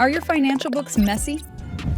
Are your financial books messy,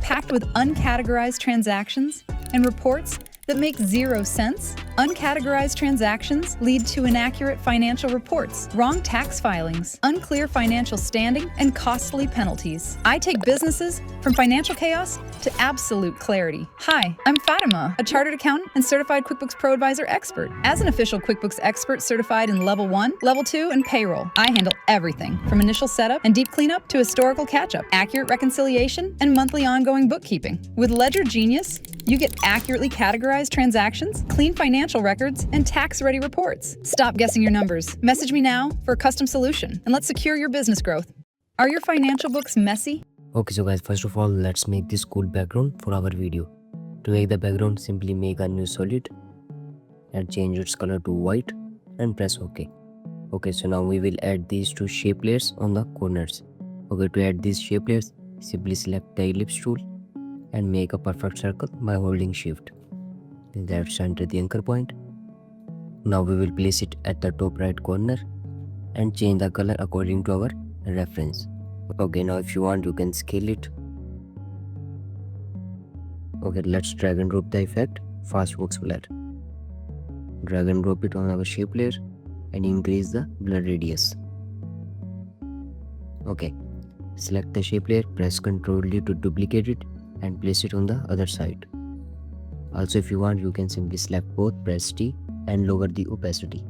packed with uncategorized transactions and reports that make zero sense? Uncategorized transactions lead to inaccurate financial reports, wrong tax filings, unclear financial standing, and costly penalties. I take businesses from financial chaos to absolute clarity. Hi, I'm Fatima, a chartered accountant and certified QuickBooks Pro Advisor expert. As an official QuickBooks expert certified in Level 1, Level 2, and Payroll, I handle everything from initial setup and deep cleanup to historical catch-up, accurate reconciliation, and monthly ongoing bookkeeping. With Ledger Genius, you get accurately categorized transactions, clean financial records, and tax-ready reports. Stop guessing your numbers. Message me now for a custom solution, and let's secure your business growth. Are your financial books messy? Okay, so guys, first of all, let's make this cool background for our video. To make the background, simply make a new solid and change its color to white and press OK. Okay, so now we will add these two shape layers on the corners. Okay, to add these shape layers, simply select the ellipse tool and make a perfect circle by holding shift. Let's center the anchor point. Now we will place it at the top right corner and change the color according to our reference. Okay, now if you want, you can scale it. Okay, let's drag and drop the effect Fastbox Blur. Drag and drop it on our shape layer and increase the blur radius. Okay, select the shape layer, press Ctrl D to duplicate it and place it on the other side. Also, if you want, you can simply select both, press T and lower the opacity.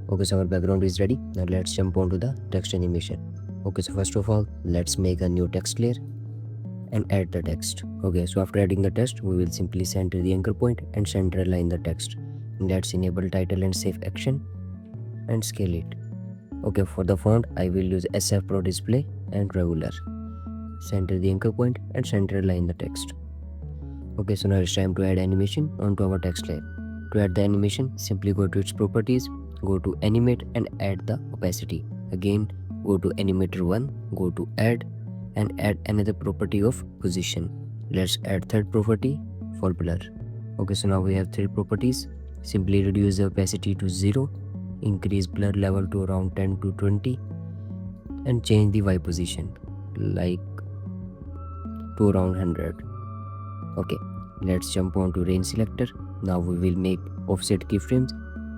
Okay, so our background is ready. Now let's jump onto the text animation. Okay, so first of all, let's make a new text layer and add the text. Okay, so after adding the text, we will simply center the anchor point and center align the text. Let's enable title and save action and scale it. Okay, for the font, I will use SF Pro Display and regular. Center the anchor point and center align the text. Okay, so now it's time to add animation onto our text layer. To add the animation, simply go to its properties, go to animate and add the opacity. Again, go to animator 1, go to add and add another property of position. Let's add third property for blur. Okay, so now we have three properties. Simply reduce the opacity to 0, increase blur level to around 10 to 20 and change the Y position like to around 100. Okay, let's jump on to range selector. Now we will make offset keyframes.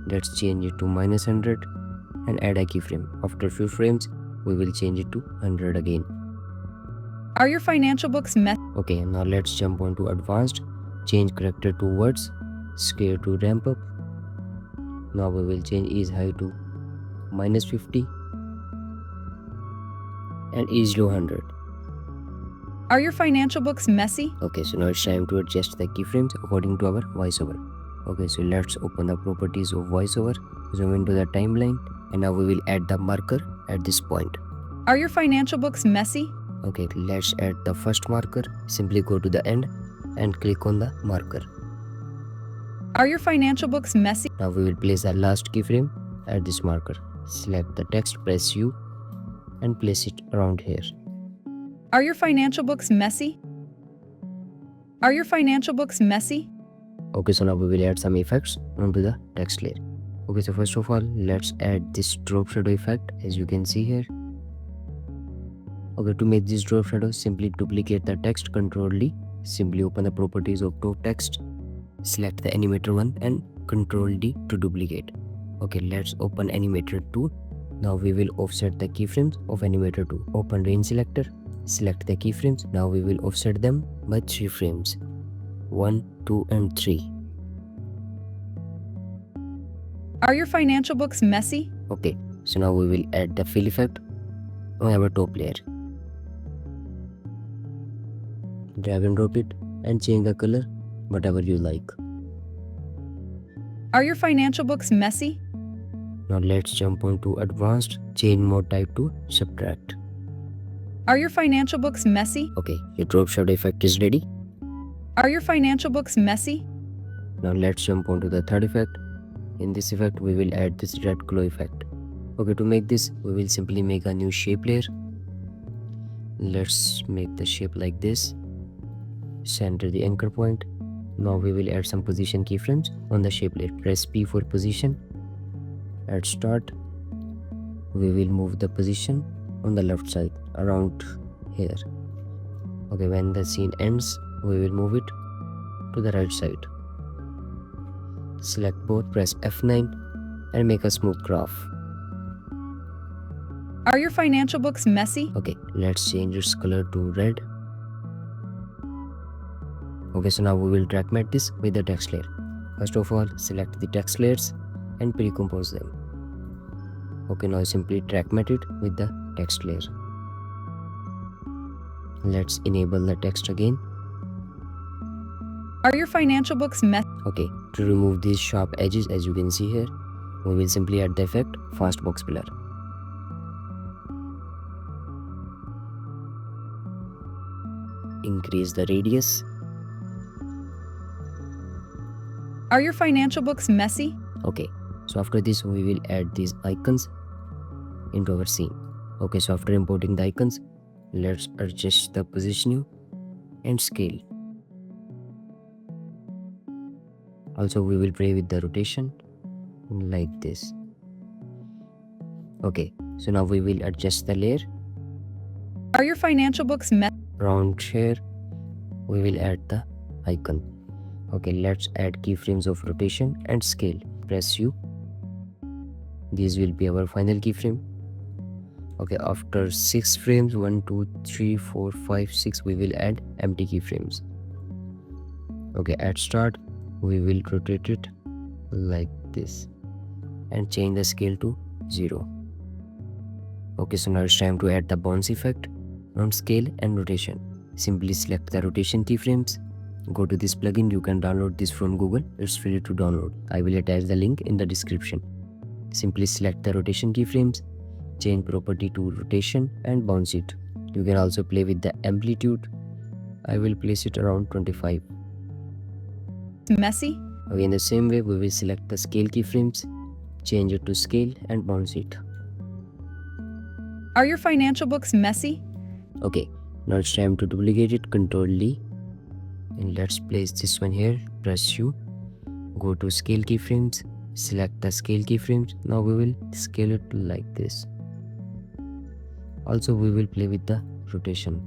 Let's change it to -100 and add a keyframe. After few frames, we will change it to 100 again. Are your financial books messy? Okay, now let's jump on to advanced. Change character to words, scale to ramp up. Now we will change ease high to -50 and ease low 100. Are your financial books messy? Okay, so now it's time to adjust the keyframes according to our voiceover. Okay, so let's open the properties of voiceover, zoom into the timeline, and now we will add the marker at this point. Are your financial books messy? Okay, let's add the first marker. Simply go to the end and click on the marker. Are your financial books messy? Now we will place the last keyframe at this marker. Select the text, press U and place it around here. Are your financial books messy? Are your financial books messy? Okay, so now we will add some effects onto the text layer. Okay, so first of all, let's add this drop shadow effect as you can see here. Okay, to make this drop shadow, simply duplicate the text, Ctrl D. Simply open the properties of top text, select the animator 1 and Ctrl D to duplicate. Okay, let's open animator 2. Now we will offset the keyframes of animator 2. Open range selector, select the keyframes. Now we will offset them by 3 frames. 1, 2 and 3. Are your financial books messy? Okay, so now we will add the fill effect on our top layer. Drag and drop it and change the color whatever you like. Are your financial books messy? Now let's jump on to advanced, change mode type to subtract. Are your financial books messy? Okay, your drop shadow effect is ready. Are your financial books messy? Now let's jump on to the third effect. In this effect, we will add this red glow effect. Okay, to make this, we will simply make a new shape layer. Let's make the shape like this. Center the anchor point. Now we will add some position keyframes on the shape layer. Press P for position. Add start we will move the position on the left side around here. Okay, when the scene ends, we will move it to the right side. Select both, press F9 and make a smooth graph. Are your financial books messy? Okay, let's change its color to red. Okay, so now we will drag mat this with the text layer. First of all, select the text layers and pre-compose them. Okay, now simply drag mat it with the text layer. Let's enable the text again. Are your financial books messy? Okay, to remove these sharp edges, as you can see here, we will simply add the effect fast box blur. Increase the radius. Are your financial books messy? Okay, so after this we will add these icons into our scene. Okay, so after importing the icons, let's adjust the positioning and scale. Also, we will play with the rotation like this. Okay, so now we will adjust the layer. Are your financial books messy? Around here, we will add the icon. Okay, let's add keyframes of rotation and scale. Press U. These will be our final keyframe. Okay, after 6 frames, 1, 2, 3, 4, 5, 6, we will add empty keyframes. Okay, at start, we will rotate it like this and change the scale to 0. Okay, so now it's time to add the bounce effect on scale and rotation. Simply select the rotation keyframes. Go to this plugin. You can download this from Google. It's free to download. I will attach the link in the description. Simply select the rotation keyframes, change property to rotation and bounce it. You can also play with the amplitude. I will place it around 25. Messy? Okay, in the same way, we will select the scale keyframes, change it to scale and bounce it. Are your financial books messy? Okay, now it's time to duplicate it. Ctrl D. And let's place this one here. Press U. Go to scale keyframes. Select the scale keyframes. Now we will scale it like this. Also, we will play with the rotation.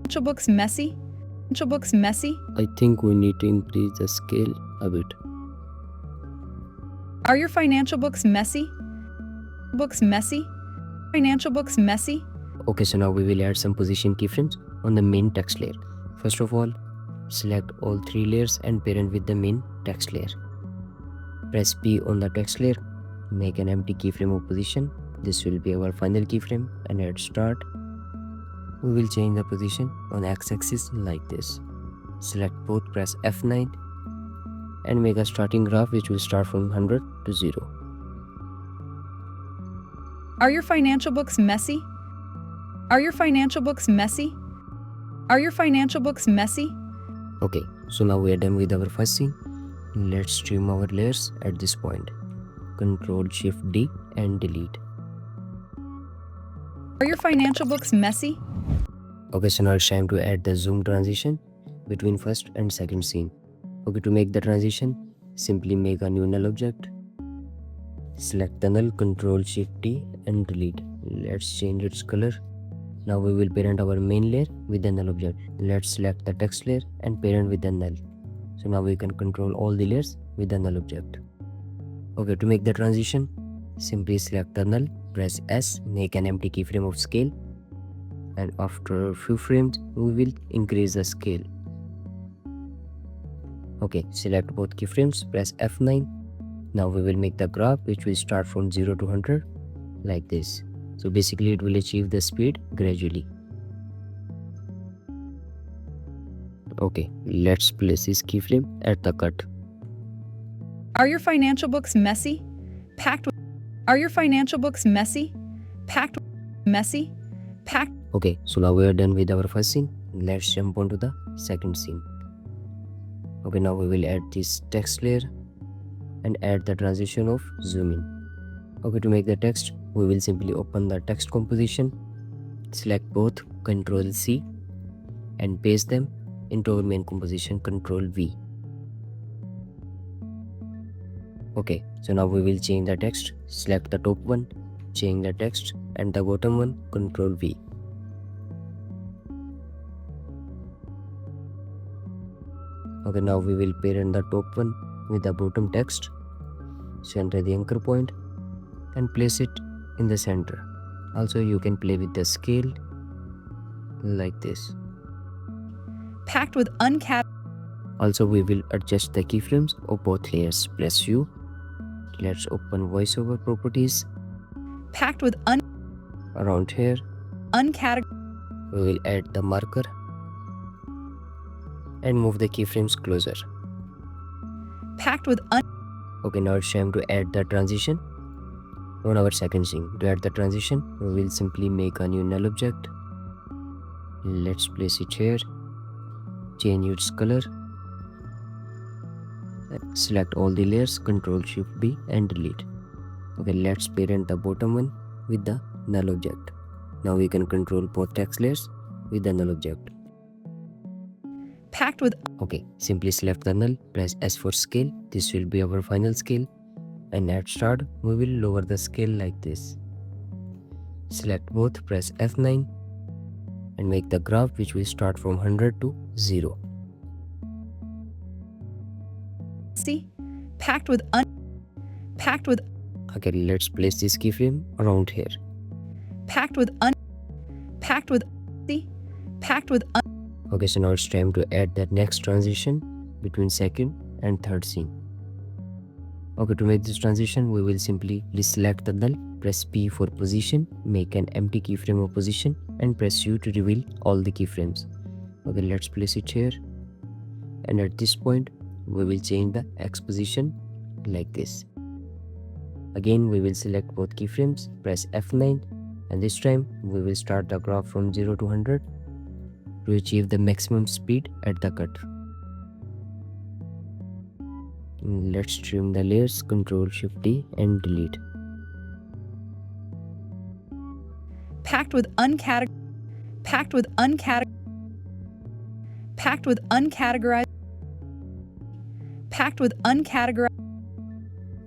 Financial books messy? Financial books messy? I think we need to increase the scale a bit. Are your financial books messy? Books messy? Financial books messy? Okay, so now we will add some position keyframes on the main text layer. First of all, select all 3 layers and parent with the main text layer. Press P on the text layer, make an empty keyframe of position. This will be our final keyframe, and at start, we will change the position on x-axis like this. Select both, press F9 and make a starting graph which will start from 100 to 0. Are your financial books messy? Are your financial books messy? Are your financial books messy? Okay, so now we are done with our first scene. Let's trim our layers at this point. Ctrl Shift D and delete. Are your financial books messy? Okay, so now it's time to add the zoom transition between first and second scene. Okay, to make the transition, simply make a new null object. Select the null, Ctrl Shift D and delete. Let's change its color. Now we will parent our main layer with the null object. Let's select the text layer and parent with the null. So now we can control all the layers with the null object. Okay, to make the transition, simply select the null, press S, make an empty keyframe of scale, and after a few frames, we will increase the scale. Okay, select both keyframes, press F9. Now we will make the graph which will start from 0 to 100 like this. So basically it will achieve the speed gradually. Okay, let's place this keyframe at the cut. Are your financial books messy? Packed with... Are your financial books messy? Packed with... Messy? Packed... Okay, so now we are done with our first scene. Let's jump on to the second scene. Okay, now we will add this text layer and add the transition of zoom in. Okay, to make the text, we will simply open the text composition, select both, Ctrl C, and paste them into our main composition, Ctrl V. Okay, so now we will change the text. Select the top one, change the text, and the bottom one, Ctrl V. Okay, now we will parent the top one with the bottom text, center the anchor point, and place it in the center. Also, you can play with the scale like this. Packed with Also, we will adjust the keyframes of both layers. Press U. Let's open voiceover properties. packed with Around here, uncategorized. we will add the marker and move the keyframes closer. Packed with Okay, now it's time to add the transition on our second scene. To add the transition, we will simply make a new null object. Let's place it here. Change its color. Select all the layers, Ctrl Shift B and delete. Okay, let's parent the bottom one with the null object. Now we can control both text layers with the null object. packed with Okay, simply select the null, press S for scale. This will be our final scale. And at start, we will lower the scale like this. Select both, press F9 and make the graph which will start from 100 to 0. packed with Okay, let's place this keyframe around here. packed with Okay, so now it's time to add that next transition between second and third scene. Okay, to make this transition, we will simply deselect the null, press P for position, make an empty keyframe of position, and press U to reveal all the keyframes. Okay, let's place it here. And at this point, we will change the X position like this. Again, we will select both keyframes, press F9, and this time we will start the graph from 0 to 100 to achieve the maximum speed at the cut. Let's trim the layers, Ctrl Shift D and delete. packed with uncategorized.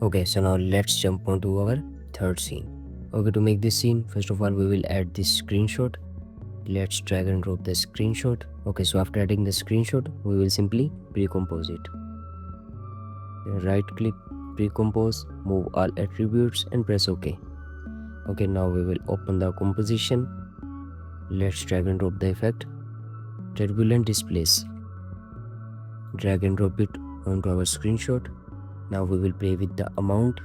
Okay, so now let's jump onto our third scene. Okay, to make this scene, first of all, we will add this screenshot. Let's drag and drop the screenshot. Okay, so after adding the screenshot, we will simply pre-compose it. Right click, pre-compose, move all attributes and press OK. Okay, now we will open the composition. Let's drag and drop the effect. Turbulent Displace. Drag and drop it onto our screenshot. Now we will play with the amount.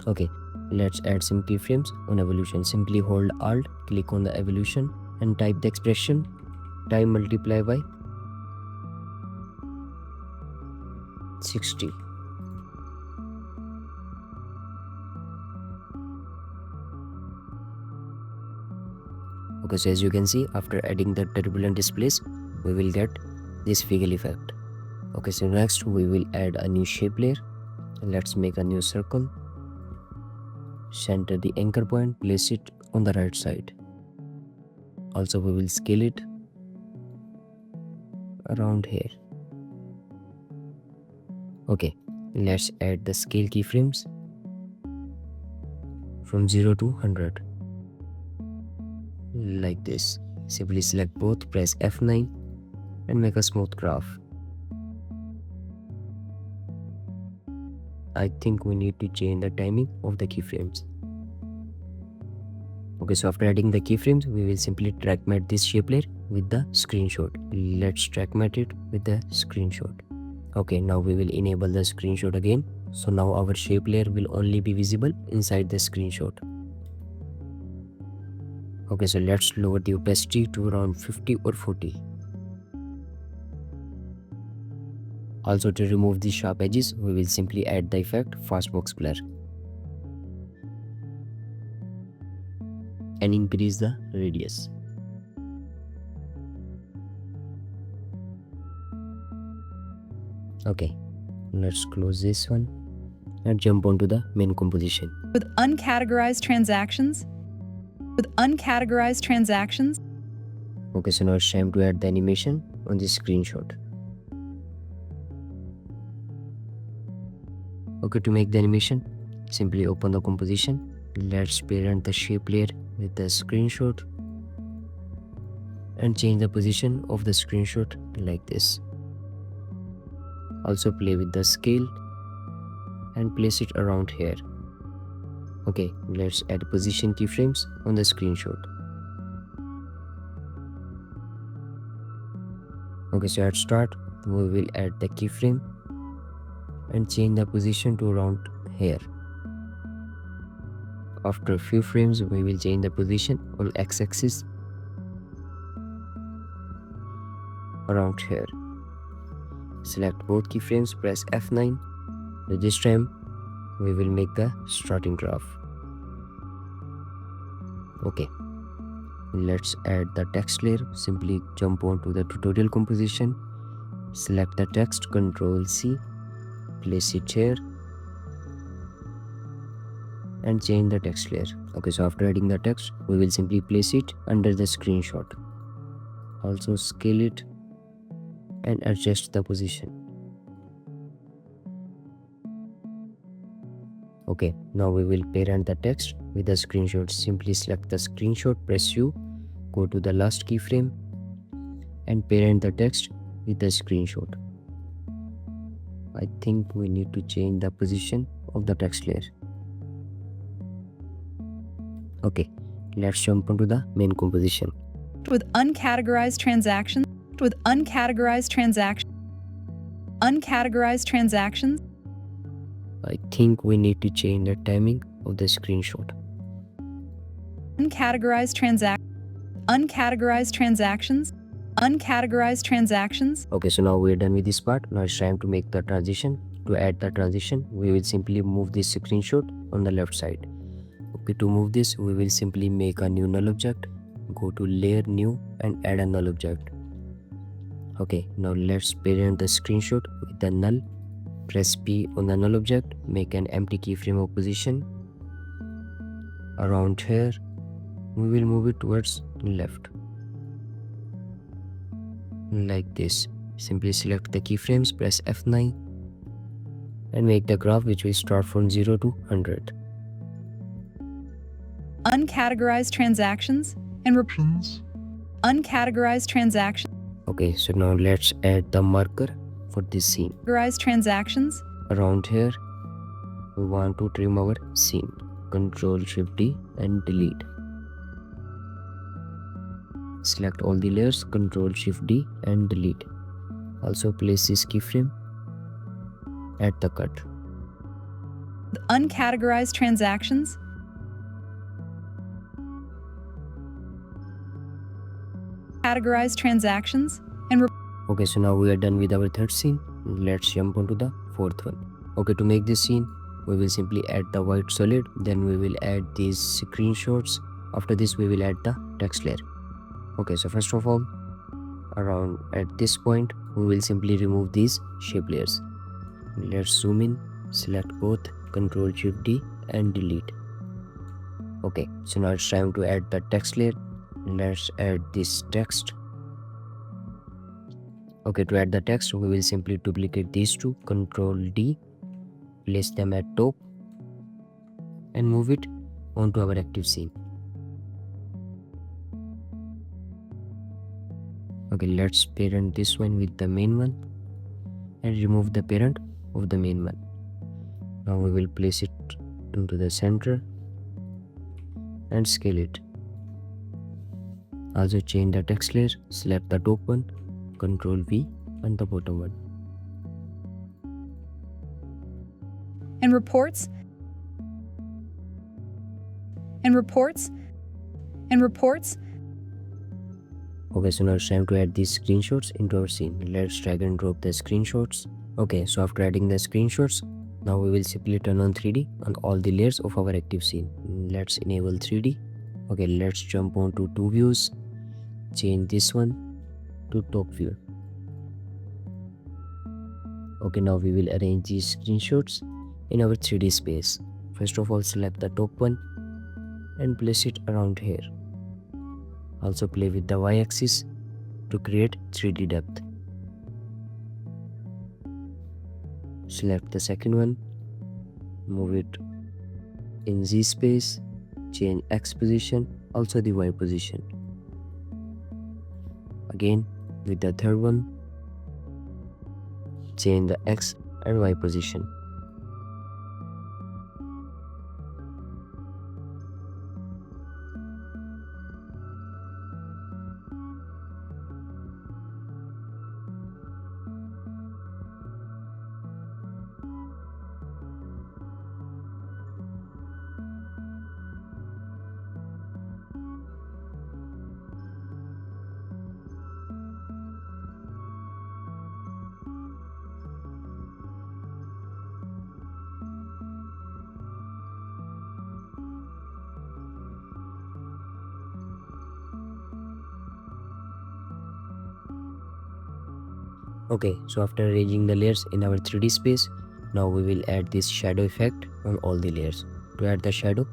Okay, let's add some keyframes on evolution. Simply hold Alt, click on the evolution and type the expression time multiply by 60. Okay, so as you can see, after adding the turbulent displace, we will get this wiggle effect. Okay, so next we will add a new shape layer. Let's make a new circle. Center the anchor point, place it on the right side. Also, we will scale it around here. Okay, let's add the scale keyframes from 0 to 100 like this. Simply select both, press F9 and make a smooth graph. I think we need to change the timing of the keyframes. Okay, so after adding the keyframes, we will simply track matte this shape layer with the screenshot. Let's track matte it with the screenshot. Okay, now we will enable the screenshot again. So now our shape layer will only be visible inside the screenshot. Okay, so let's lower the opacity to around 50 or 40. Also, to remove the sharp edges, we will simply add the effect Fastbox Blur and increase the radius. Okay, let's close this one and jump onto the main composition. With uncategorized transactions. Okay, so now it's time to add the animation. on this screenshot. Okay, to make the animation, simply open the composition. Let's parent the shape layer with the screenshot and change the position of the screenshot like this. Also play with the scale and place it around here. Okay, let's add position keyframes on the screenshot. Okay, so at start we will add the keyframe and change the position to around here. After a few frames we will change the position on x-axis around here. Select both keyframes, press F9. This time we will make the starting graph. Okay, let's add the text layer. Simply jump onto the tutorial composition, select the text, Ctrl C, place it here and change the text layer. Okay, so after adding the text we will simply place it under the screenshot. Also scale it and adjust the position. Okay, now we will parent the text with the screenshot. Simply select the screenshot, press U, go to the last keyframe and parent the text with the screenshot. I think we need to change the position of the text layer. Okay, let's jump onto the main composition. With uncategorized transactions, uncategorized transactions, I think we need to change the timing of the screenshot. uncategorized transactions. Okay, so now we're done with this part. Now it's time to make the transition. To add the transition, we will simply move this screenshot on the left side. Okay, to move this, we will simply make a new null object. Go to layer, new and add a null object. Okay, now let's parent the screenshot with the null. Press P on the null object, make an empty keyframe of position. Around here, we will move it towards left. Like this. Simply select the keyframes, press F9 and make the graph which will start from 0 to 100. Uncategorized transactions and uncategorized transactions. Okay, so now let's add the marker for this scene. Categorized transactions. Around here, we want to trim our scene. Ctrl Shift D and delete. Select all the layers, Ctrl Shift D and delete. Also place this keyframe at the cut. Uncategorized transactions. Categorized transactions and Okay, so now we are done with our third scene. Let's jump onto the fourth one. Okay, to make this scene, we will simply add the white solid, then we will add these screenshots. After this, we will add the text layer. Okay, so first of all, around at this point, we will simply remove these shape layers. Let's zoom in, select both, Ctrl Shift D and delete. Okay, so now it's time to add the text layer. Let's add this text. Okay, to add the text, we will simply duplicate these two, Ctrl D, place them at top and move it onto our active scene. Okay, let's parent this one with the main one and remove the parent of the main one. Now we will place it into the center and scale it. Also change the text layer, select the top one, Ctrl V and the bottom one. and reports Okay, so now it's time to add these screenshots into our scene. Let's drag and drop the screenshots. Okay, so after adding the screenshots, now we will simply turn on 3D on all the layers of our active scene. Let's enable 3D. Okay, let's jump on to two views. Change this one to top view. Okay, now we will arrange these screenshots in our 3D space. First of all, select the top one and place it around here. Also play with the y-axis to create 3D depth. Select the second one, move it in Z space, change X position, also the Y position. Again with the third one, change the X and Y position. Okay, so after arranging the layers in our 3D space, now we will add this shadow effect on all the layers. To add the shadow,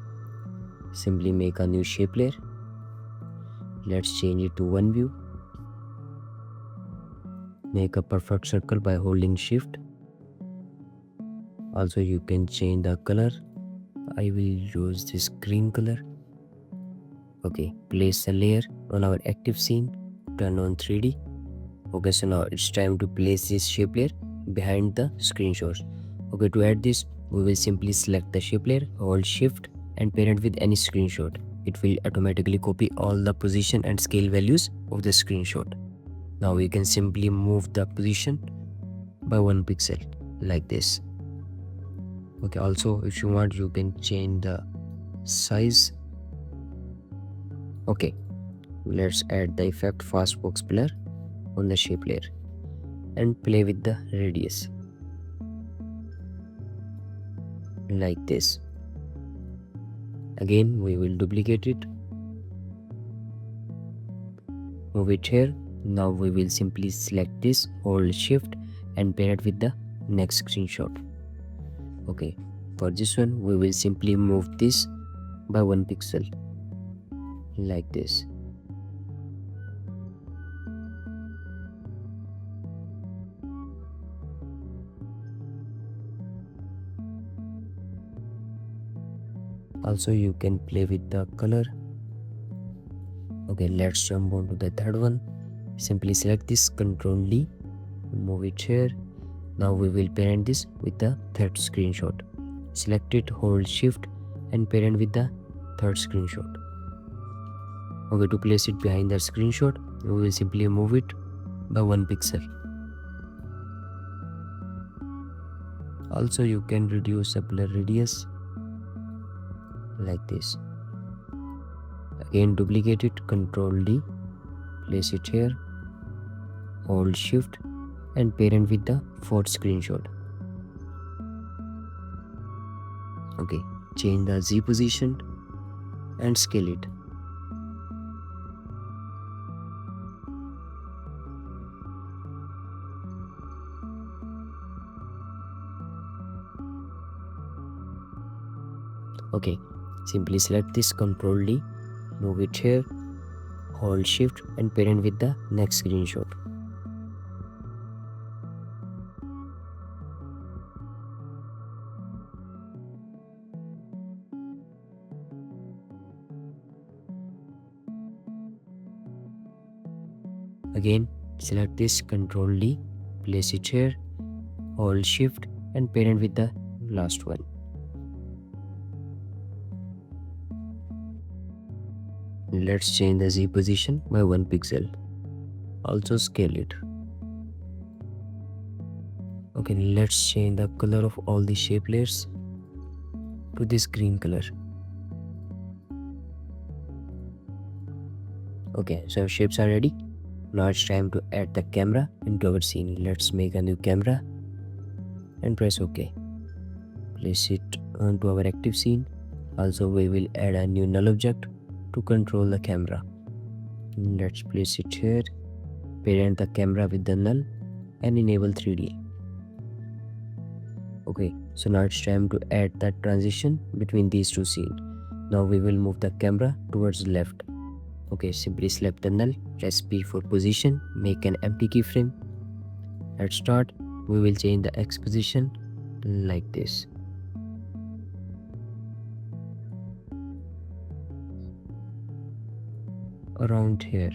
simply make a new shape layer. Let's change it to one view. Make a perfect circle by holding shift. Also you can change the color. I will use this green color. Okay, place a layer on our active scene, turn on 3D. Okay, so now it's time to place this shape layer behind the screenshots. Okay, to add this, we will simply select the shape layer, hold shift and parent with any screenshot. It will automatically copy all the position and scale values of the screenshot. Now we can simply move the position by 1 pixel like this. Okay, also if you want, you can change the size. Okay, let's add the effect fastbox blur on the shape layer and play with the radius like this. Again we will duplicate it, move it here. Now we will simply select this, hold shift and pair it with the next screenshot. Okay, for this one we will simply move this by 1 pixel like this. Also you can play with the color. Okay, let's jump on to the third one. Simply select this, Ctrl D, move it here. Now we will parent this with the third screenshot. Select it, hold shift and parent with the third screenshot. Okay, to place it behind the screenshot, we will simply move it by 1 pixel. Also you can reduce the blur radius like this. Again duplicate it, Ctrl D, place it here, hold shift and parent with the fourth screenshot. Okay, change the Z position and scale it. Okay, simply select this, Ctrl D, move it here, hold shift and parent with the next screenshot. Again select this, Ctrl D, place it here, hold shift and parent with the last one. Let's change the Z position by 1 pixel. Also scale it. Okay, let's change the color of all the shape layers to this green color. Okay, so our shapes are ready. Now it's time to add the camera into our scene. Let's make a new camera and press OK. Place it onto our active scene. Also we will add a new null object to control the camera. Let's place it here, parent the camera with the null and enable 3D. Okay, so now it's time to add that transition between these two scenes. Now we will move the camera towards left. Okay, simply select the null, press P for position, make an empty keyframe. At start, we will change the X position like this. Around here.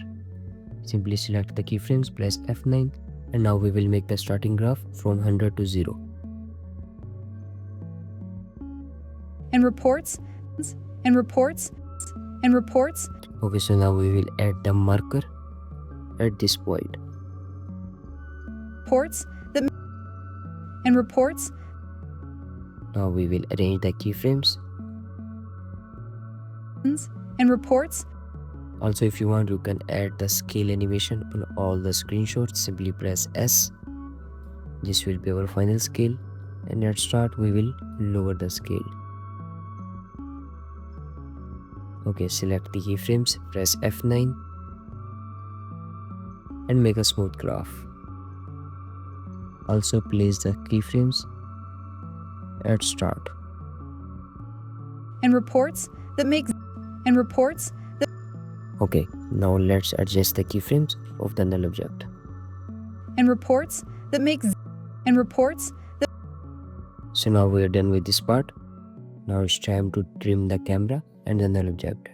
Simply select the keyframes, press F9, and now we will make the starting graph from 100 to 0. And reports, and reports, and reports, Okay, so now we will add the marker at this point. reports that, and reports, Now we will arrange the keyframes. and reports, Also, if you want, you can add the scale animation on all the screenshots. Simply press S. This will be our final scale, and at start we will lower the scale. Okay, select the keyframes, press F9 and make a smooth graph. Also place the keyframes at start. and reports that make, and reports, Okay, now let's adjust the keyframes of the null object. and reports that make, and reports that, So now we are done with this part. Now it's time to trim the camera and the null object.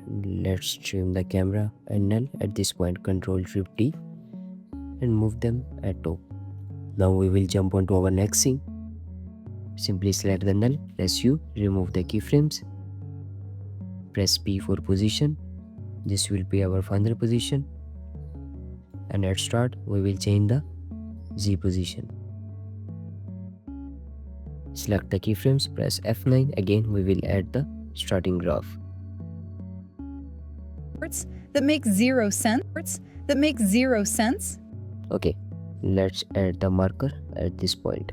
Let's trim the camera and null at this point. Ctrl-Shift-T and move them at top. Now we will jump on to our next scene. Simply select the null, press U, remove the keyframes, press P for position. This will be our final position, and at start we will change the Z position. Select the keyframes, press F9. Again we will add the starting graph. reports that make 0 sense, that make 0 sense, Okay, let's add the marker at this point.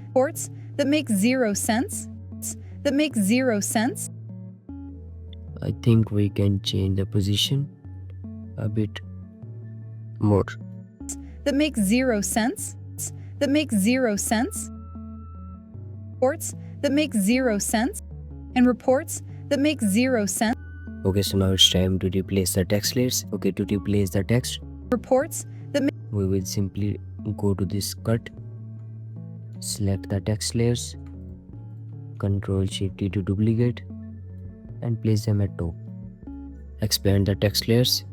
reports that make 0 sense, that make 0 sense, I think we can change the position a bit more. that make 0 sense, that make 0 sense, reports that make 0 sense, and reports that make 0 sense, Okay, so now it's time to replace the text layers. Okay, to replace the text, reports that make, we will simply go to this cut, select the text layers, Ctrl-Shift-T to duplicate and place them at top. Expand the text layers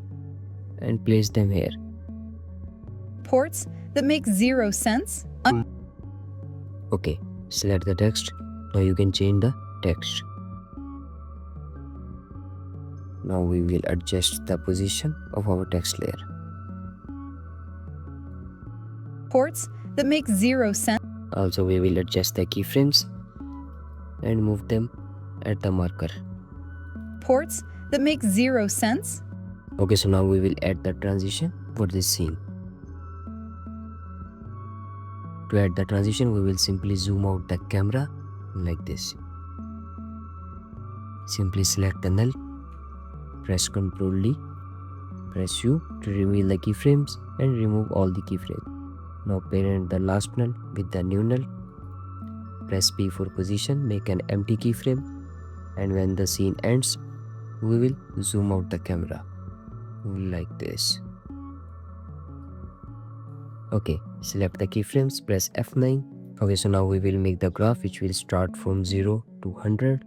and place them here. reports that make 0 sense, Okay, select the text. Now you can change the text. Now we will adjust the position of our text layer. reports that make 0 sense, Also we will adjust the keyframes and move them at the marker. reports that make 0 sense, Okay, so now we will add the transition for this scene. To add the transition, we will simply zoom out the camera like this. Simply select the null, press Ctrl-D, press U to reveal the keyframes and remove all the keyframes. Now parent the last null with the new null. Press P for position, make an empty keyframe, and when the scene ends, we will zoom out the camera like this. Okay, select the keyframes, press F9. Okay, so now we will make the graph which will start from 0 to 100.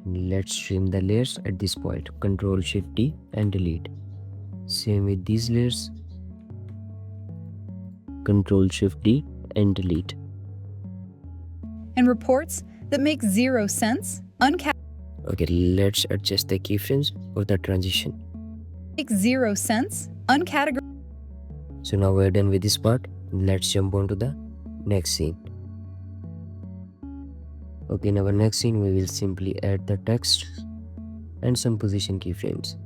Let's trim the layers at this point. Ctrl-Shift-T and delete. Same with these layers. Ctrl-Shift-D and delete. and reports that make 0 sense, Okay, let's adjust the keyframes for the transition. make 0 sense, uncategorized, So now we're done with this part. Let's jump on to the next scene. Okay, in our next scene, we will simply add the text and some position keyframes.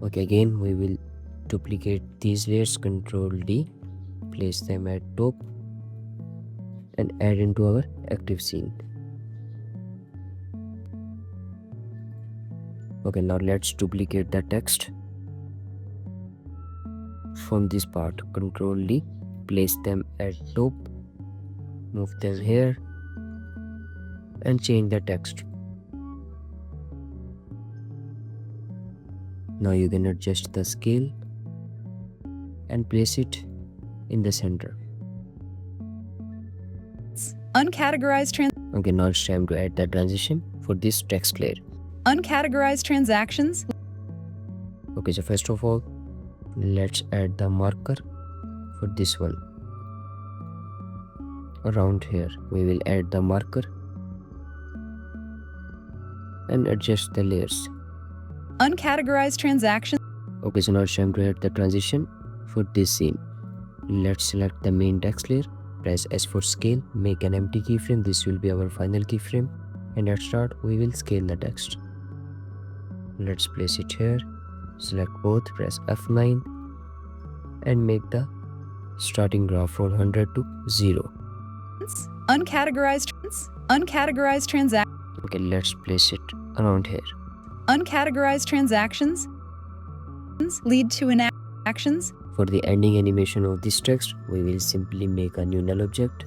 Okay, again, we will duplicate these layers, Ctrl-D, place them at top and add into our active scene. Okay, now let's duplicate the text from this part. Control D, place them at top, move them here and change the text. Now you can adjust the scale and place it in the center. Uncategorized Okay, now it's time to add the transition for this text layer. uncategorized transactions. Okay, so first of all, let's add the marker for this one. Around here, we will add the marker and adjust the layers. Uncategorized transactions. Okay, so now it's time to add the transition for this scene. Let's select the main text layer, press S for scale, make an empty keyframe. This will be our final keyframe. And at start, we will scale the text. Let's place it here, select both, press F9 and make the starting graph from 100 to 0. Uncategorized transactions. Okay, let's place it around here. Uncategorized transactions lead to actions. For the ending animation of this text, we will simply make a new null object.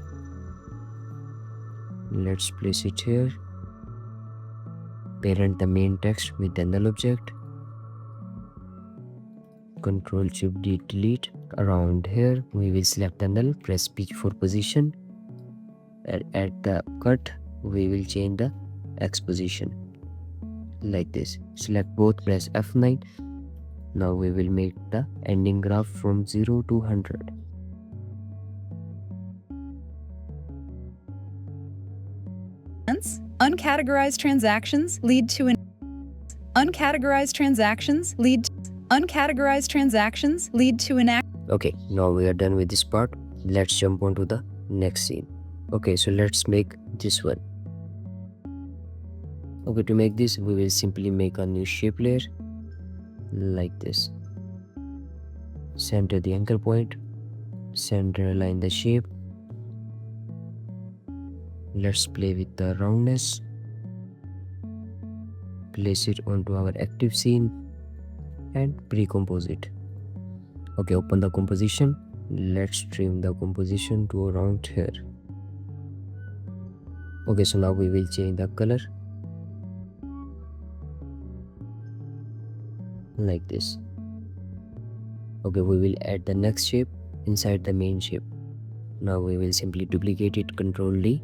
Let's place it here. Parent the main text with the null object. Control Shift D delete. Around here, we will select the null, press P for position. And at the cut, we will change the X position. Like this. Select both, press F9. Now we will make the ending graph from 0 to 100. Uncategorized transactions lead to Okay, now we are done with this part. Let's jump on to the next scene. Okay, so let's make this one. Okay, to make this, we will simply make a new shape layer like this. Center the anchor point, center align the shape. Let's play with the roundness. Place it onto our active scene and pre-compose it. Okay, open the composition. Let's trim the composition to around here. Okay, so now we will change the color like this. Okay, we will add the next shape inside the main shape. Now we will simply duplicate it, Control D,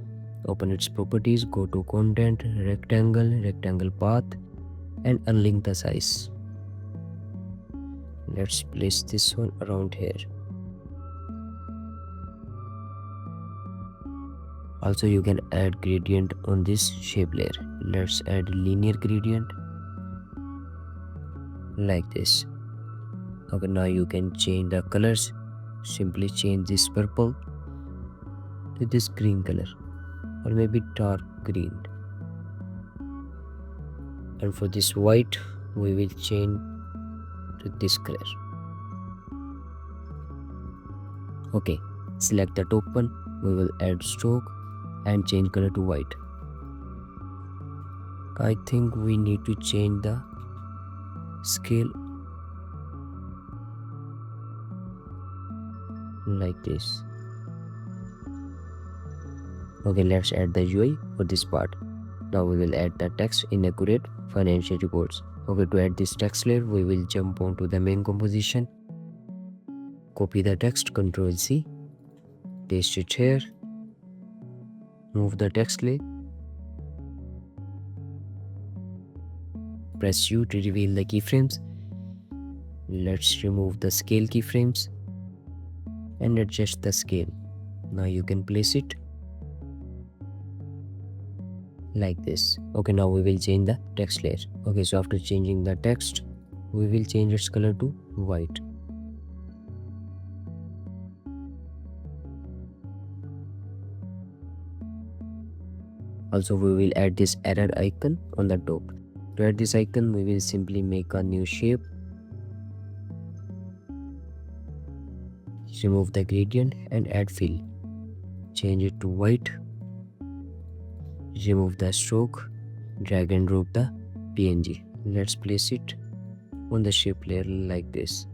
open its properties, go to content, rectangle path and unlink the size. Let's place this one around here. Also, you can add gradient on this shape layer. Let's add linear gradient like this. Okay, now you can change the colors. Simply change this purple to this green color or maybe dark green. And for this white, we will change to this color. Okay, select the top one. We will add stroke and change color to white. I think we need to change the scale like this. Okay, let's add the UI for this part. Now we will add the text inaccurate financial reports. Okay, to add this text layer, we will jump onto the main composition. Copy the text, Ctrl C, paste it here. Move the text layer. Press U to reveal the keyframes. Let's remove the scale keyframes and adjust the scale. Now you can place it like this. Okay, now we will change the text layer. Okay, so after changing the text, we will change its color to white. Also, we will add this error icon on the top. To add this icon, we will simply make a new shape. Remove the gradient and add fill. Change it to white. Remove the stroke. Drag and drop the PNG let's place it on the shape layer like this.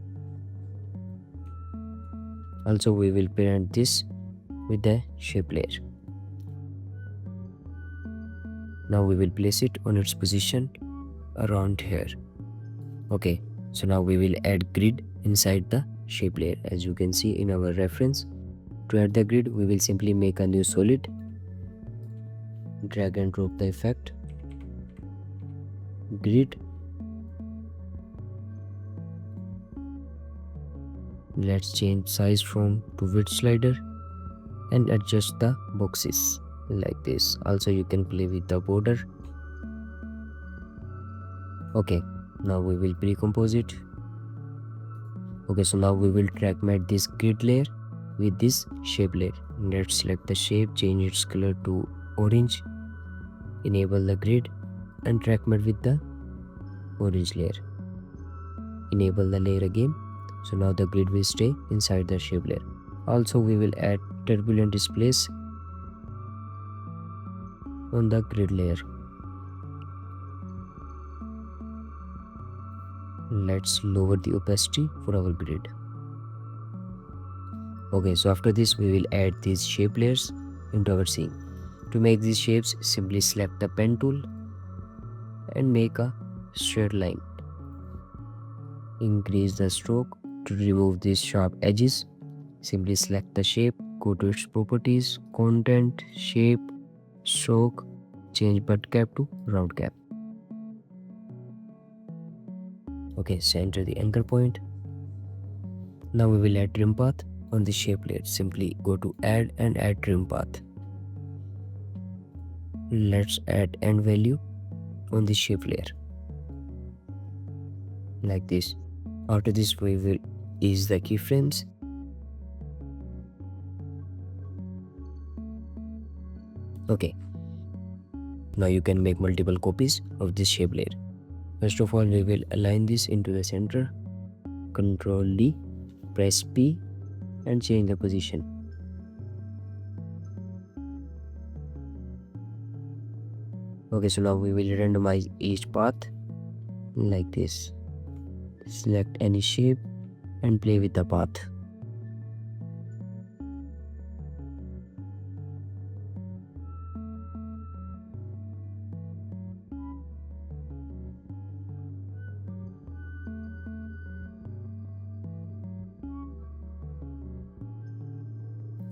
Also we will parent this with the shape layer. Now we will place it on its position around here. Okay, so now we will add grid inside the shape layer. As you can see in our reference, to add the grid we will simply make a new solid, drag and drop the effect, grid. Let's change size from to width slider and adjust the boxes like this. Also you can play with the border. Okay, now we will pre-compose it. Okay, so now we will track matte this grid layer with this shape layer. Let's select the shape, change its color to orange, enable the grid and track matte with the orange layer. Enable the layer again. So now the grid will stay inside the shape layer. Also we will add turbulent displace on the grid layer. Let's lower the opacity for our grid. Okay, so after this we will add these shape layers into our scene. To make these shapes, simply select the pen tool and make a straight line. Increase the stroke. To remove these sharp edges, simply select the shape, go to its properties, content, shape, stroke, change butt cap to round cap. Okay, center the anchor point. Now we will add trim path on the shape layer. Simply go to add and add trim path. Let's add end value on the shape layer like this. After this we will ease the keyframes. Okay, now you can make multiple copies of this shape layer. First of all we will align this into the center. Ctrl D, press P and change the position. Okay, so now we will randomize each path like this. Select any shape and play with the path.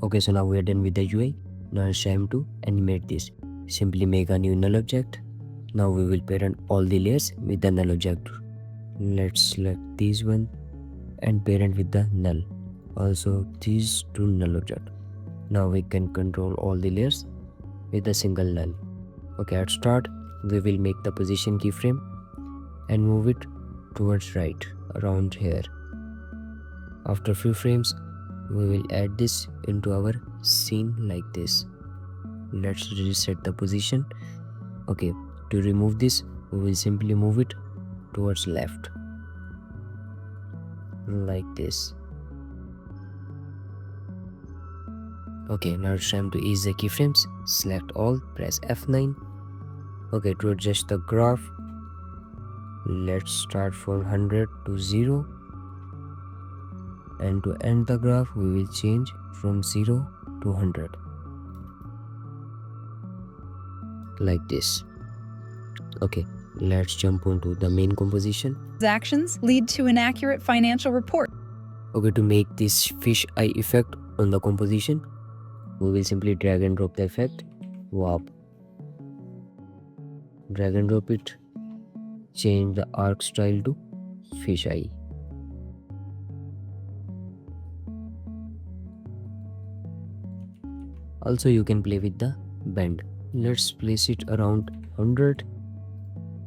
Okay, so now we are done with the UI. Now it's time to animate this. Simply make a new null object. Now we will parent all the layers with the null object. Let's select this one and parent with the null. Also these two null object. Now we can control all the layers with a single null. Okay, at start we will make the position keyframe and move it towards right around here. After few frames we will add this into our scene like this. Let's reset the position. Okay, to remove this we will simply move it towards left like this. Okay, now it's time to ease the keyframes. Select all, press F9. Okay, to adjust the graph, let's start from 100 to 0, and to end the graph we will change from 0 to 100 like this. Okay, let's jump onto the main composition. Actions lead to an accurate financial report. Okay, to make this fish eye effect on the composition, we will simply drag and drop the effect, warp, drag and drop it, change the arc style to fish eye. Also you can play with the bend. Let's place it around 100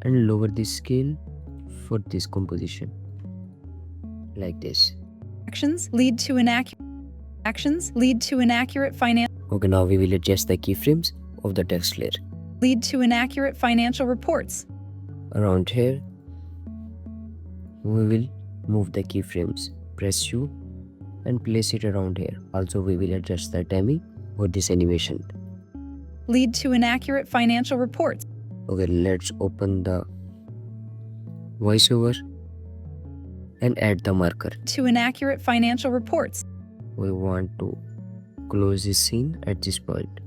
and lower the scale for this composition like this. Actions lead to an accurate financial Okay, now we will adjust the keyframes of the text layer. Lead to an accurate financial reports. Around here we will move the keyframes. Press U and place it around here. Also we will adjust the timing for this animation. Lead to an accurate financial reports. Okay, let's open the voiceover and add the marker. To inaccurate financial reports. We want to close this scene at this point.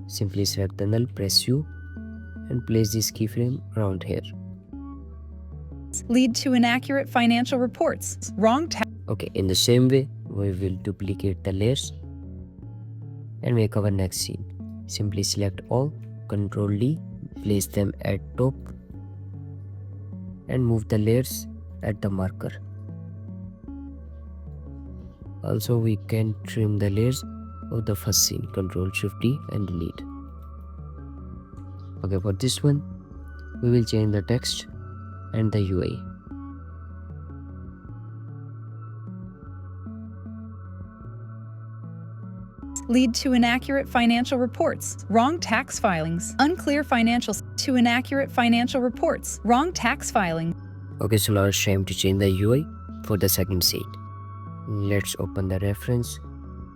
Simply select the null, press U and place this keyframe around here. Lead to inaccurate financial reports. Wrong tax. Okay, in the same way, we will duplicate the layers and make our next scene. Simply select all, Ctrl D, place them at top and move the layers at the marker. Also, we can trim the layers of the first scene. Ctrl Shift D and delete. Okay, for this one, we will change the text and the UI. Lead to inaccurate financial reports. Wrong tax filings. Unclear financials. To inaccurate financial reports. Wrong tax filing. Okay, so now it's time to change the UI for the second scene. Let's open the reference.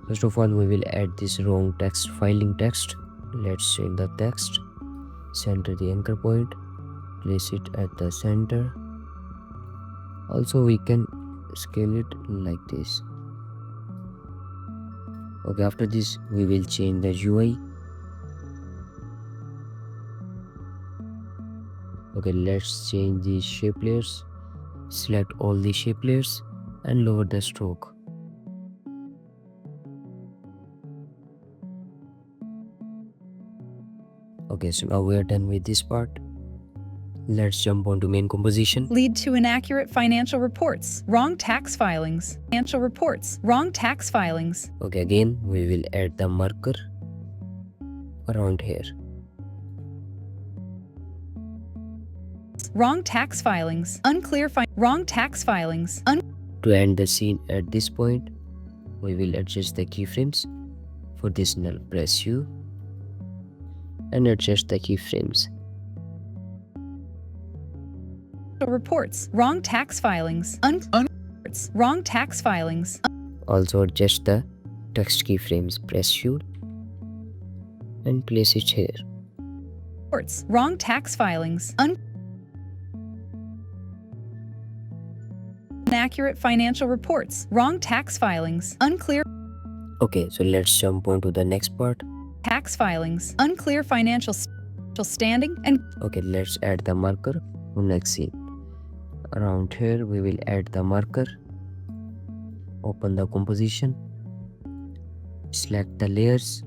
First of all, we will add this wrong text filing text. Let's change the text. Center the anchor point. Place it at the center. Also, we can scale it like this. Okay, after this, we will change the UI. Okay, let's change the shape layers. Select all the shape layers and lower the stroke. Okay, so now we are done with this part. Let's jump on to main composition. Lead to inaccurate financial reports. Wrong tax filings. Financial reports. Wrong tax filings. Okay, again, we will add the marker around here. Wrong tax filings. Unclear wrong tax filings. To end the scene at this point, we will adjust the keyframes. For this null, press U and adjust the keyframes. Reports. Wrong tax filings. Wrong tax filings. Also adjust the text keyframes. Press U and place it here. Reports. Wrong tax filings. Inaccurate financial reports. Wrong tax filings. Unclear Okay, so let's jump on to the next part. tax filings. Unclear financial standing and Okay, let's add the marker on next scene. Around here, we will add the marker. Open the composition. Select the layers.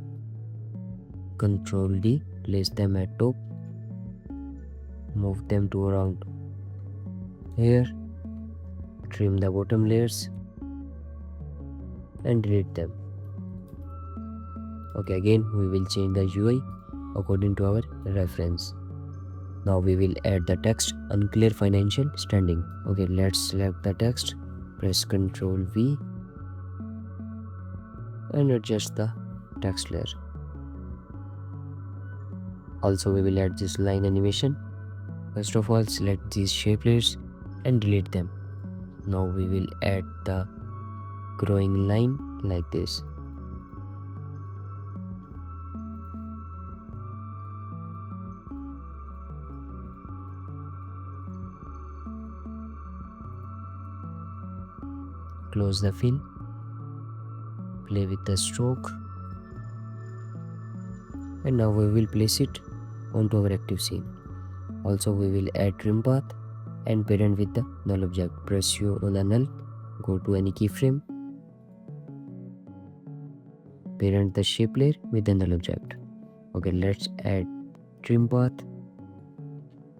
Ctrl D, place them at top. Move them to around here. Trim the bottom layers and delete them. Okay, again we will change the UI according to our reference. Now we will add the text unclear financial standing. Okay, let's select the text, press Ctrl V and adjust the text layer. Also, we will add this line animation. First of all, select these shape layers and delete them. Now we will add the growing line like this. Close the fill. Play with the stroke. And now we will place it onto our active scene. Also, we will add trim path and parent with the null object. Press U on the null, go to any keyframe, parent the shape layer with the null object. Okay, let's add trim path.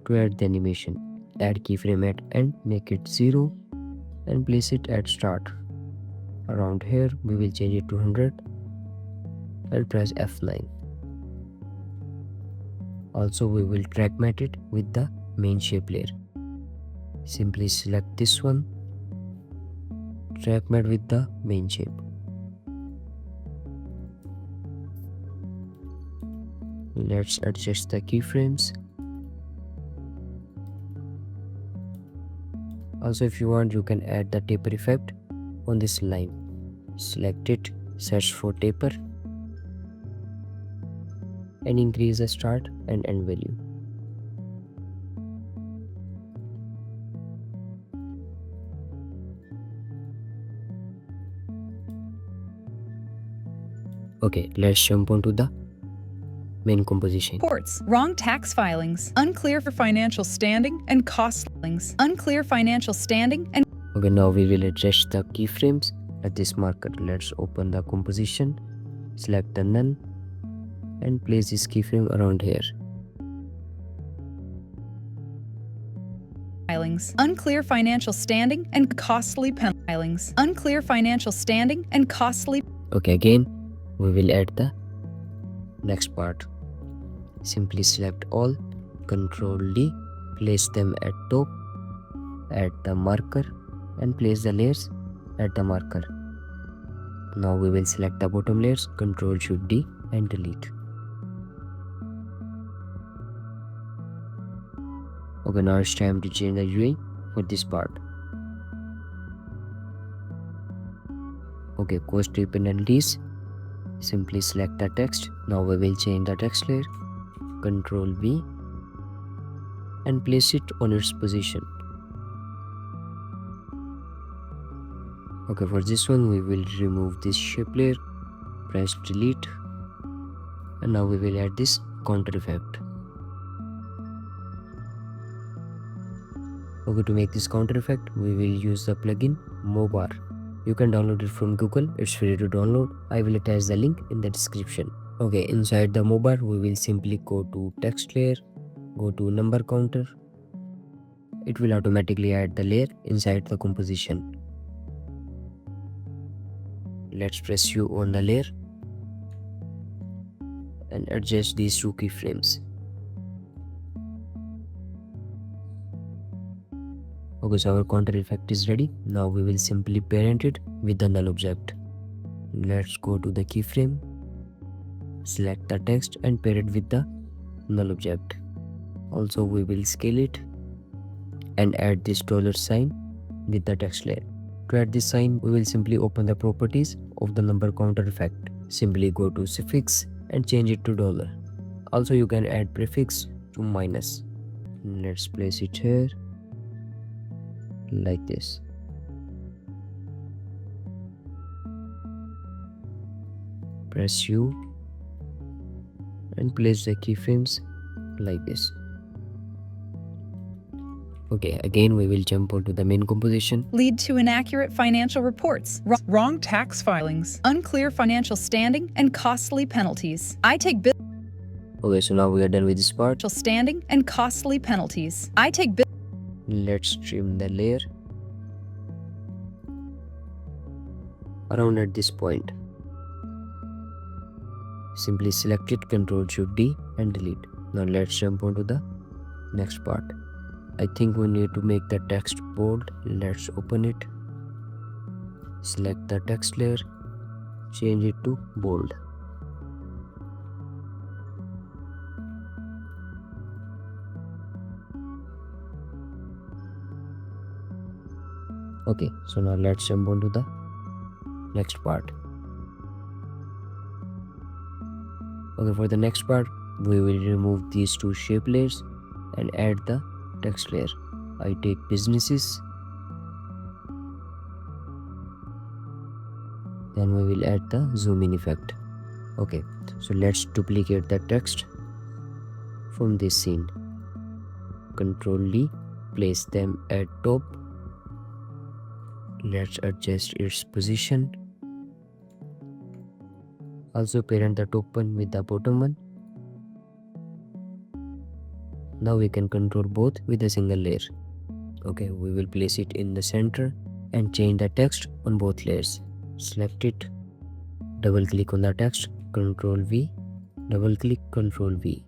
To add the animation, add keyframe at end, make it 0 and place it at start. Around here, we will change it to 100 and press F9. Also, we will track matte it with the main shape layer. Simply select this one, track matte with the main shape. Let's adjust the keyframes. Also, if you want, you can add the taper effect on this line. Select it, search for taper and increase the start and end value. Okay, let's jump onto the main composition. Reports, wrong tax filings, unclear for financial standing and cost filings, unclear financial standing and Okay, now we will adjust the keyframes at this marker. Let's open the composition, select the none, and place this keyframe around here. filings, unclear financial standing and costly filings, unclear financial standing and costly. Okay, again, we will add the next part. Simply select all, Ctrl D, place them at top, add the marker, and place the layers at the marker. Now we will select the bottom layers, Ctrl Shift D, and delete. Okay, now it's time to change the UI for this part. Okay, cost penalties. Simply select the text. Now we will change the text layer, Ctrl V, and place it on its position. Okay, for this one we will remove this shape layer, press delete, and now we will add this counter effect. Okay, to make this counter effect, we will use the plugin Mobar. You can download it from Google, it's free to download. I will attach the link in the description. Okay, inside the Mobar, we will simply go to text layer, go to number counter. It will automatically add the layer inside the composition. Let's press U on the layer and adjust these two keyframes. Okay, so our counter effect is ready. Now we will simply parent it with the null object. Let's go to the keyframe, select the text and pair it with the null object. Also we will scale it and add this $sign with the text layer. To add this sign, we will simply open the properties of the number counter effect. Simply go to suffix and change it to $. Also you can add prefix to minus. Let's place it here like this. Press U and place the keyframes like this. Okay, again we will jump onto the main composition. Lead to inaccurate financial reports, wrong tax filings, unclear financial standing and costly penalties. Okay, so now we are done with this part. Standing and costly penalties. Let's trim the layer around at this point. Simply select it, Ctrl Shift D and delete. Now let's jump onto the next part. I think we need to make the text bold. Let's open it, select the text layer, change it to bold. Okay, so now let's jump onto the next part. Okay, for the next part, we will remove these two shape layers and add the text layer. I take businesses, then we will add the zoom in effect. Okay, so let's duplicate the text from this scene. Ctrl D, place them at top. Let's adjust its position. Also parent the top one with the bottom one. Now we can control both with a single layer. Okay, we will place it in the center and change the text on both layers. Select it, double click on the text, Ctrl V, double click, Ctrl V.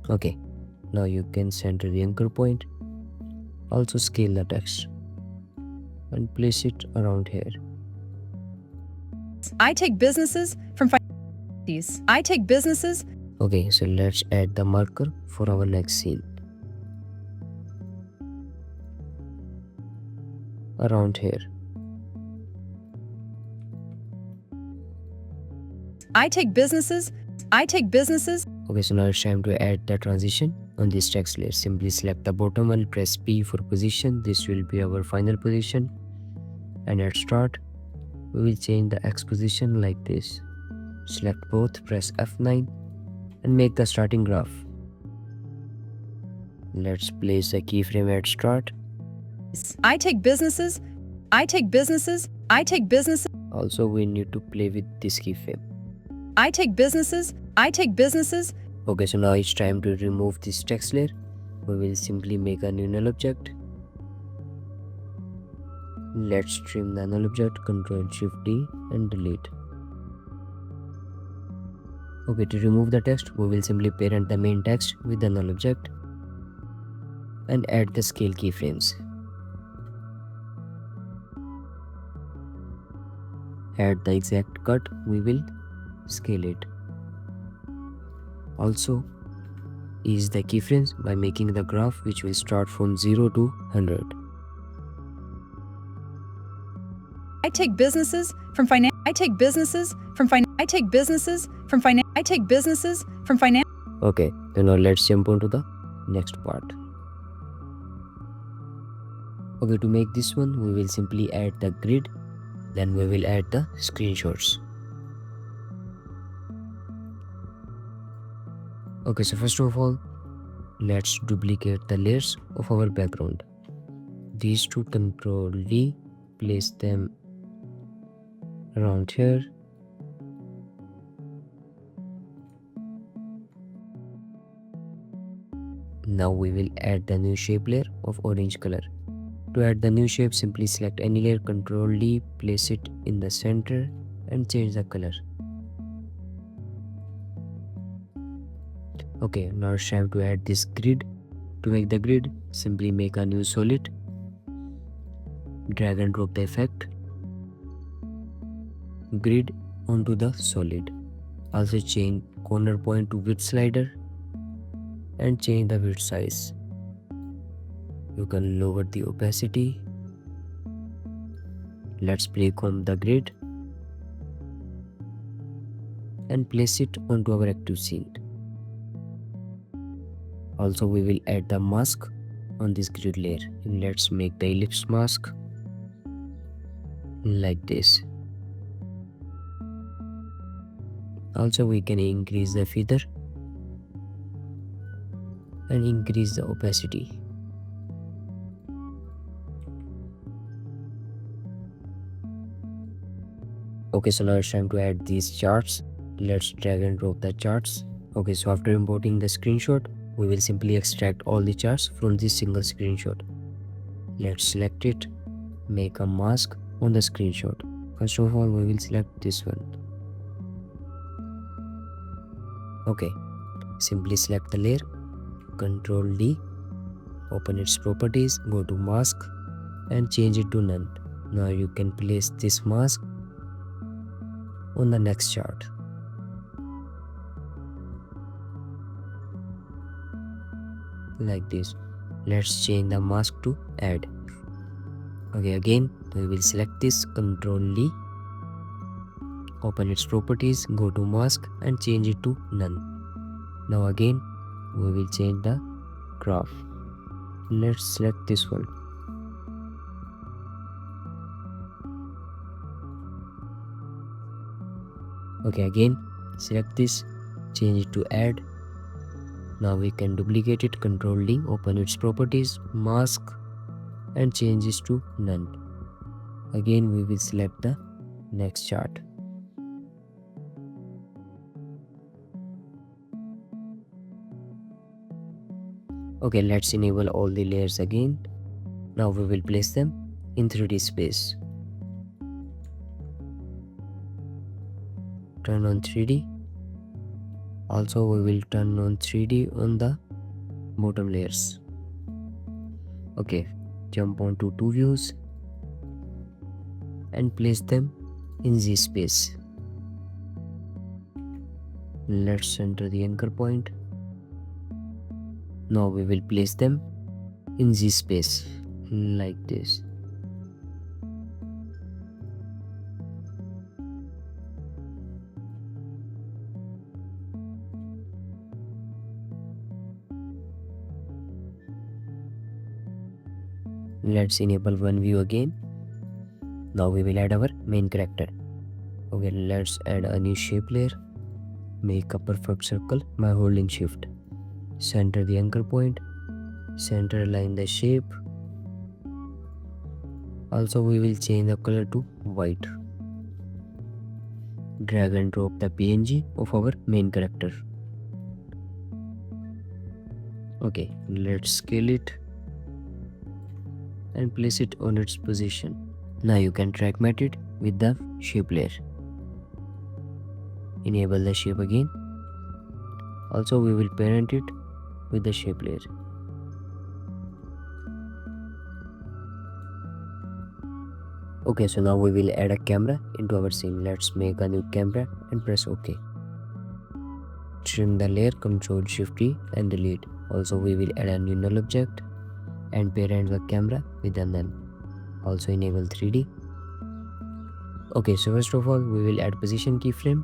Okay, now you can center the anchor point. Also scale the text and place it around here. I take businesses from I take businesses. Okay, so let's add the marker for our next scene. Around here. I take businesses. I take businesses. Okay, so now it's time to add the transition on this text layer. Simply select the bottom one, press P for position. This will be our final position. And at start, we will change the X position like this. Select both, press F9 and make the starting graph. Let's place a keyframe at start. I take businesses. I take businesses. I take businesses. Also, we need to play with this keyframe. I take businesses. I take businesses. Okay, so now it's time to remove this text layer. We will simply make a new null object. Let's trim the null object, Ctrl+Shift+D and delete. Okay, to remove the text, we will simply parent the main text with the null object and add the scale keyframes. Add the exact cut, we will scale it. Also, ease the keyframes by making the graph which will start from 0 to 100. I take businesses from finance. I take businesses from finance. I take businesses from finance. I take businesses from finance. Okay, so now let's jump on to the next part. Okay, to make this one, we will simply add the grid. Then we will add the screenshots. Okay, so first of all, let's duplicate the layers of our background. These two, Ctrl+D, place them around here. Now we will add the new shape layer of orange color. To add the new shape, simply select any layer, Ctrl+D, place it in the center and change the color. Okay, now it's time to add this grid. To make the grid, simply make a new solid. Drag and drop the effect. Grid onto the solid. Also change corner point to width slider and change the width size. You can lower the opacity. Let's pre-comb the grid and place it onto our active scene. Also, we will add the mask on this grid layer. Let's make the ellipse mask like this. Also, we can increase the feather and increase the opacity. Okay, so now it's time to add these charts. Let's drag and drop the charts. Okay, so after importing the screenshot, we will simply extract all the charts from this single screenshot. Let's select it, make a mask on the screenshot. First of all, we will select this one. Okay, simply select the layer, Ctrl+D, open its properties, go to mask and change it to none. Now you can place this mask on the next chart. Like this. Let's change the mask to add. Okay, again we will select this, Ctrl+D, open its properties, go to mask and change it to none. Now again we will change the graph. Let's select this one. Okay, again select this, change it to add. Now we can duplicate it, Ctrl+D, open its properties, mask and change this to none. Again we will select the next chart. Okay, let's enable all the layers again. Now we will place them in 3D space. Turn on 3D. Also we will turn on 3D on the bottom layers. Okay, jump onto two views and place them in Z space. Let's center the anchor point. Now we will place them in Z space like this. let's enable one view again. Now we will add our main character. Okay, let's add a new shape layer. Make a perfect circle by holding shift. Center the anchor point. Center align the shape. Also we will change the color to white. Drag and drop the PNG of our main character. Okay, let's scale it and place it on its position. Now you can track matte it with the shape layer. Enable the shape again. Also we will parent it with the shape layer. Okay, so now we will add a camera into our scene. Let's make a new camera and press OK. Trim the layer, Ctrl Shift D and delete. Also we will add a new null object and parent the camera with a null. Also enable 3D. Okay, so first of all we will add position keyframe.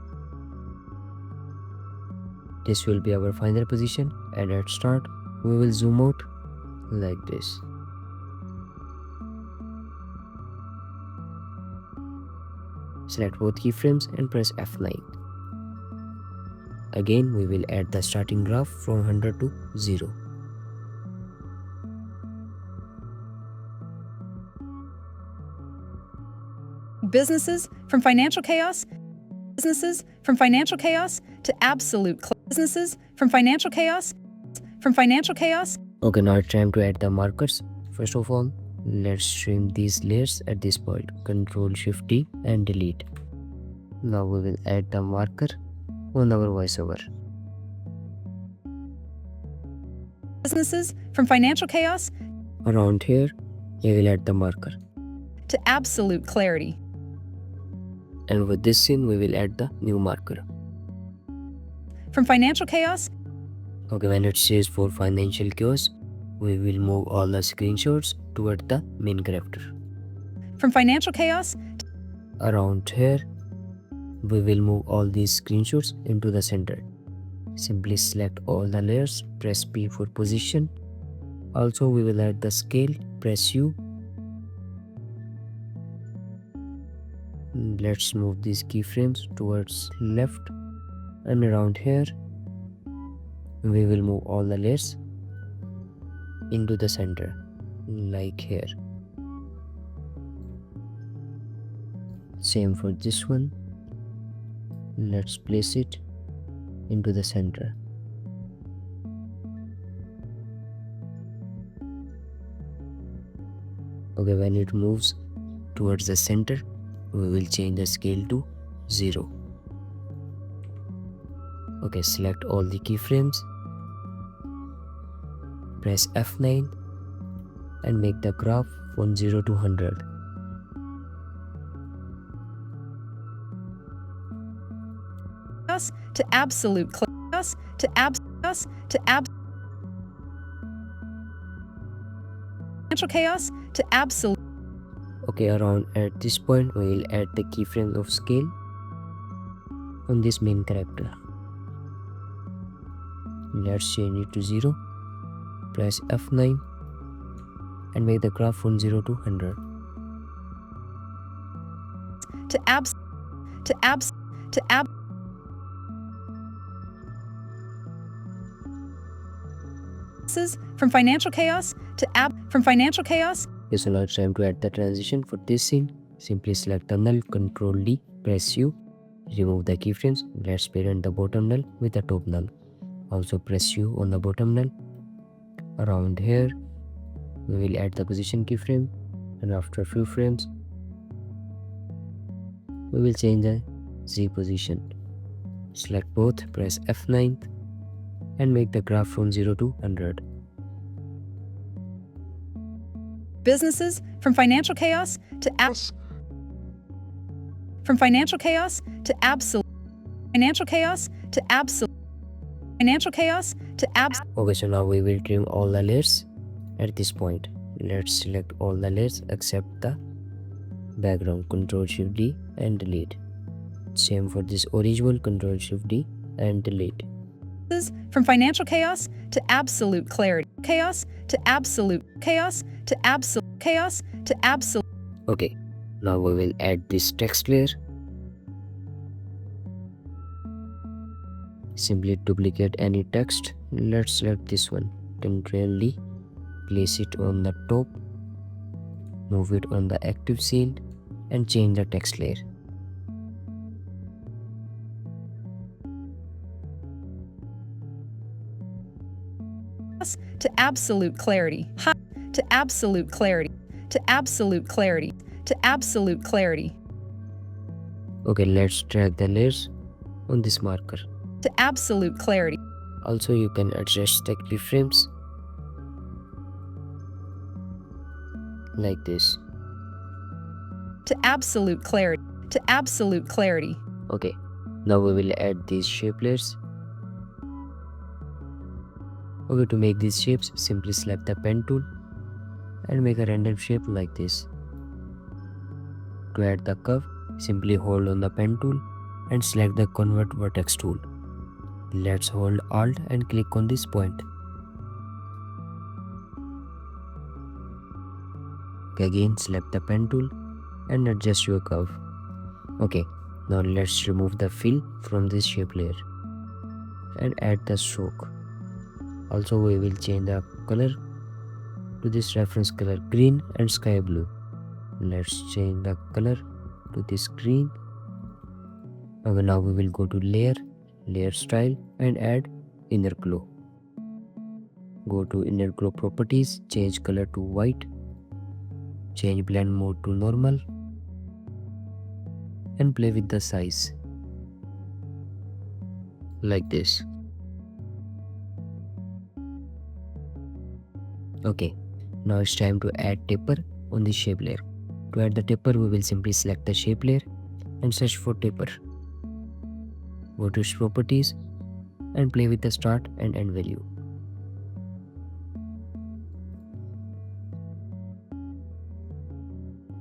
This will be our final position, and at start we will zoom out like this. Select both keyframes and press F9. Again we will add the starting graph from 100 to 0. Businesses from financial chaos. Businesses from financial chaos to absolute businesses from financial chaos. From financial chaos. Okay, now it's time to add the markers. First of all, let's trim these layers at this point. Ctrl Shift D and delete. Now we will add the marker on our voiceover. Businesses from financial chaos. Around here, we will add the marker. To absolute clarity. And with this scene, we will add the new marker. From financial chaos. Okay, when it says for financial chaos, we will move all the screenshots toward the main character. From financial chaos. Around here, we will move all these screenshots into the center. Simply select all the layers, press P for position. Also, we will add the scale, press U. Let's move these keyframes towards left, and around here we will move all the layers into the center like here. Same for this one. Let's place it into the center. Okay, when it moves towards the center, we will change the scale to 0. Okay, select all the keyframes, press F9 and make the graph from 0 to 100. To absolute chaos to financial chaos to absolute. Okay, around at this point we will add the keyframes of scale on this main character. Let's change it to 0. Press F9 and make the graph from 0 to 100. From financial chaos to from financial chaos. Okay, so now it's time to add the transition for this scene. Simply select the null, Ctrl D, press U, remove the keyframes. Let's parent the bottom null with the top null. Also press U on the bottom null. Around here, we will add the position keyframe, and after a few frames, we will change the Z position. Select both, press F9 and make the graph from 0 to 100. Businesses from financial chaos to from financial chaos to absolute financial chaos to absolute financial chaos to Okay, so now we will trim all the layers at this point. Let's select all the layers except the background. Ctrl Shift D and delete. Same for this original, Ctrl Shift D and delete. From financial chaos to absolute clarity. Chaos to absolute chaos to absolute chaos to absolute. Okay, now we will add this text layer. Simply duplicate any text. Let's select this one temporarily, place it on the top, move it on the active scene, and change the text layer. To absolute clarity. To absolute clarity. To absolute clarity. To absolute clarity. Okay, let's drag the layers on this marker. To absolute clarity. Also, you can adjust the keyframes like this. To absolute clarity. To absolute clarity. Okay, now we will add these shape layers. Okay, to make these shapes, simply select the pen tool and make a random shape like this. To add the curve, simply hold on the pen tool and select the convert vertex tool. Let's hold Alt and click on this point. Okay, again select the pen tool and adjust your curve. Okay, now let's remove the fill from this shape layer and add the stroke. Also, we will change the color to this reference color green and sky blue. Let's change the color to this green. Okay, now we will go to layer, layer style, and add inner glow. Go to inner glow properties, change color to white, change blend mode to normal, and play with the size like this. Okay, now it's time to add taper on the shape layer. To add the taper, we will simply select the shape layer and search for taper. Go to its properties and play with the start and end value.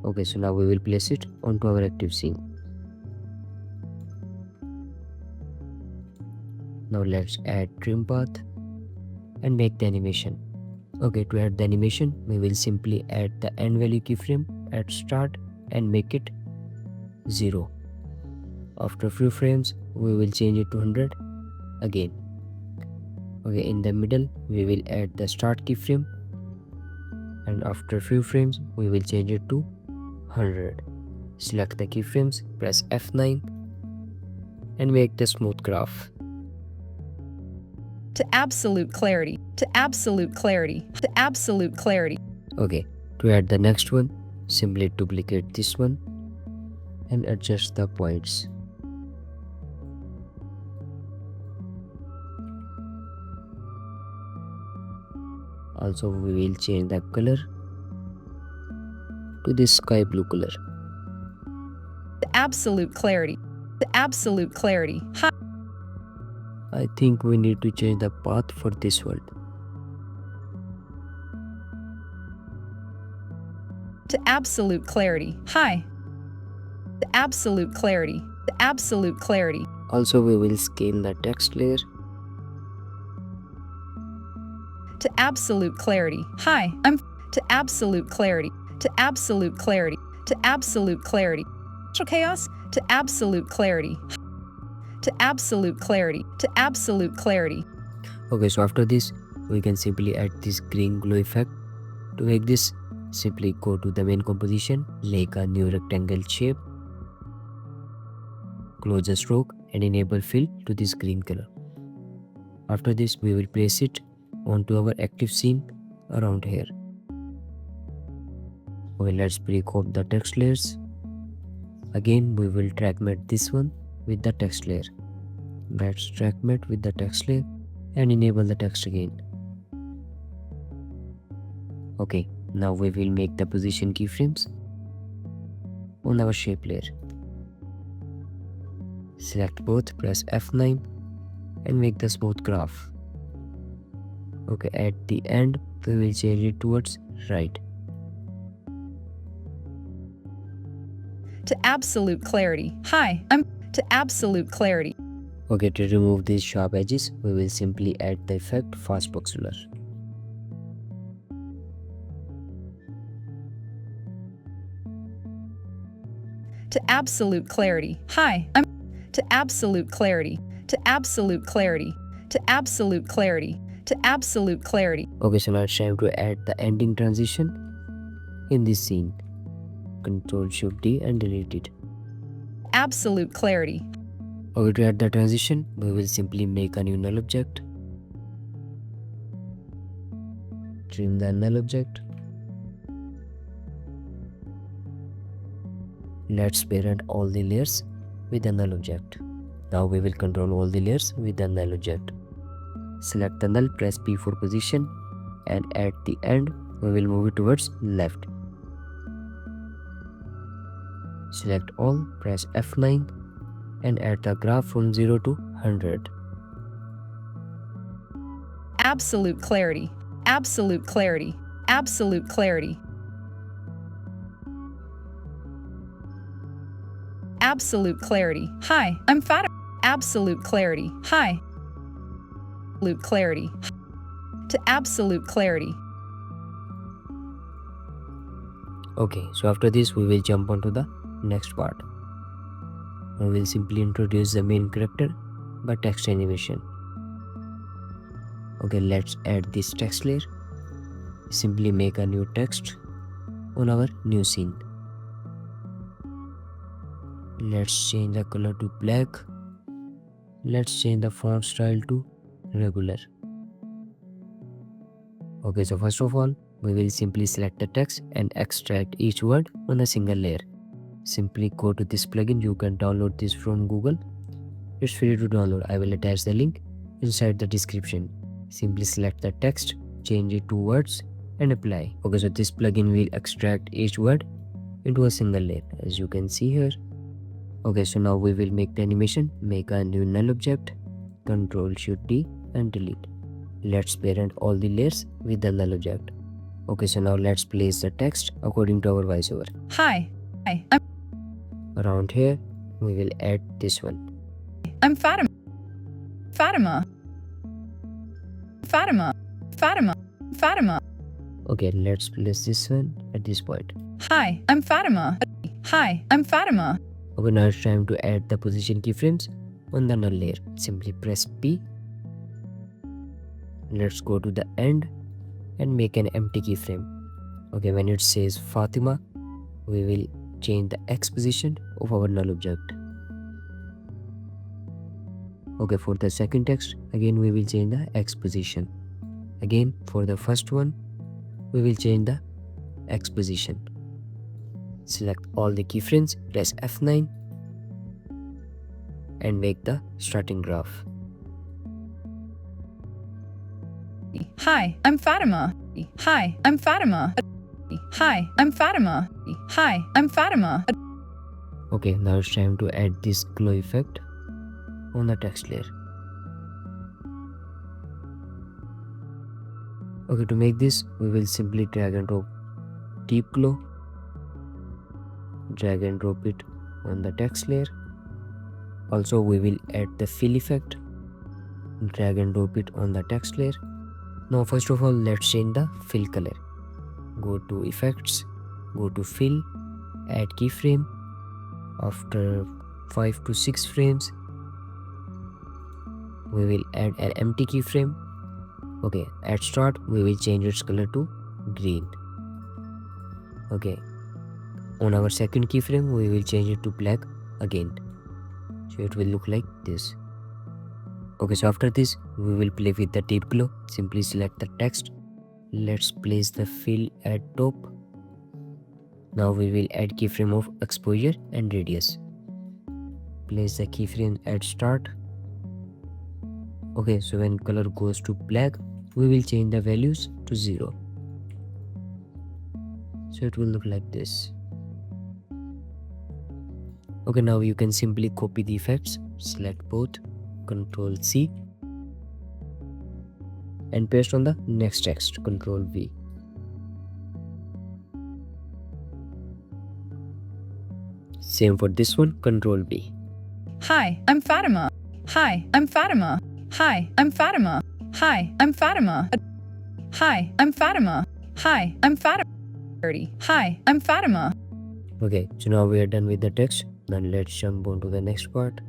Okay, so now we will place it onto our active scene. Now let's add trim path and make the animation. Okay, to add the animation, we will simply add the end value keyframe at start and make it 0. After a few frames, we will change it to 100 again. Okay, in the middle, we will add the start keyframe, and after a few frames, we will change it to 100. Select the keyframes, press F9 and make the smooth graph. To absolute clarity. To absolute clarity. To absolute clarity. Okay, to add the next one, simply duplicate this one and adjust the points. Also, we will change the color to this sky blue color. To absolute clarity. To absolute clarity. I think we need to change the path for this one. To absolute clarity. High. To absolute clarity. To absolute clarity. Also, we will scale the text layer. To absolute clarity. High. To absolute clarity. To absolute clarity. To absolute clarity. Chaos. To absolute clarity. To absolute clarity. To absolute clarity. Okay, so after this, we can simply add this green glow effect. To make this, simply go to the main composition, make a new rectangle shape, close the stroke and enable fill to this green color. After this, we will place it onto our active scene around here. Okay, let's pre-code the text layers. Again, we will track matte this one with the text layer. Let's track matte with the text layer and enable the text again. Okay, now we will make the position keyframes on our shape layer. Select both, press F9 and make the smooth graph. Okay, at the end, we will change it towards right. To absolute clarity. High. To absolute clarity. Okay, to remove these sharp edges, we will simply add the effect fast pixeler. To absolute clarity. Hi, I'm to absolute clarity. To absolute clarity. To absolute clarity. To absolute clarity. Okay, so now it's time to add the ending transition in this scene. Control Shift D and delete it. Absolute clarity. Okay, to add the transition, we will simply make a new null object. Trim the null object. Let's parent all the layers with the null object. Now we will control all the layers with the null object. Select the null, press P for position, and at the end we will move it towards left. Select all, press F9 and add the graph from 0 to 100. Absolute clarity. Absolute clarity. Absolute clarity. Absolute clarity. Hi, I'm Fatima. Absolute clarity. Hi. Absolute clarity. To absolute clarity. Okay, so after this we will jump onto the next part. We will simply introduce the main character by text animation. Okay, let's add this text layer. Simply make a new text on our new scene. Let's change the color to black. Let's change the font style to regular. Okay, so first of all, we will simply select the text and extract each word on a single layer. Simply go to this plugin. You can download this from Google. It's free to download. I will attach the link inside the description. Simply select the text, change it to words and apply. Okay, so this plugin will extract each word into a single layer, as you can see here. Okay, so now we will make the animation. Make a new null object, Control Shift D and delete. Let's parent all the layers with the null object. Okay, so now let's place the text according to our voiceover. Hi. Around here, we will add this one. I'm Fatima. Fatima. Fatima. Fatima. Fatima. Okay, let's place this one at this point. Hi, I'm Fatima. Hi, I'm Fatima. Okay, now it's time to add the position keyframes on the null layer. Simply press P. Let's go to the end and make an empty keyframe. Okay, when it says Fatima, we will change the X position of our null object. Okay, for the second text, again we will change the X position. Again, for the first one, we will change the X position. Select all the keyframes, press F9 and make the starting graph. Hi, I'm Fatima. Hi, I'm Fatima. Hi, I'm Fatima. Hi, I'm Fatima. Okay, now it's time to add this glow effect on the text layer. Okay, to make this, we will simply drag and drop deep glow. Drag and drop it on the text layer. Also, we will add the fill effect. Drag and drop it on the text layer. Now, first of all, let's change the fill color. Go to effects, go to fill, add keyframe. After 5 to 6 frames, we will add an empty keyframe. Okay, at start, we will change its color to green. Okay, on our second keyframe, we will change it to black again. So it will look like this. Okay, so after this, we will play with the deep glow. Simply select the text. Let's place the fill at top. Now we will add keyframe of exposure and radius. Place the keyframe at start. Okay, so when color goes to black, we will change the values to 0. So it will look like this. Okay, now you can simply copy the effects, select both, Ctrl C and paste on the next text, Ctrl V. Same for this one, Ctrl V. Hi, I'm Fatima. Hi, I'm Fatima. Hi, I'm Fatima. Hi, I'm Fatima. Hi, I'm Fatima. Hi, I'm Fatima. 30. Hi, I'm Fatima. Okay, so now we are done with the text. Now let's jump on to the next part.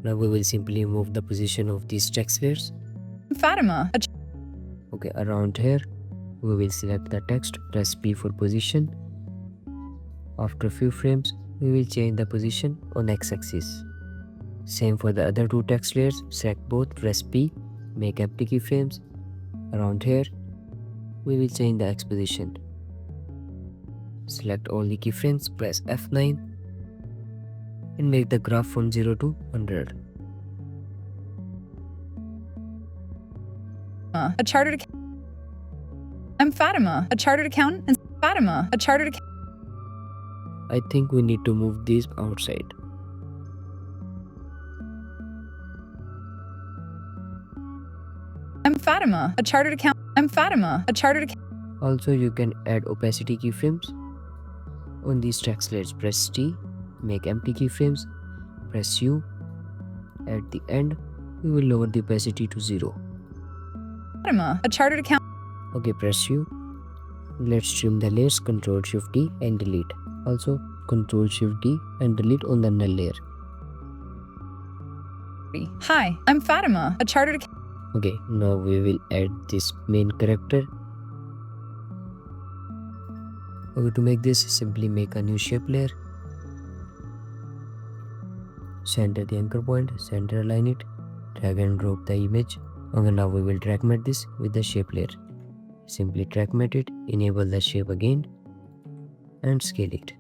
Now we will simply move the position of these text layers. Fatima. Okay, around here, we will select the text, press P for position. After a few frames, we will change the position on x-axis. Same for the other two text layers, select both, press P, make empty keyframes. Around here, we will change the x position. Select all the keyframes, press F9 and make the graph from 0 to 100. A chartered account. I'm Fatima, a chartered accountant, and Fatima, a chartered accountant. I think we need to move these outside. I'm Fatima, a chartered account. I'm Fatima, a chartered account. Also, you can add opacity keyframes. On these text layers, press T, make empty keyframes, press U. At the end, we will lower the opacity to 0. Fatima, a chartered account. Okay, press U. Let's trim the layers, Ctrl Shift D and delete. Also, Ctrl Shift D and delete on the null layer. Hi, I'm Fatima, a chartered account. Okay, now we will add this main character. Okay, to make this, simply make a new shape layer. Center the anchor point, center align it, drag and drop the image. Okay, now we will track matte this with the shape layer. Simply track matte it, enable the shape again and scale it.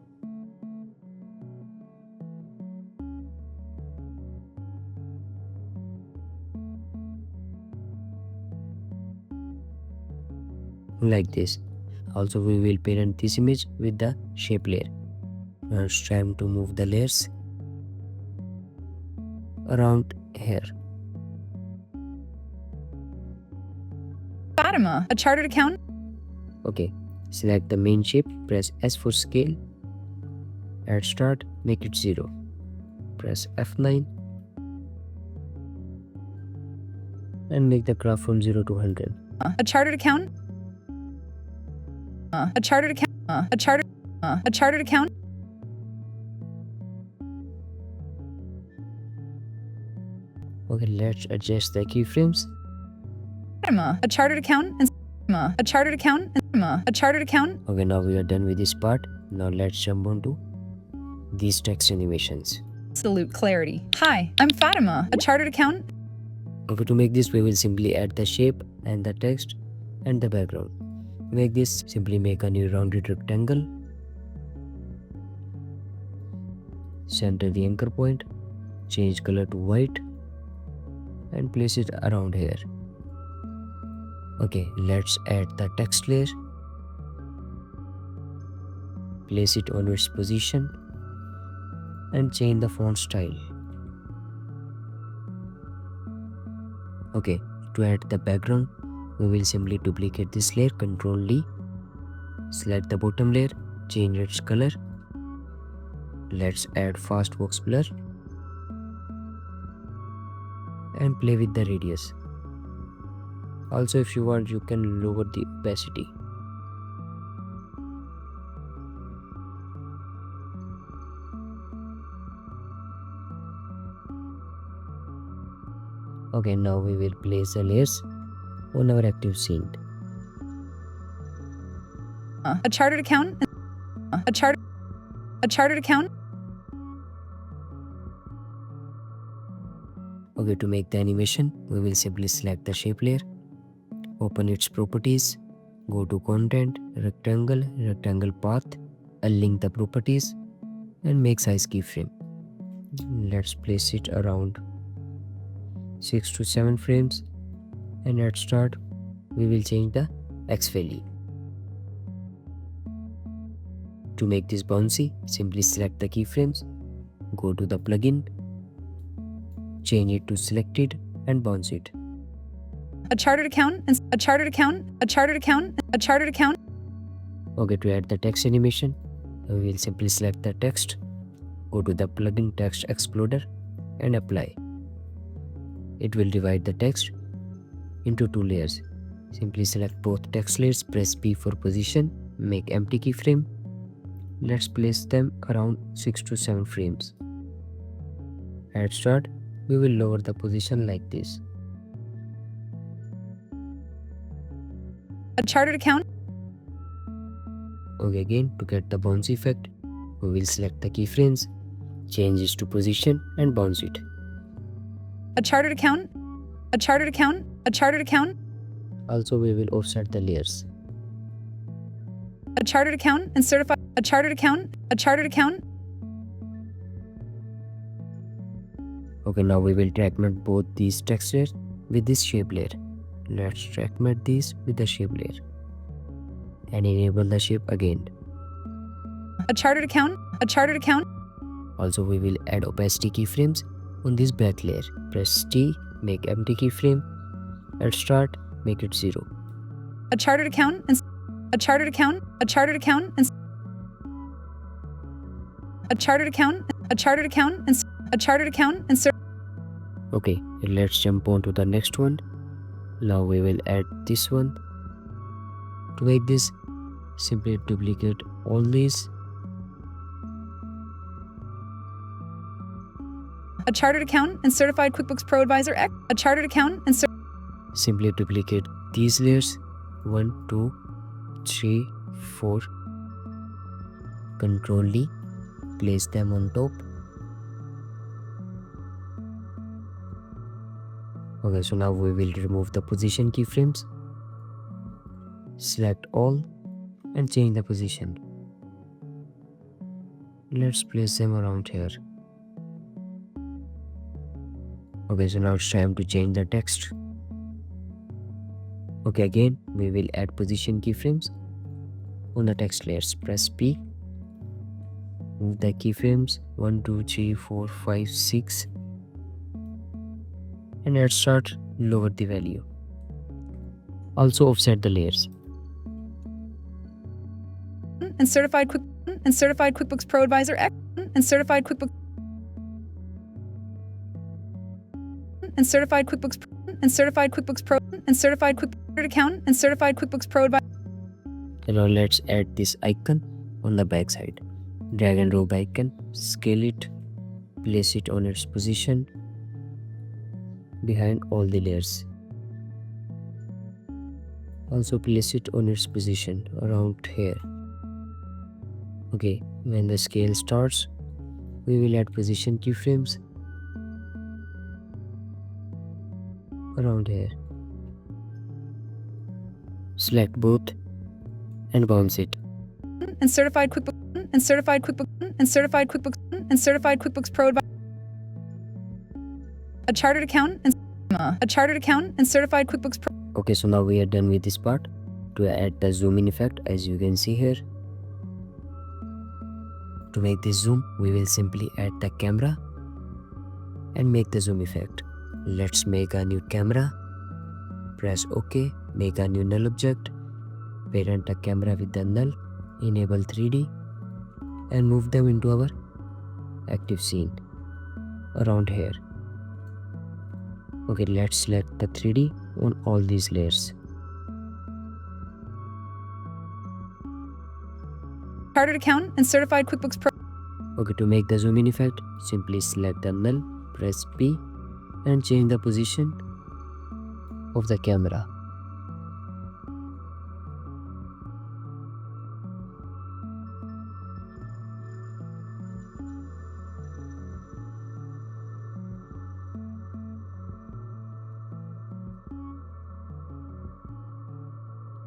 Like this. Also, we will parent this image with the shape layer. Now it's time to move the layers around here. Fatima, a chartered accountant. Okay, select the main shape, press S for scale. At start, make it 0. Press F9 and make the graph from 0 to 100. A chartered accountant. A chartered account. A chartered account. Okay, let's adjust the keyframes. A chartered accountant, and a chartered accountant, and a chartered accountant. Okay, now we are done with this part. Now let's jump on to these text animations. Absolute clarity. Hi, I'm Fatima, a chartered accountant. Okay, to make this, we will simply add the shape and the text and the background. To make this, simply make a new rounded rectangle. Center the anchor point, change color to white and place it around here. Okay, let's add the text layer. Place it on its position and change the font style. Okay, to add the background, we will simply duplicate this layer, Ctrl D. Select the bottom layer, change its color. Let's add fast box blur and play with the radius. Also, if you want, you can lower the opacity. Okay, now we will place the layers on our active scene. A chartered accountant. A chartered accountant. Okay, to make the animation, we will simply select the shape layer, open its properties, go to content, rectangle path, unlink the properties and make size keyframe. Let's place it around 6 to 7 frames and at start we will change the X value. To make this bouncy, simply select the keyframes, go to the plugin, change it to selected and bounce it. A chartered accountant, a chartered accountant, a chartered accountant, a chartered accountant. Okay, to add the text animation, we will simply select the text, go to the plugin text exploder and apply. it will divide the text into two layers. Simply select both text layers, press P for position, make empty keyframe. Let's place them around 6 to 7 frames. At start, we will lower the position like this. A chartered account. Okay, again, to get the bounce effect, we will select the keyframes, change it to position and bounce it. A chartered account. A chartered account. A chartered account. Also, we will offset the layers. A chartered account and certified. A chartered account. A chartered account. Okay, now we will track matte both these text layers with this shape layer. Let's track matte these with the shape layer and enable the shape again. A chartered account. A chartered account. Also, we will add opacity keyframes on this back layer. Press T, make empty keyframe. At start, make it 0. A chartered account and a chartered account. A chartered account and a chartered account. A chartered account and a chartered account and Okay, let's jump on to the next one. Now we will add this one. To make this, simply duplicate all these. a chartered accountant and certified QuickBooks Pro Advisor X, a chartered accountant and Simply duplicate these layers 1, 2, 3, 4. Control D, place them on top. Okay, so now we will remove the position keyframes. Select all and change the position. Let's place them around here. Okay, so now it's time to change the text. Okay, again we will add position keyframes on the text layers. Press P, move the keyframes 1, 2, 3, 4, 5, 6, and at start lower the value. Also offset the layers. and certified QuickBooks Pro Advisor X and certified QuickBooks and certified QuickBooks and certified QuickBooks Pro and certified QuickBooks Accountant and certified QuickBooks Pro Advisor. Now let's add this icon on the back side. Drag and drop the icon, scale it, place it on its position behind all the layers. Also place it on its position around here. Okay, when the scale starts, we will add position keyframes around here. Select both and bounce it. And certified QuickBooks and certified QuickBooks and certified QuickBooks and certified QuickBooks Pro Advisor. A chartered accountant and certified QuickBooks Pro. Okay, so now we are done with this part. To add the zoom in effect, as you can see here. To make this zoom, we will simply add the camera and make the zoom effect. Let's make a new camera. Press OK, make a new null object. Parent the camera with the null, enable 3D and move them into our active scene around here. Okay, let's select the 3D on all these layers. Chartered accountant and certified QuickBooks Pro. Okay, to make the zoom in effect, simply select the null, press P and change the position of the camera.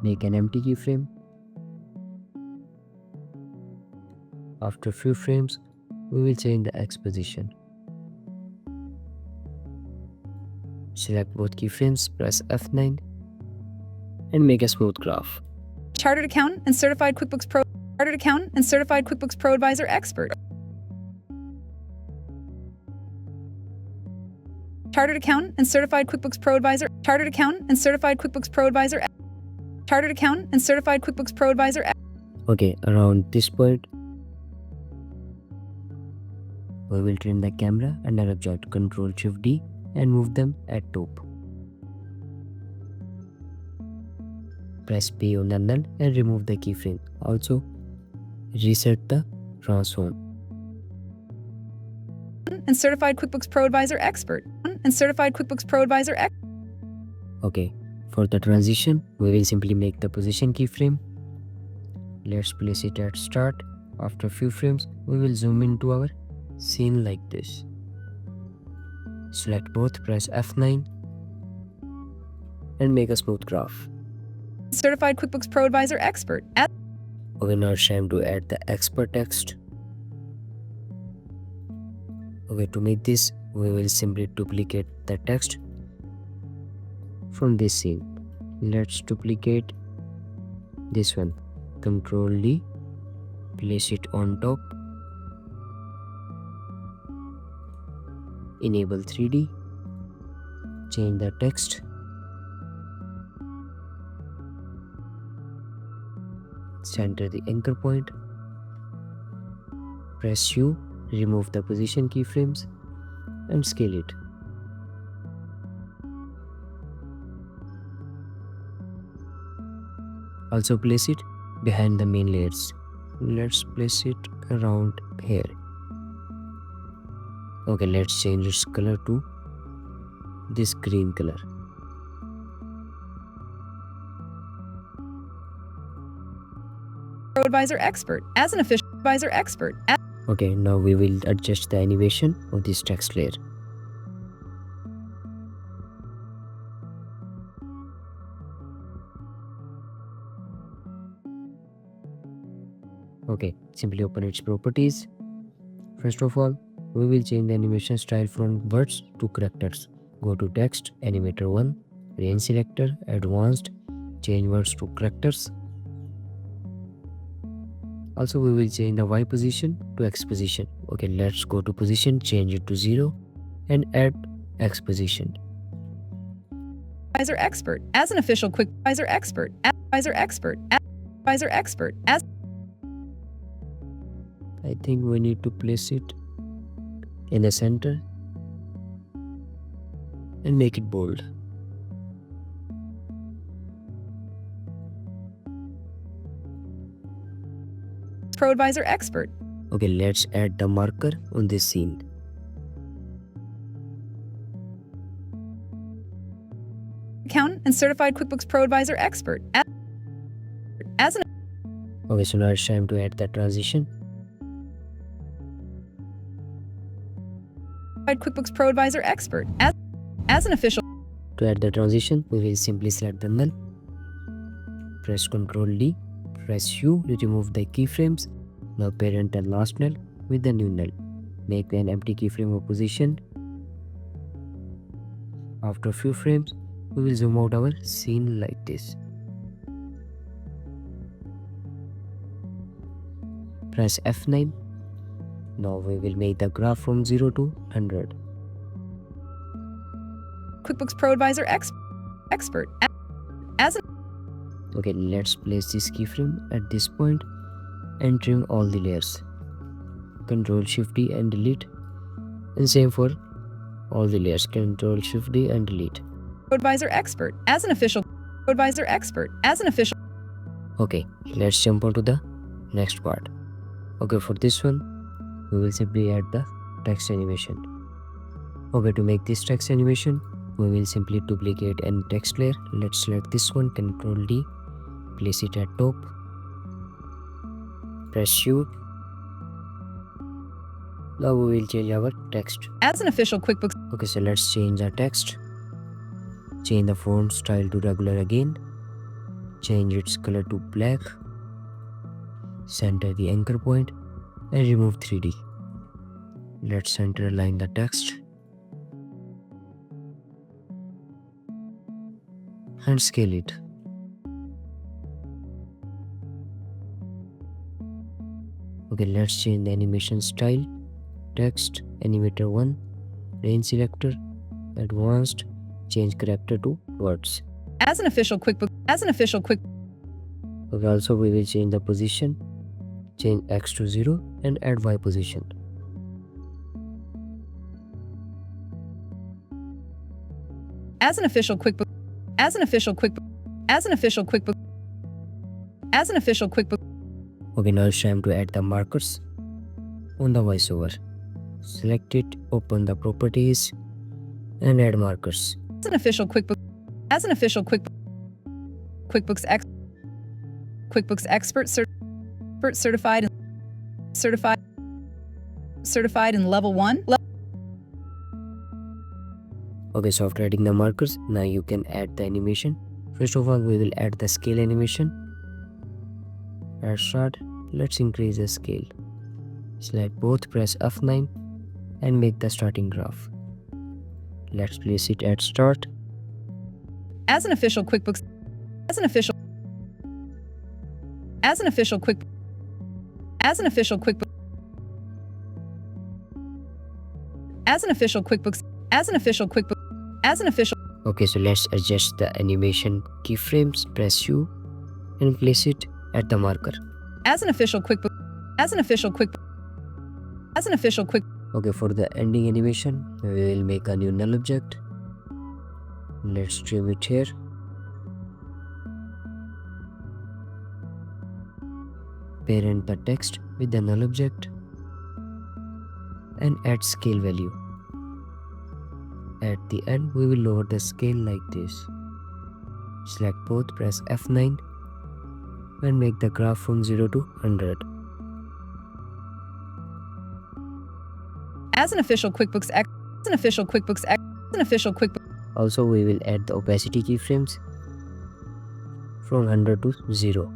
Make an empty keyframe. After few frames, we will change the X position. Select both keyframes, press F9 and make a smooth graph. Chartered accountant and certified QuickBooks Pro. Chartered accountant and certified QuickBooks Pro Advisor Expert. Chartered accountant and certified QuickBooks Pro Advisor. Chartered accountant and certified QuickBooks Pro Advisor. Chartered accountant and certified QuickBooks Pro Advisor. Okay, around this point, we will trim the camera and an object. Ctrl Shift D and move them at top. Press P on the null and remove the keyframe. Also, reset the transform. And Certified QuickBooks Pro Advisor Expert. And Certified QuickBooks Pro Advisor Expert. Okay, for the transition, we will simply make the position keyframe. Let's place it at start. After a few frames, we will zoom into our scene like this. Select both, press F9 and make a smooth graph. Certified QuickBooks Pro Advisor Expert. Okay, now it's time to add the expert text. Okay, to make this, we will simply duplicate the text from this scene. Let's duplicate this one. Ctrl D, place it on top. Enable 3D. Change the text. Center the anchor point. Press U, remove the position keyframes and scale it. Also place it behind the main layers. Let's place it around here. Okay, let's change its color to this green color. Pro Advisor Expert. As an official advisor expert. Okay, now we will adjust the animation of this text layer. Okay, simply open its properties. First of all, we will change the animation style from words to characters. Go to text, animator 1, range selector, advanced, change words to characters. Also, we will change the Y position to X position. Okay, let's go to position, change it to 0 and add X position. Advisor Expert. As an official quick advisor expert. Advisor Expert. Advisor Expert. As I think we need to place it in the center and make it bold. Pro Advisor Expert. Okay, let's add the marker on this scene. Accountant and Certified QuickBooks Pro Advisor Expert. As an Okay, so now it's time to add the transition. Certified QuickBooks Pro Advisor Expert. As an official. To add the transition, we will simply select the null. Press Ctrl D. Press U to remove the keyframes. Now parent and last null with the new null. Make an empty keyframe of position. After a few frames, we will zoom out our scene like this. Press F9. Now we will make the graph from 0 to 100. QuickBooks Pro Advisor Expert. As an Okay, let's place this keyframe at this point and trim all the layers. Ctrl Shift D and delete. And same for all the layers. Ctrl Shift D and delete. Advisor Expert. As an official advisor expert. As an official. Okay, let's jump on to the next part. Okay, for this one, we will simply add the text animation. Okay, to make this text animation, we will simply duplicate any text layer. Let's select this one, Ctrl D, place it at top, press U. Now we will change our text. As an official QuickBooks. Okay, so let's change our text. Change the font style to regular again. Change its color to black. Center the anchor point and remove 3D. Let's center align the text and scale it. Okay, let's change the animation style. Text, animator 1, range selector, advanced, change character to words. As an official QuickBooks. As an official Quick. Okay, also we will change the position, change X to 0 and add Y position. As an official QuickBooks. As an official QuickBooks. As an official QuickBooks. As an official QuickBooks. Okay, now it's time to add the markers on the voiceover. Select it, open the properties, and add markers. As an official QuickBooks. As an official QuickBooks. QuickBooks Expert certified in level 1. Okay, so after adding the markers, now you can add the animation. First of all, we will add the scale animation. At start, let's increase the scale. Select both, press F9 and make the starting graph. Let's place it at start. As an official QuickBooks. As an official QuickBooks. As an official QuickBooks. As an official QuickBooks. As an official QuickBooks. As an official. Okay, so let's adjust the animation keyframes. Press U and place it at the marker. As an official QuickBooks. As an official QuickBooks. As an official quick. Okay, for the ending animation, we will make a new null object. Let's trim it here. Parent the text with the null object and add scale value. At the end, we will lower the scale like this. Select both, press F9 and make the graph from 0 to 100. As an official QuickBooks X. As an official QuickBooks X. As an official QuickBooks. Also, we will add the opacity keyframes from 100 to 0.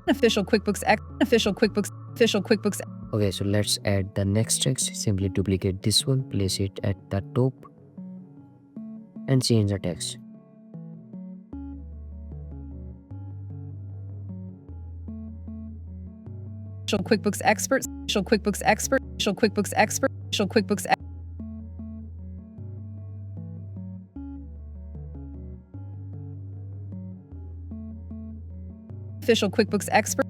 Official QuickBooks X. Official QuickBooks. Official QuickBooks. Okay, so let's add the next text. Simply duplicate this one, place it at the top and change the text. Official QuickBooks Expert. Official QuickBooks Expert. Official QuickBooks Expert. Official QuickBooks. Official QuickBooks Expert.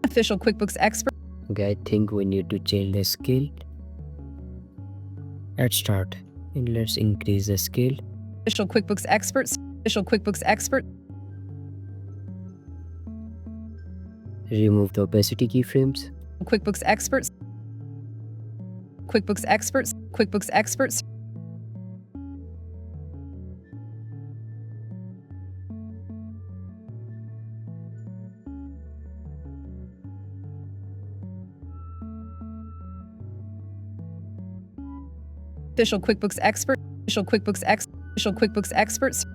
Official QuickBooks Expert. Okay, I think we need to change the scale. At start, and let's increase the scale. Official QuickBooks Experts. Official QuickBooks Expert. Remove the opacity keyframes. QuickBooks Experts. QuickBooks Experts. QuickBooks Experts. Official QuickBooks Expert. Official QuickBooks X. Official QuickBooks Experts.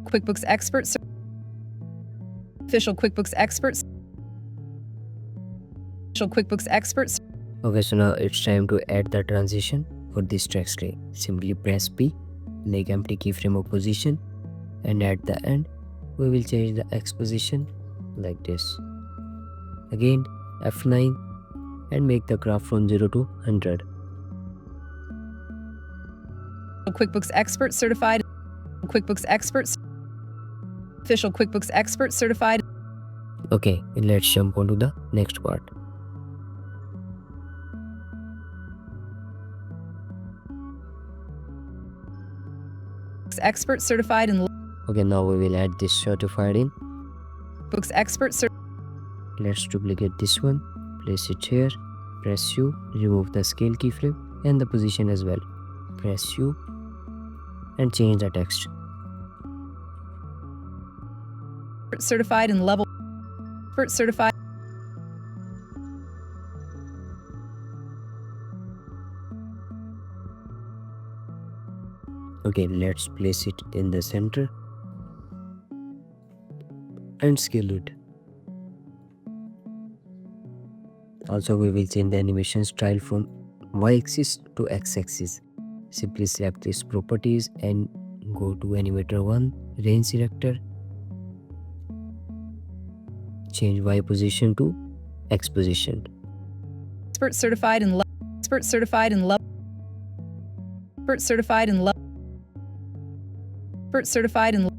QuickBooks Experts. Official QuickBooks Experts. Official QuickBooks Experts. Okay, so now it's time to add the transition for this text tray. Simply press P, make empty keyframe of position, and at the end, we will change the X position like this. Again, F9 and make the graph from 0 to 100. QuickBooks Expert certified. QuickBooks Experts. Official QuickBooks Expert certified. Okay, let's jump on to the next part. Expert certified in. Okay, now we will add this certified in. Books Expert. Let's duplicate this one, place it here, press U, remove the scale keyframe and the position as well. Press U and change the text. Certified in level. Expert certified. Okay, let's place it in the center and scale it. Also, we will change the animation style from Y-axis to X-axis. Simply select these properties and go to Animator 1, Range Selector. Change Y position to X position. Expert certified in level. Expert certified in level. Expert certified in level. Expert certified in.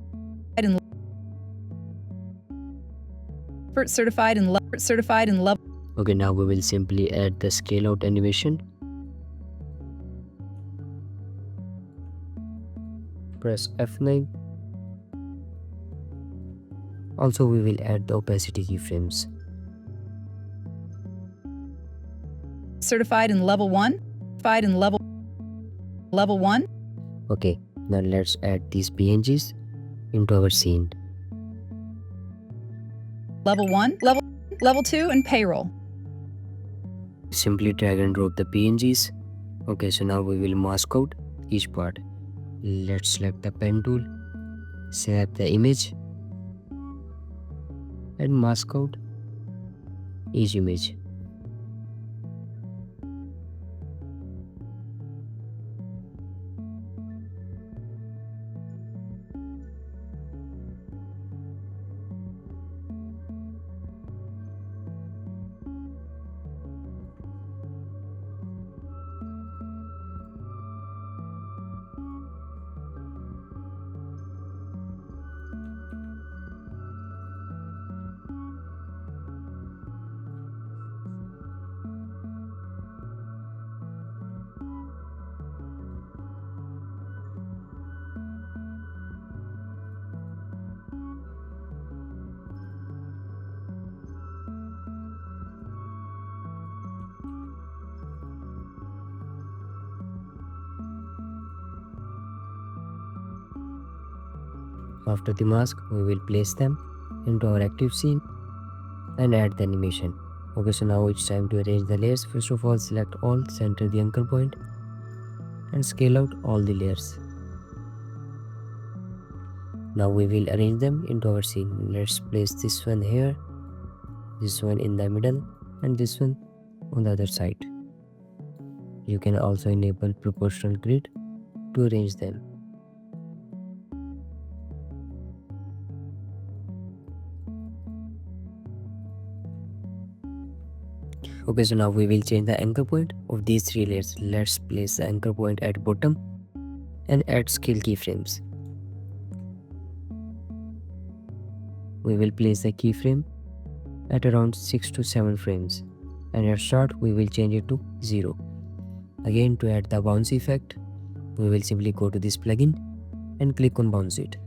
certified in level. Okay, now we will simply add the scale out animation. Press F9. Also, we will add the opacity keyframes. Certified in level 1. Certified in level 1. Okay, now let's add these PNGs into our scene. Level 1, level 2 and payroll. Simply drag and drop the PNGs. Okay, so now we will mask out each part. Let's select the pen tool, select the image and mask out each image. After the mask, we will place them into our active scene and add the animation. Okay, so now it's time to arrange the layers. First of all, select all, center the anchor point and scale out all the layers. Now we will arrange them into our scene. Let's place this one here, this one in the middle and this one on the other side. You can also enable proportional grid to arrange them. Okay, so now we will change the anchor point of these three layers. Let's place the anchor point at bottom and add scale keyframes. We will place the keyframe at around 6 to 7 frames and at start we will change it to 0. Again, to add the bounce effect, we will simply go to this plugin and click on bounce it.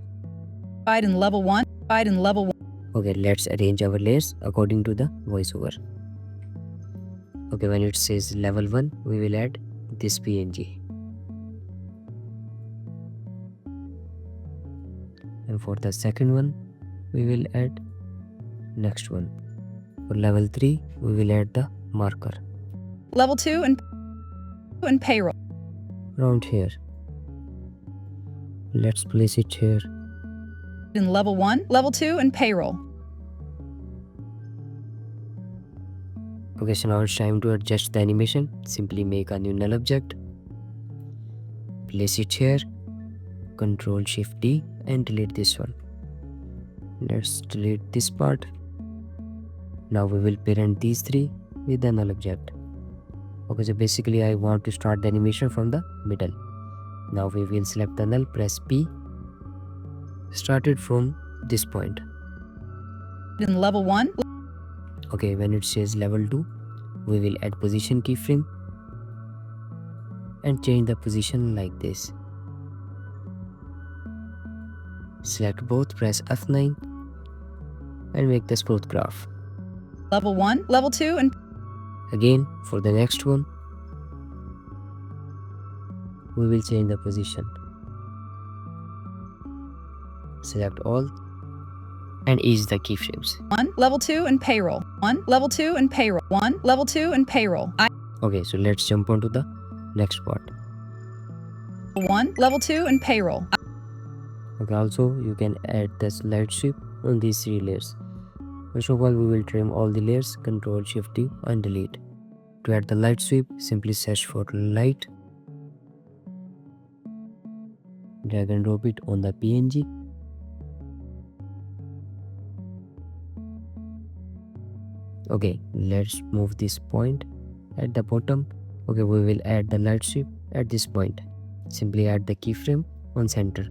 Certified in level 1. Certified in level 1. Okay, let's arrange our layers according to the voiceover. Okay, when it says level 1, we will add this PNG. And for the second one, we will add next one. For level 3, we will add the marker. Level 2 and payroll. Around here. Let's place it here. In level 1, level 2 and payroll. Okay, so now it's time to adjust the animation. Simply make a new null object. Place it here. Ctrl Shift D and delete this one. Let's delete this part. Now we will parent these three with the null object. Okay, so basically I want to start the animation from the middle. Now we will select the null, press P. Start it from this point. In level 1. Okay, when it says level 2, we will add position keyframe and change the position like this. Select both, press F9 and make the smooth graph. Level 1, level 2 and Again, for the next one, we will change the position. Select all and ease the keyframes. 1, level 2 and payroll. 1, level 2 and payroll. 1, level 2 and payroll. Okay, so let's jump on to the next part. 1, level 2 and payroll. Okay, also you can add the light sweep on these three layers. First of all, we will trim all the layers, Ctrl Shift D and delete. To add the light sweep, simply search for light, drag and drop it on the PNG. Okay, let's move this point at the bottom. Okay, we will add the light sweep at this point. Simply add the keyframe on center.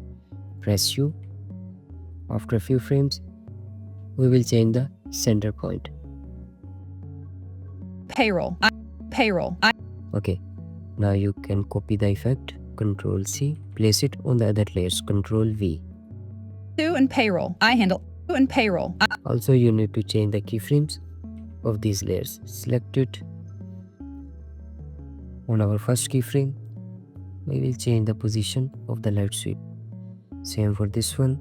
Press U. After a few frames, we will change the center point. Payroll. Payroll. Okay, now you can copy the effect, Ctrl C, place it on the other layers, Ctrl V. To and payroll. I handle to and payroll. Also, you need to change the keyframes of these layers. Select it. On our first keyframe, we will change the position of the light sweep. Same for this one.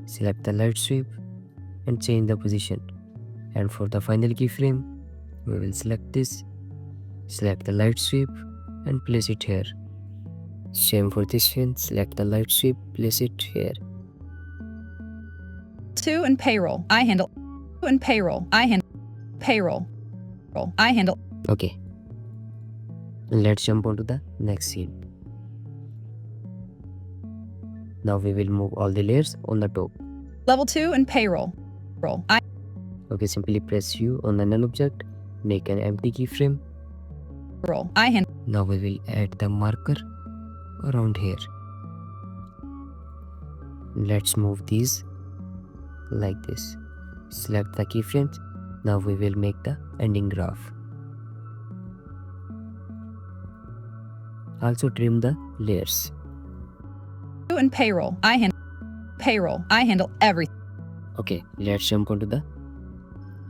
Select the light sweep and change the position. And for the final keyframe, we will select this, select the light sweep and place it here. Same for this one, select the light sweep, place it here. To and payroll. I handle to and payroll. I handle payroll. I handle. Okay. Let's jump onto the next scene. Now we will move all the layers on the top. Level 2 and payroll. Roll. Okay, simply press U on the null object, make an empty keyframe. Roll. I handle. Now we will add the marker around here. Let's move these like this. Select the keyframes. Now we will make the ending graph. Also trim the layers. To and payroll. I handle payroll. I handle everything. Okay, let's jump onto the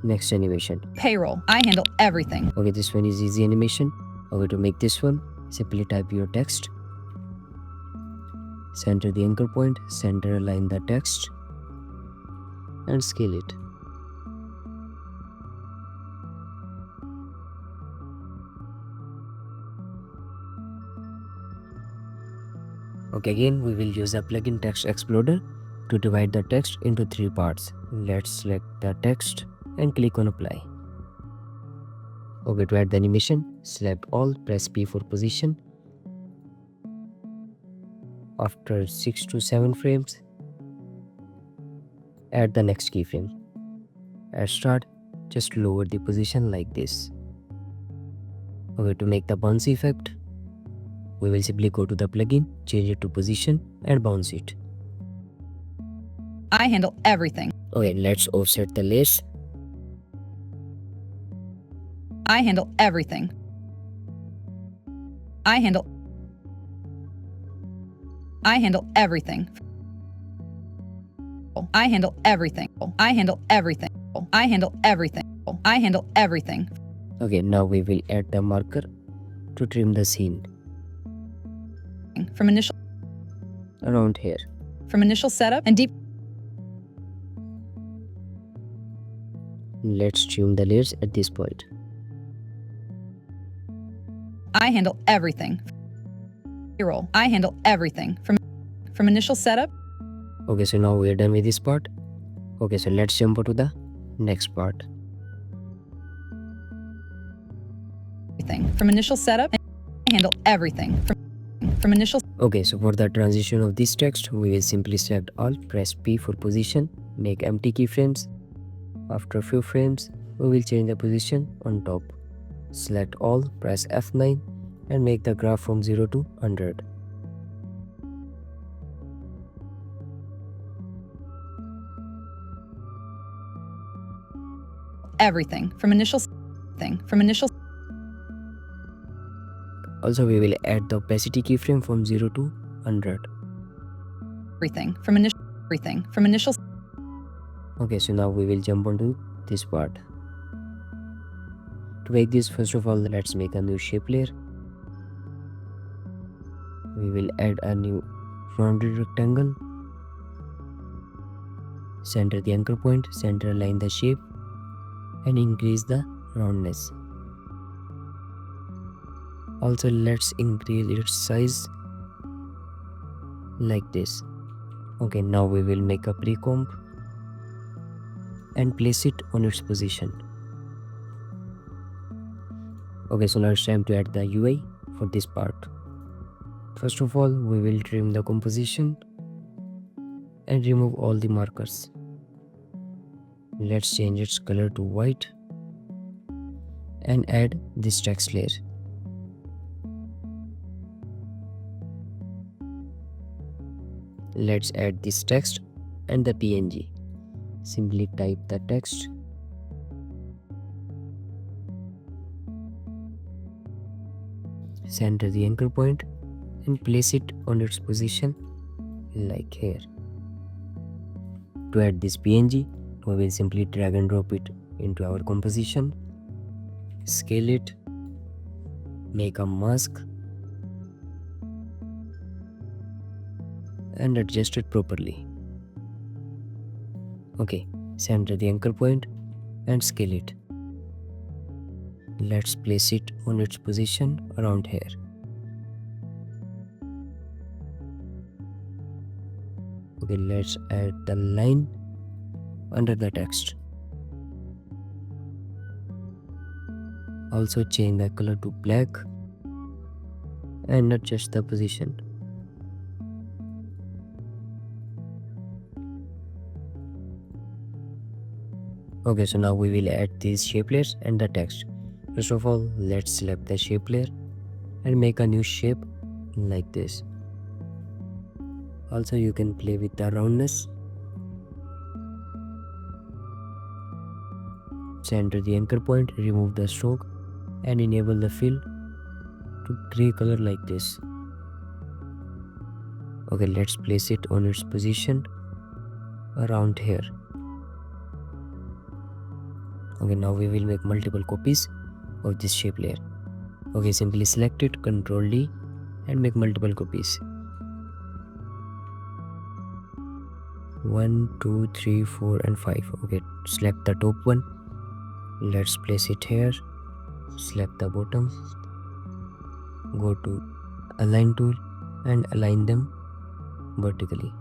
next animation. Payroll. I handle everything. Okay, this one is easy animation. Okay, to make this one, simply type your text. Center the anchor point, center align the text and scale it. Okay, again we will use a plugin Text Exploder to divide the text into 3 parts. Let's select the text and click on apply. Okay, to add the animation, select all, press P for position. After 6 to 7 frames, add the next keyframe. At start, just lower the position like this. Okay, to make the bounce effect, we will simply go to the plugin, change it to position and bounce it. I handle everything. Okay, let's offset the layers. I handle everything. I handle everything. I handle everything. I handle everything. I handle everything. I handle everything. Okay, now we will add the marker to trim the scene. From initial Around here. From initial setup and deep. Let's trim the layers at this point. I handle everything. Payroll. I handle everything. From initial setup. Okay, so now we are done with this part. Okay, so let's jump to the next part. Everything. From initial setup. I handle everything. From initial. Okay, so for the transition of this text, we will simply select all, press P for position, make empty keyframes. After a few frames, we will change the position on top. Select all, press F9 and make the graph from 0 to 100. Everything. From initial thing. From initial. Also, we will add the opacity keyframe from 0 to 100. Everything. From initial. Everything. From initial. Okay, so now we will jump onto this part. To make this, first of all, let's make a new shape layer. We will add a new rounded rectangle. Center the anchor point, center align the shape and increase the roundness. Also, let's increase its size like this. Okay, now we will make a pre-comp and place it on its position. Okay, so now it's time to add the UI for this part. First of all, we will trim the composition and remove all the markers. Let's change its color to white and add this text layer. Let's add this text and the PNG. Simply type the text center the anchor point and place it on its position like here. To add this PNG, we will simply drag and drop it into our composition, scale it, make a mask and adjust it properly. Okay, center the anchor point and scale it. Let's place it on its position around here. Okay, let's add the line under the text. Also change the color to black and adjust the position. Okay, so now we will add these shape layers and the text. First of all, let's select the shape layer and make a new shape like this. Also, you can play with the roundness. Center the anchor point, remove the stroke and enable the fill to gray color like this. Okay, let's place it on its position around here. Okay, now we will make multiple copies of this shape layer. Okay, simply select it, Ctrl D and make multiple copies. 1, 2, 3, 4 and 5. Okay, select the top one. Let's place it here. Select the bottom. Go to Align tool and align them vertically.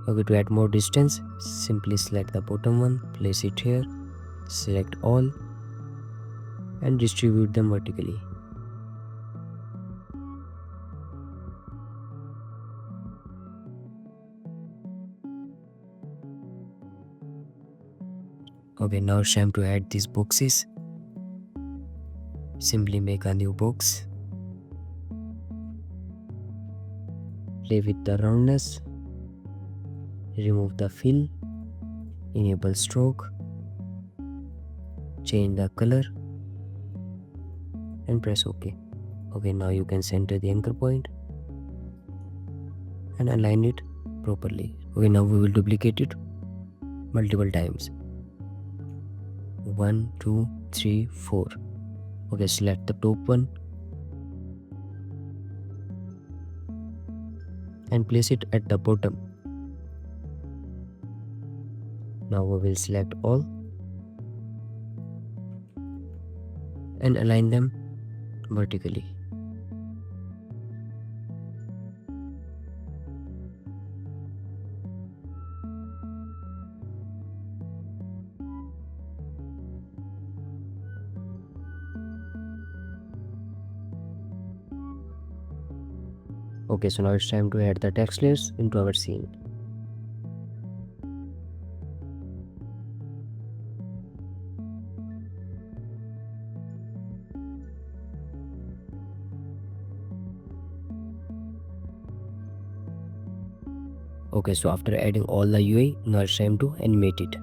Okay, to add more distance, simply select the bottom one, place it here. Select all and distribute them vertically. Okay, now it's time to add these boxes. Simply make a new box. Play with the roundness. Remove the fill. Enable stroke. Change the color and press OK. Okay, now you can center the anchor point and align it properly. Okay, now we will duplicate it multiple times. 1, 2, 3, 4. Okay, select the top one and place it at the bottom. Now we will select all and align them vertically. Okay, so now it's time to add the text layers into our scene. Okay, so after adding all the UI, now it's time to animate it.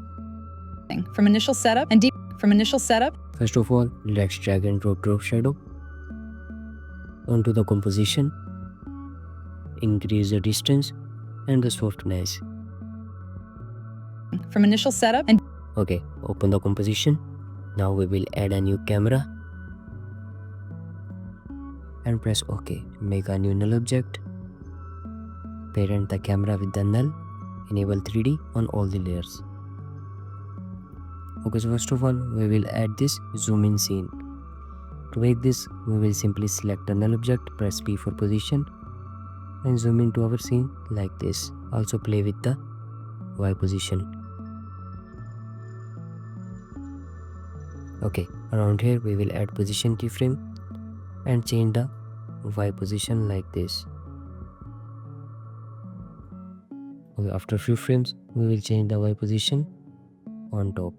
From initial setup and from initial setup. First of all, let's drag and drop shadow onto the composition. Increase the distance and the softness. From initial setup and okay, open the composition. Now we will add a new camera and press OK. Make a new null object. Parent the camera with the null. Enable 3D on all the layers. Okay, so first of all, we will add this zoom in scene. To make this, we will simply select the null object, press P for position and zoom into our scene like this. Also play with the Y position. Okay, around here we will add position keyframe and change the Y position like this. Okay, after a few frames we will change the Y position on top.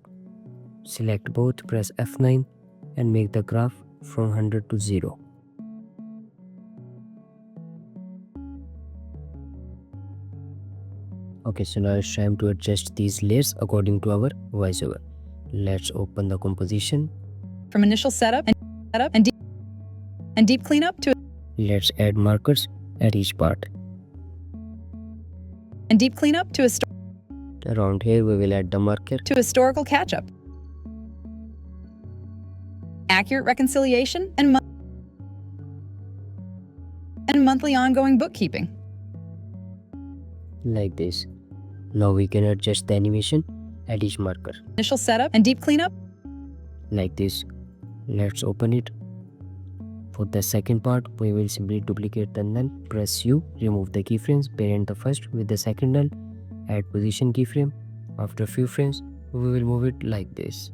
Select both, press F9 and make the graph from 100 to 0. Okay, so now it's time to adjust these layers according to our voiceover. Let's open the composition. From initial setup and deep cleanup to Let's add markers at each part. And deep cleanup to Around here we will add the marker. to historical catch-up. Accurate reconciliation and monthly ongoing bookkeeping. Like this. Now we can adjust the animation at each marker. Initial setup and deep cleanup. Like this. Let's open it. For the second part, we will simply duplicate the null, press U, remove the keyframes, parent the first with the second null, add position keyframe. After a few frames, we will move it like this.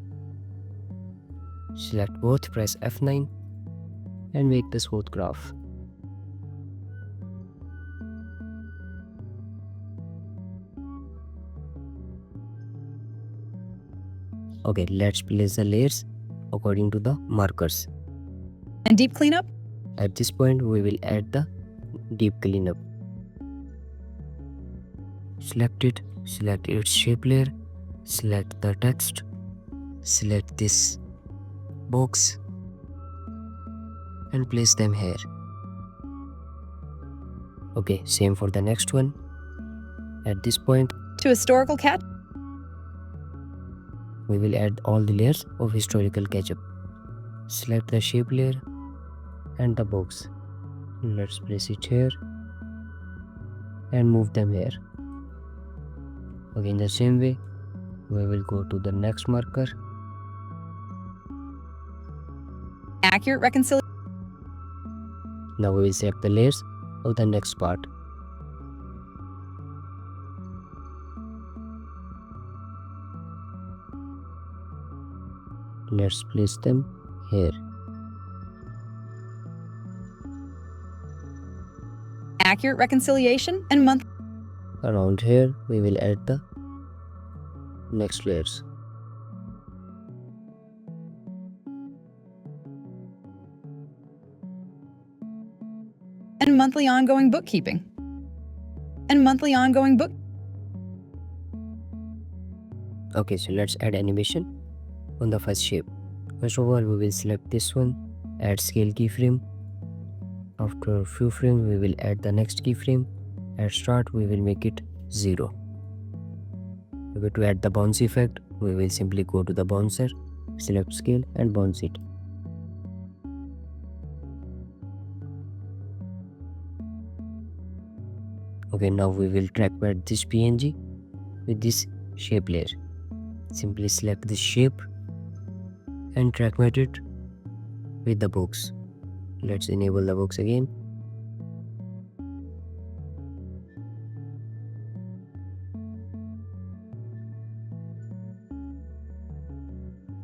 Select both, press F9 and make the smooth graph. Okay, let's place the layers according to the markers. And deep cleanup. At this point, we will add the deep cleanup. Select it, select its shape layer, select the text, select this box and place them here. Okay, same for the next one. At this point, To historical catch. we will add all the layers of historical ketchup. Select the shape layer and the box. Let's place it here and move them here. Okay, in the same way, we will go to the next marker. Accurate reconciliation. Now we will select the layers of the next part. Let's place them here. Accurate reconciliation and month. Around here, we will add the next layers. And monthly ongoing bookkeeping. And monthly ongoing book. Okay, so let's add animation on the first shape. First of all, we will select this one, add scale keyframe. After a few frames, we will add the next keyframe. At start, we will make it 0. Okay, to add the bounce effect, we will simply go to the bouncer, select scale and bounce it. Okay, now we will trackpad this PNG with this shape layer. Simply select this shape and trackmat it with the box. Let's enable the box again.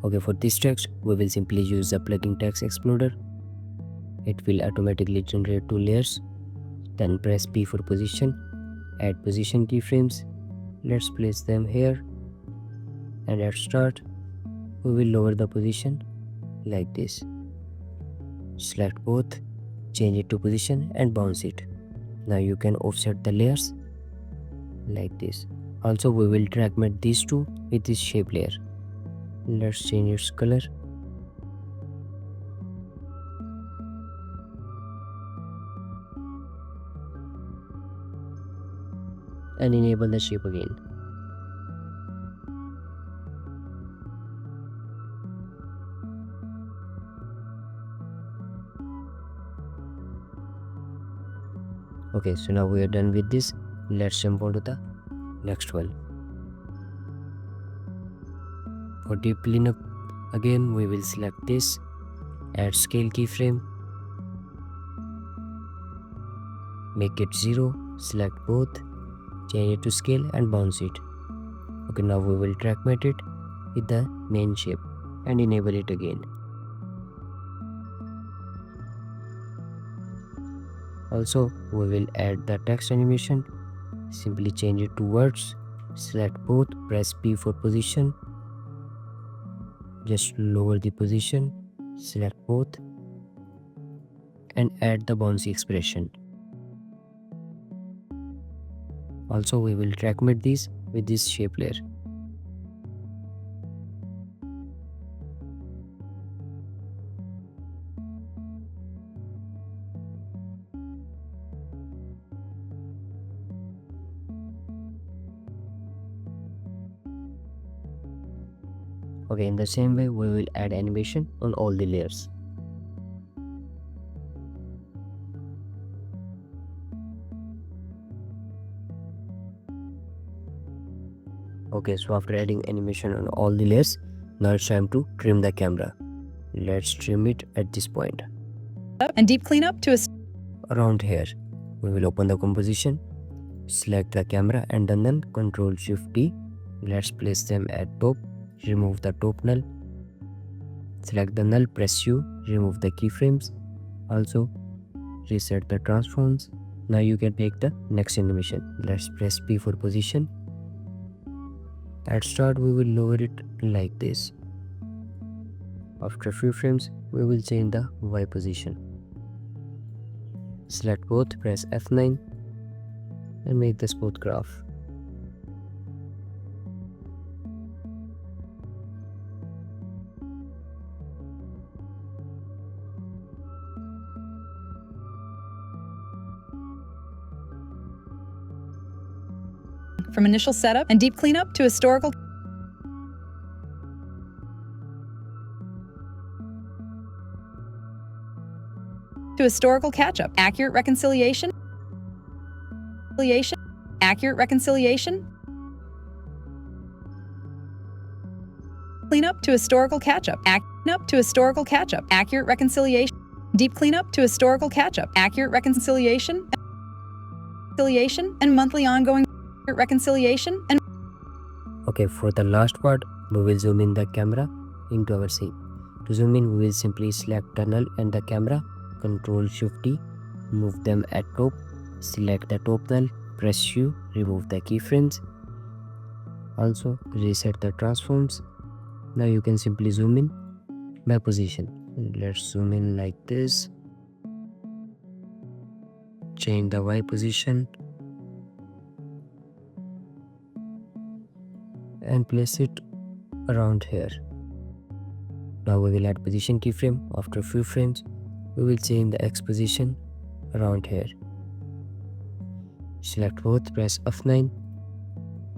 Okay, for this text, we will simply use the plugin text exploder. It will automatically generate 2 layers. Then press P for position, add position keyframes. Let's place them here. And at start, we will lower the position like this. Select both, change it to position and bounce it. Now you can offset the layers like this. Also, we will trackmat these two with this shape layer. Let's change its color. And enable the shape again. Okay, so now we are done with this. Let's jump on to the next one. For deep cleanup, again we will select this, add scale keyframe, make it 0, select both, change it to scale and bounce it. Okay, now we will trackmat it with the main shape and enable it again. Also, we will add the text animation. Simply change it to words, select both, press P for position, just lower the position, select both and add the bouncy expression. Also, we will trackmat these with this shape layer. Okay, in the same way, we will add animation on all the layers. Okay, so after adding animation on all the layers, now it's time to trim the camera. Let's trim it at this point. And deep cleanup to Around here, we will open the composition, select the camera and then Ctrl Shift T. Let's place them at top, remove the top null, select the null, press U, remove the keyframes, also reset the transforms. Now you can make the next animation. Let's press P for position. At start we will lower it like this. After a few frames we will change the Y position. Select both, press F9 and make the smooth graph. from initial setup and deep cleanup to historical catch-up, accurate reconciliation, accurate reconciliation, cleanup to historical catch-up, cleanup to historical catch-up, accurate reconciliation, deep cleanup to historical catch-up, accurate reconciliation, and monthly ongoing reconciliation and Okay, for the last part, we will zoom in the camera into our scene. To zoom in, we will simply select the null and the camera, Ctrl Shift T, move them at top, select the top null, press U, remove the keyframes, also reset the transforms. Now you can simply zoom in by position. Let's zoom in like this, change the Y position and place it around here. Now we will add position keyframe. After a few frames, we will change the X position around here. Select both, press F9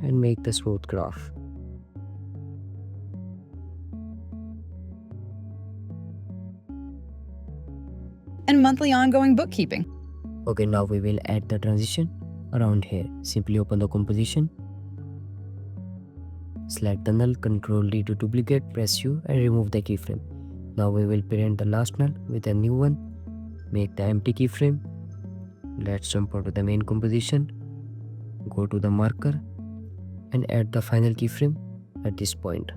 and make the smooth graph. monthly ongoing bookkeeping. Okay, now we will add the transition around here. Simply open the composition, select the null, Ctrl D to duplicate, press U and remove the keyframe. Now we will parent the last null with a new one, make the empty keyframe. Let's jump onto the main composition, go to the marker and add the final keyframe at this point.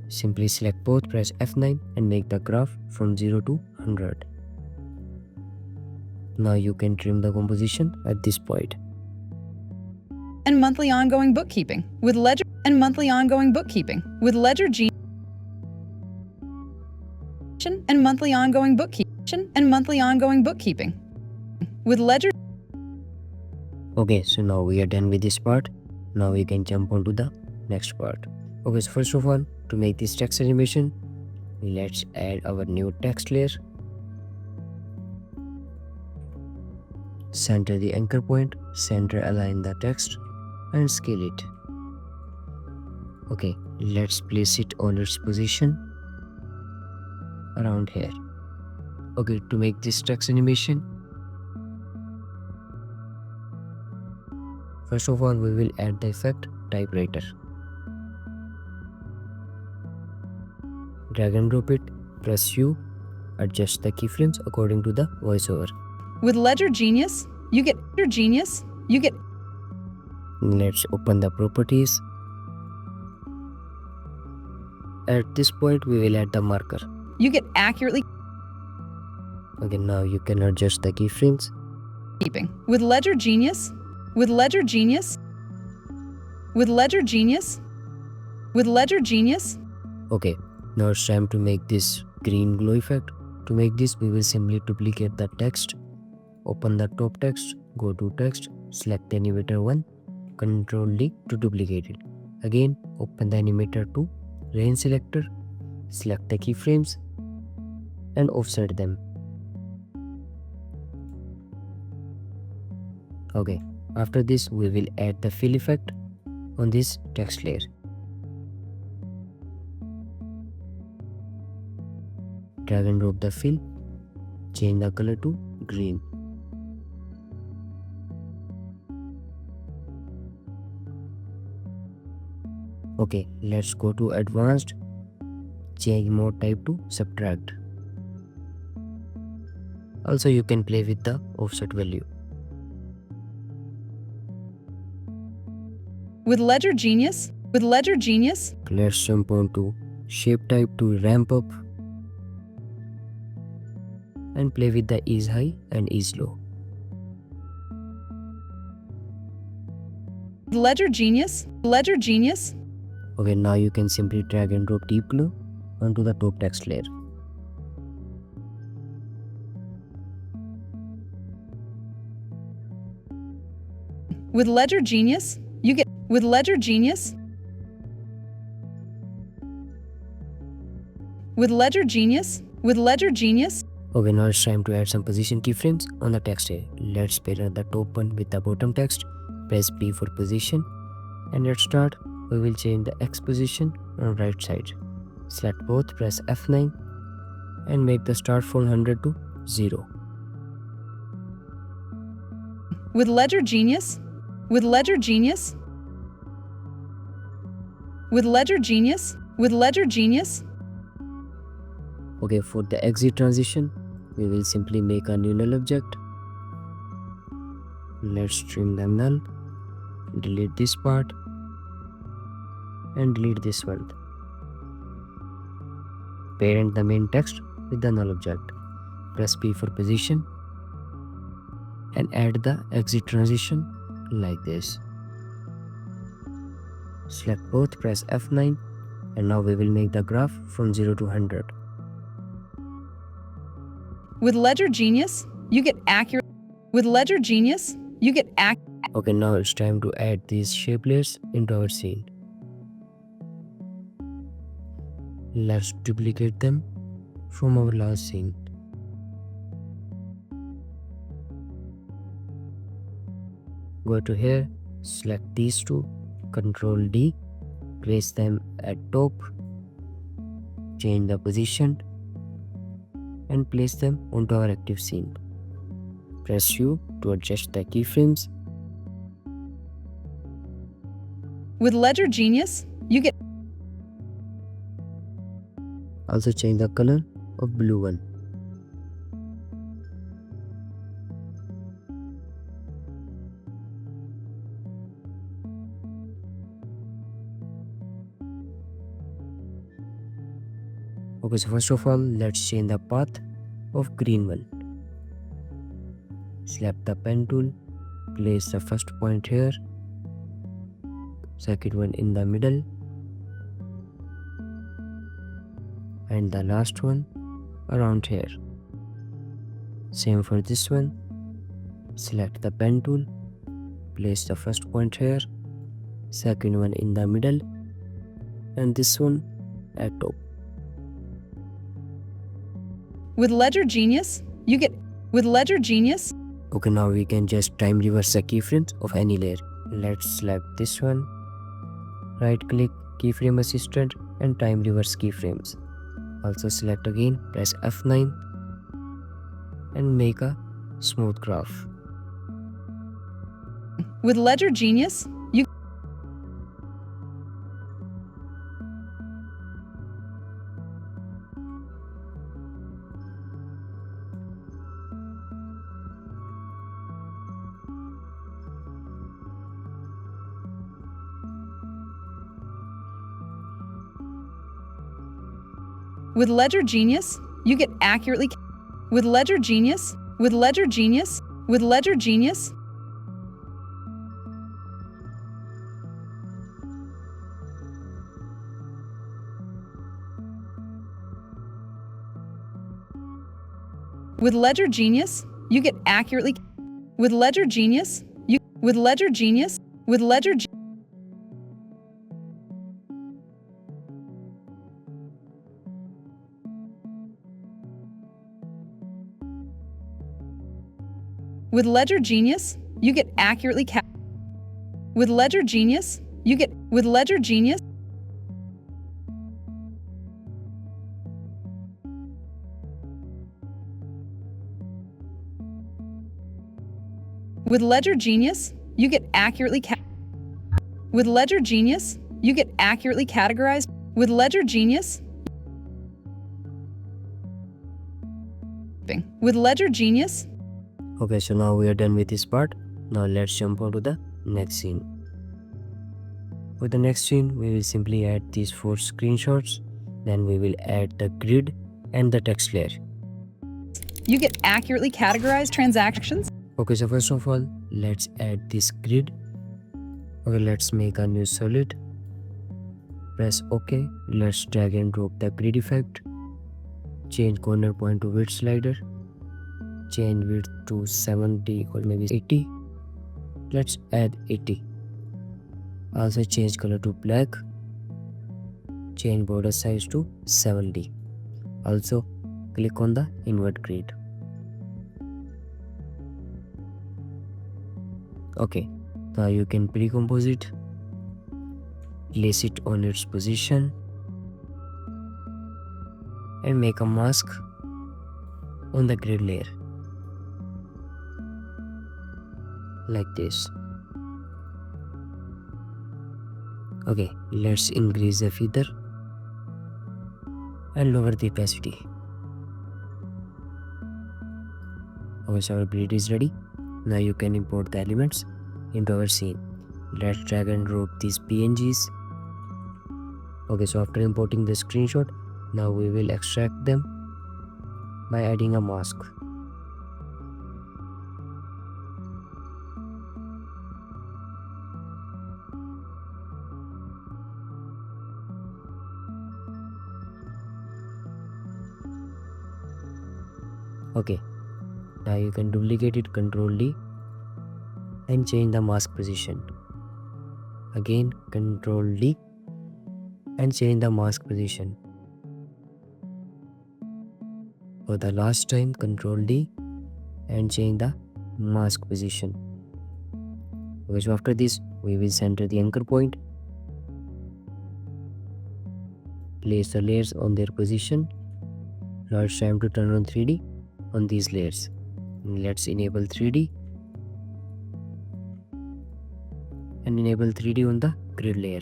Simply select both, press F9 and make the graph from 0 to 100. Now you can trim the composition at this point. And monthly ongoing bookkeeping with Ledger and monthly ongoing bookkeeping with Ledger Genius and monthly ongoing bookkeeping and monthly ongoing bookkeeping with Ledger. Okay, so now we are done with this part. Now we can jump onto the next part. Okay, so first of all, to make this text animation, let's add our new text layer. Center the anchor point, center align the text and scale it. Okay, let's place it on its position around here. Okay, to make this text animation, first of all we will add the effect Typewriter. Drag and drop it, press U, adjust the keyframes according to the voiceover. With Ledger Genius, you get Let's open the properties. At this point we will add the marker. You get accurately Okay, now you can adjust the keyframes. keeping with Ledger Genius, with Ledger Genius, with Ledger Genius, with Ledger Genius. Okay, now it's time to make this green glow effect. To make this, we will simply duplicate the text. Open the top text, go to text, select the animator 1, Ctrl D to duplicate it. Again, open the animator 2, range selector, select the keyframes and offset them. Okay, after this we will add the fill effect on this text layer. drag and drop the fill, change the color to green. Okay, let's go to advanced, change mode type to subtract. Also you can play with the offset value. With Ledger Genius, Let's jump on to shape type to ramp up and play with the ease high and ease low. Ledger Genius. Okay, now you can simply drag and drop deep blue onto the top text layer. With Ledger Genius, with Ledger Genius. Okay, now it's time to add some position keyframes on the text here. Let's pair the top one with the bottom text. Press P for position. And let's start. We will change the X position on right side. Select both, press F9 and make the start from 100 to 0. With Ledger Genius. Okay, for the exit transition, we will simply make a new null object. Let's trim the null, delete this part and delete this one. Parent the main text with the null object. Press P for position and add the exit transition like this. Select both, press F9 and now we will make the graph from 0 to 100. With Ledger Genius, you get accurate. Okay, now it's time to add these shape layers into our scene. Let's duplicate them from our last scene. Go to here, select these two, Ctrl D, place them at top, change the position and place them onto our active scene. Press U to adjust the keyframes. With Ledger Genius, you get. Also change the color of blue one. Okay, so first of all, let's change the path of green one. Select the pen tool, place the first point here, second one in the middle, and the last one around here. Same for this one. Select the pen tool, place the first point here, second one in the middle, and this one at top. With Ledger Genius, you get. Okay, now we can just time reverse the keyframes of any layer. Let's select this one, right click, keyframe assistant and time reverse keyframes. Also select again, press F9 and make a smooth graph. With Ledger Genius, you. With Ledger Genius, you get accurately. With Ledger Genius. With Ledger Genius. With Ledger Genius. With Ledger Genius, you get accurately. With Ledger Genius, you. With Ledger Genius. With Ledger. With Ledger Genius, you get accurately With Ledger Genius, you get. With Ledger Genius. With Ledger Genius, you get accurately With Ledger Genius, you get accurately categorized. With Ledger Genius, With Ledger Genius. Okay, so now we are done with this part. Now let's jump on to the next scene. For the next scene, we will simply add these 4 screenshots. Then we will add the grid and the text layer. You get accurately categorized transactions. Okay, so first of all, let's add this grid. Okay, let's make a new solid. Press OK. Let's drag and drop the grid effect. Change corner point to width slider. Change width to 70 or maybe 80. Let's add 80. Also change color to black. Change border size to 70. Also click on the invert grid. Okay, now you can pre-compose it. Place it on its position and make a mask on the grid layer like this. Okay, let's increase the feather and lower the opacity. Okay, so our grid is ready. Now you can import the elements into our scene. Let's drag and drop these PNGs. Okay, so after importing the screenshot, now we will extract them by adding a mask. Okay, now you can duplicate it, Ctrl D, and change the mask position. Again Ctrl D and change the mask position. For the last time, Ctrl D and change the mask position. Okay, so after this, we will center the anchor point. Place the layers on their position. Now it's time to turn on 3D on these layers. Let's enable 3D and enable 3D on the grid layer.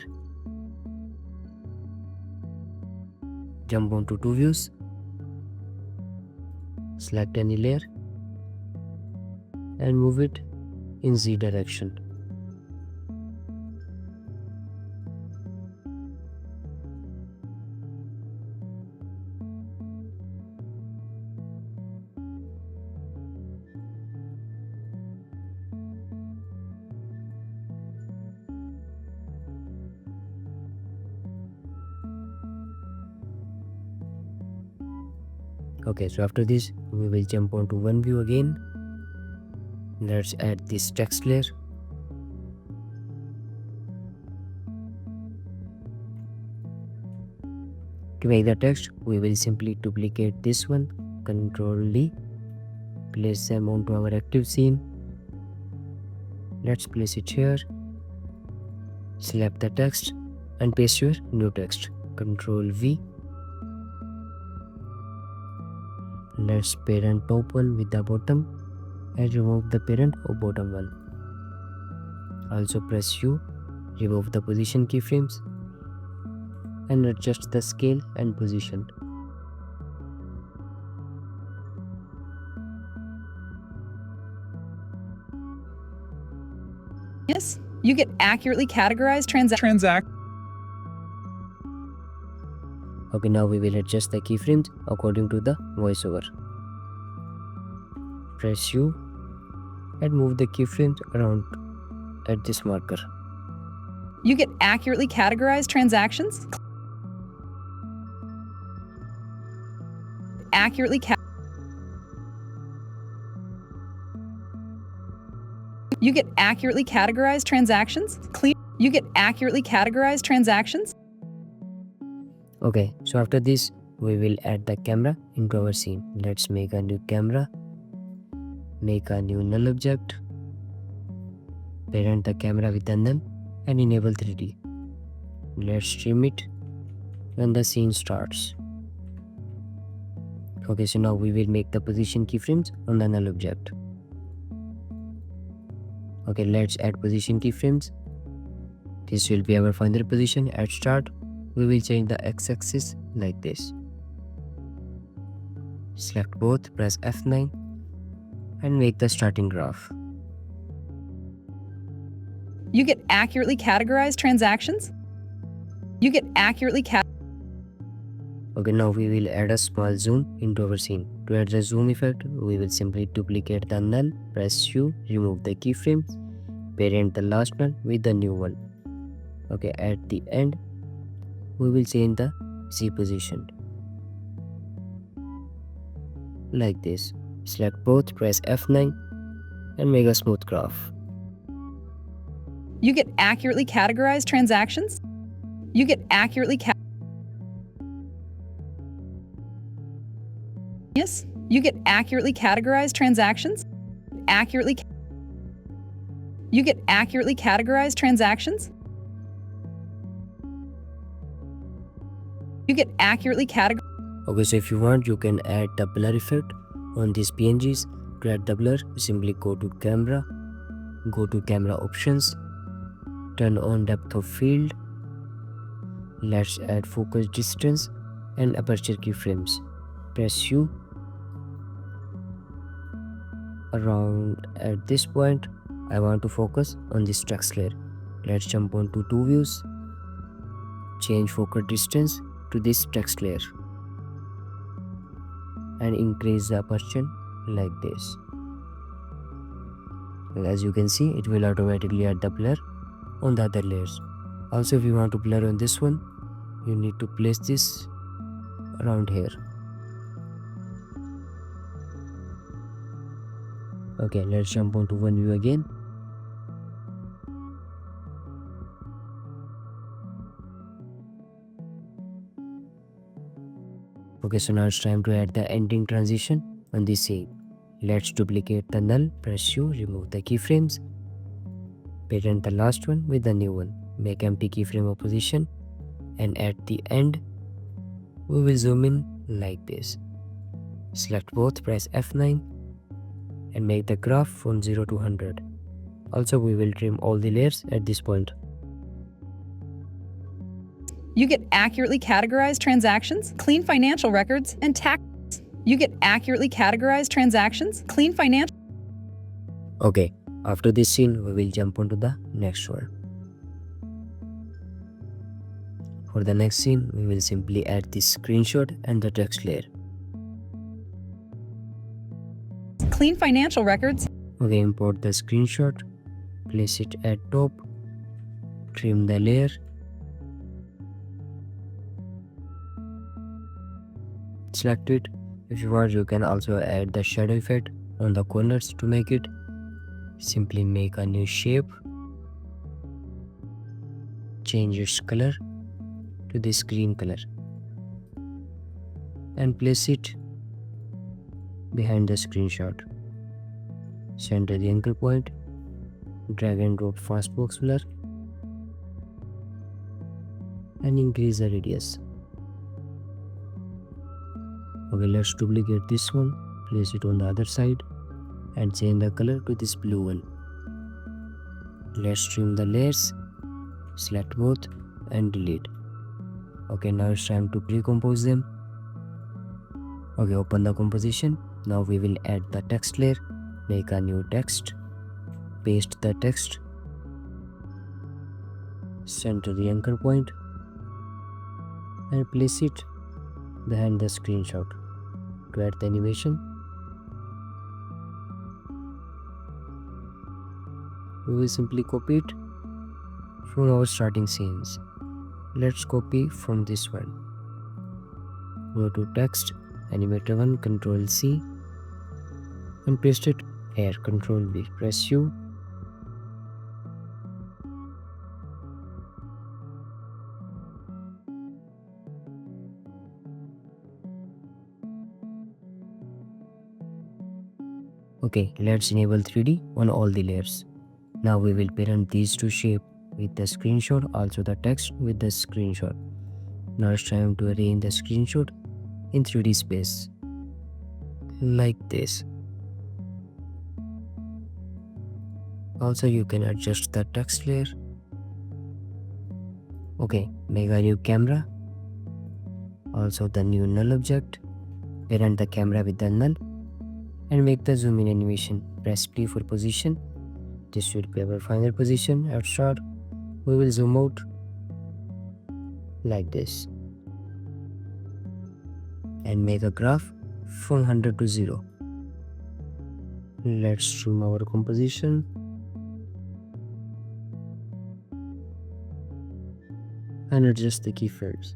Jump onto 2 views. Select any layer and move it in Z direction. Okay, so after this, we will jump onto one view again. Let's add this text layer. To make the text, we will simply duplicate this one, Ctrl D, place them onto our active scene. Let's place it here. Select the text and paste your new text, Ctrl V. Let's parent top one with the bottom and remove the parent or bottom one. Also press U, remove the position keyframes and adjust the scale and position. Yes, you get accurately categorized transact. Okay, now we will adjust the keyframes according to the voiceover. Press U and move the keyframes around at this marker. You get accurately categorized transactions. You get accurately categorized transactions. You get accurately categorized transactions. Okay, so after this, we will add the camera into our scene. Let's make a new camera. Make a new null object. Parent the camera with the null and enable 3D. Let's trim it when the scene starts. Okay, so now we will make the position keyframes on the null object. Okay, let's add position keyframes. This will be our final position at start. We will change the x-axis like this. Select both, press F9 and make the starting graph. You get accurately categorized transactions. You get accurately Okay, now we will add a small zoom into our scene. To add the zoom effect, we will simply duplicate the null, press U, remove the keyframe, parent the last null with the new one. Okay, at the end, we will change the Z position. Like this. Select both, press F9 and make a smooth graph. You get accurately categorized transactions. You get accurately Yes, you get accurately categorized transactions. You get accurately categorized transactions. You get accurately categorized. Okay, so if you want, you can add the blur effect on these PNGs. To add the blur, simply go to camera options, turn on depth of field. Let's add focus distance and aperture keyframes. Press U. Around at this point, I want to focus on this text layer. Let's jump on to two views. Change focus distance to this text layer and increase the aperture like this. As you can see, it will automatically add the blur on the other layers. Also, if you want to blur on this one, you need to place this around here. Okay, let's jump on to one view again. Okay, so now it's time to add the ending transition on this scene. Let's duplicate the null, press U, remove the keyframes, parent the last one with the new one, make empty keyframe of position, and at the end, we will zoom in like this. Select both, press F9 and make the graph from 0 to 100. Also, we will trim all the layers at this point. You get accurately categorized transactions, clean financial records, and tax. You get accurately categorized transactions, clean financial. Okay, after this scene, we will jump onto the next one. For the next scene, we will simply add this screenshot and the text layer. Clean financial records. Okay, import the screenshot, place it at top, trim the layer. Select it. If you want, you can also add the shadow effect on the corners to make it. Simply make a new shape. Change its color to this green color. And place it behind the screenshot. Center the anchor point. Drag and drop fastbox blur. And increase the radius. Okay, let's duplicate this one, place it on the other side and change the color to this blue one. Let's trim the layers, select both and delete. Okay, now it's time to pre-compose them. Okay, open the composition. Now we will add the text layer, make a new text, paste the text, center the anchor point and place it behind the screenshot. To add the animation, we will simply copy it from our starting scenes. Let's copy from this one. Go to text, animator 1, Ctrl C and paste it here, Ctrl V, press U. Okay, let's enable 3D on all the layers. Now we will parent these two shapes with the screenshot, also the text with the screenshot. Now it's time to arrange the screenshot in 3D space. Like this. Also, you can adjust the text layer. Okay, make a new camera. Also the new null object. Parent the camera with the null and make the zoom in animation. Press P for position. This should be our final position. At start, we will zoom out like this and make a graph from 100 to 0. Let's zoom our composition and adjust the keyframes.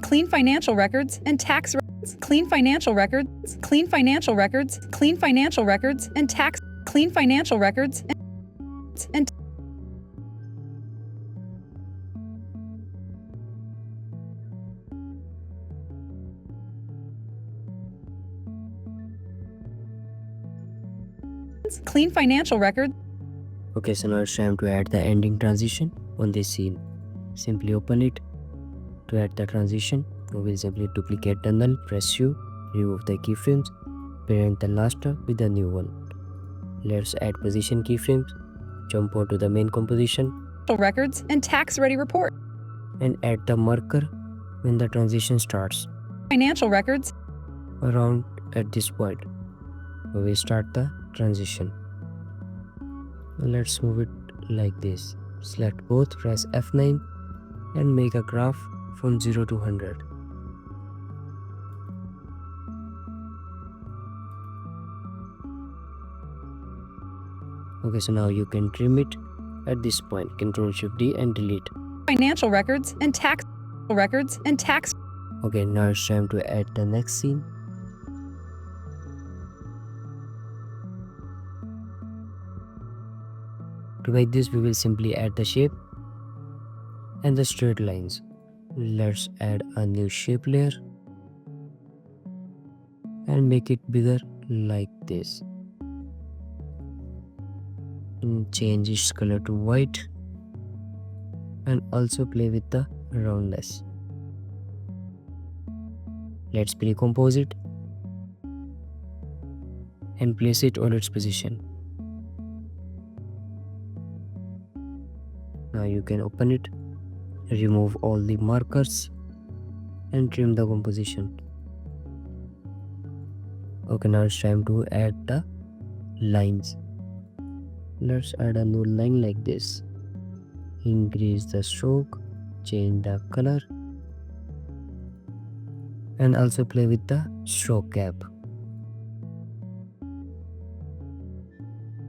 Clean financial records and tax records. Clean financial records. Clean financial records. Clean financial records and tax. Clean financial records and clean financial records. Okay, so now it's time to add the ending transition on this scene. Simply open it. To add the transition, we will simply duplicate the null, press U, remove the keyframes, parent the last with the new one. Let's add position keyframes, jump onto the main composition, Records and tax ready report. and add the marker when the transition starts. Financial records. Around at this point, we will start the transition. Let's move it like this. Select both, press F9 and make a graph from 0 to 100. Okay, so now you can trim it at this point. Ctrl Shift D and delete. Financial records and tax records and tax. Okay, now it's time to add the next scene. To make this, we will simply add the shape and the straight lines. Let's add a new shape layer and make it bigger like this. And change its color to white and also play with the roundness. Let's pre-compose it and place it on its position. Now you can open it, remove all the markers and trim the composition. Okay, now it's time to add the lines. Let's add a new line like this. Increase the stroke, change the color, and also play with the stroke gap.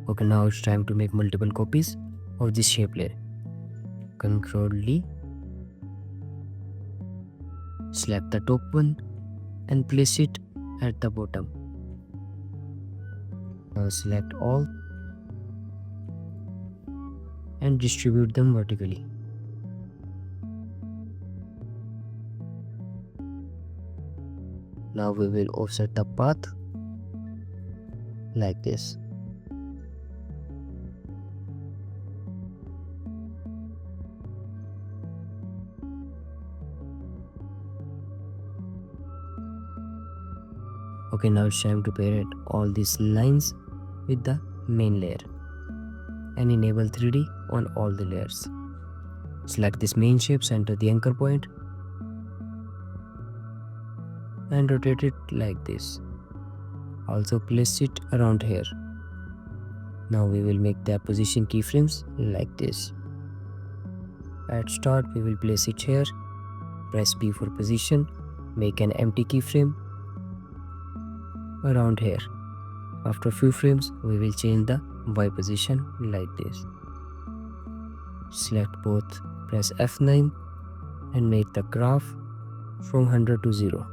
Okay, now it's time to make multiple copies of this shape layer. Ctrl D, select the top one and place it at the bottom. Now select all and distribute them vertically. Now we will offset the path like this. Okay, now it's time to parent all these lines with the main layer and enable 3D on all the layers. Select this main shape, center the anchor point and rotate it like this. Also place it around here. Now we will make the position keyframes like this. At start we will place it here. Press P for position. Make an empty keyframe around here. After a few frames we will change the Y position like this. Select both, press F9 and make the graph from 100 to 0.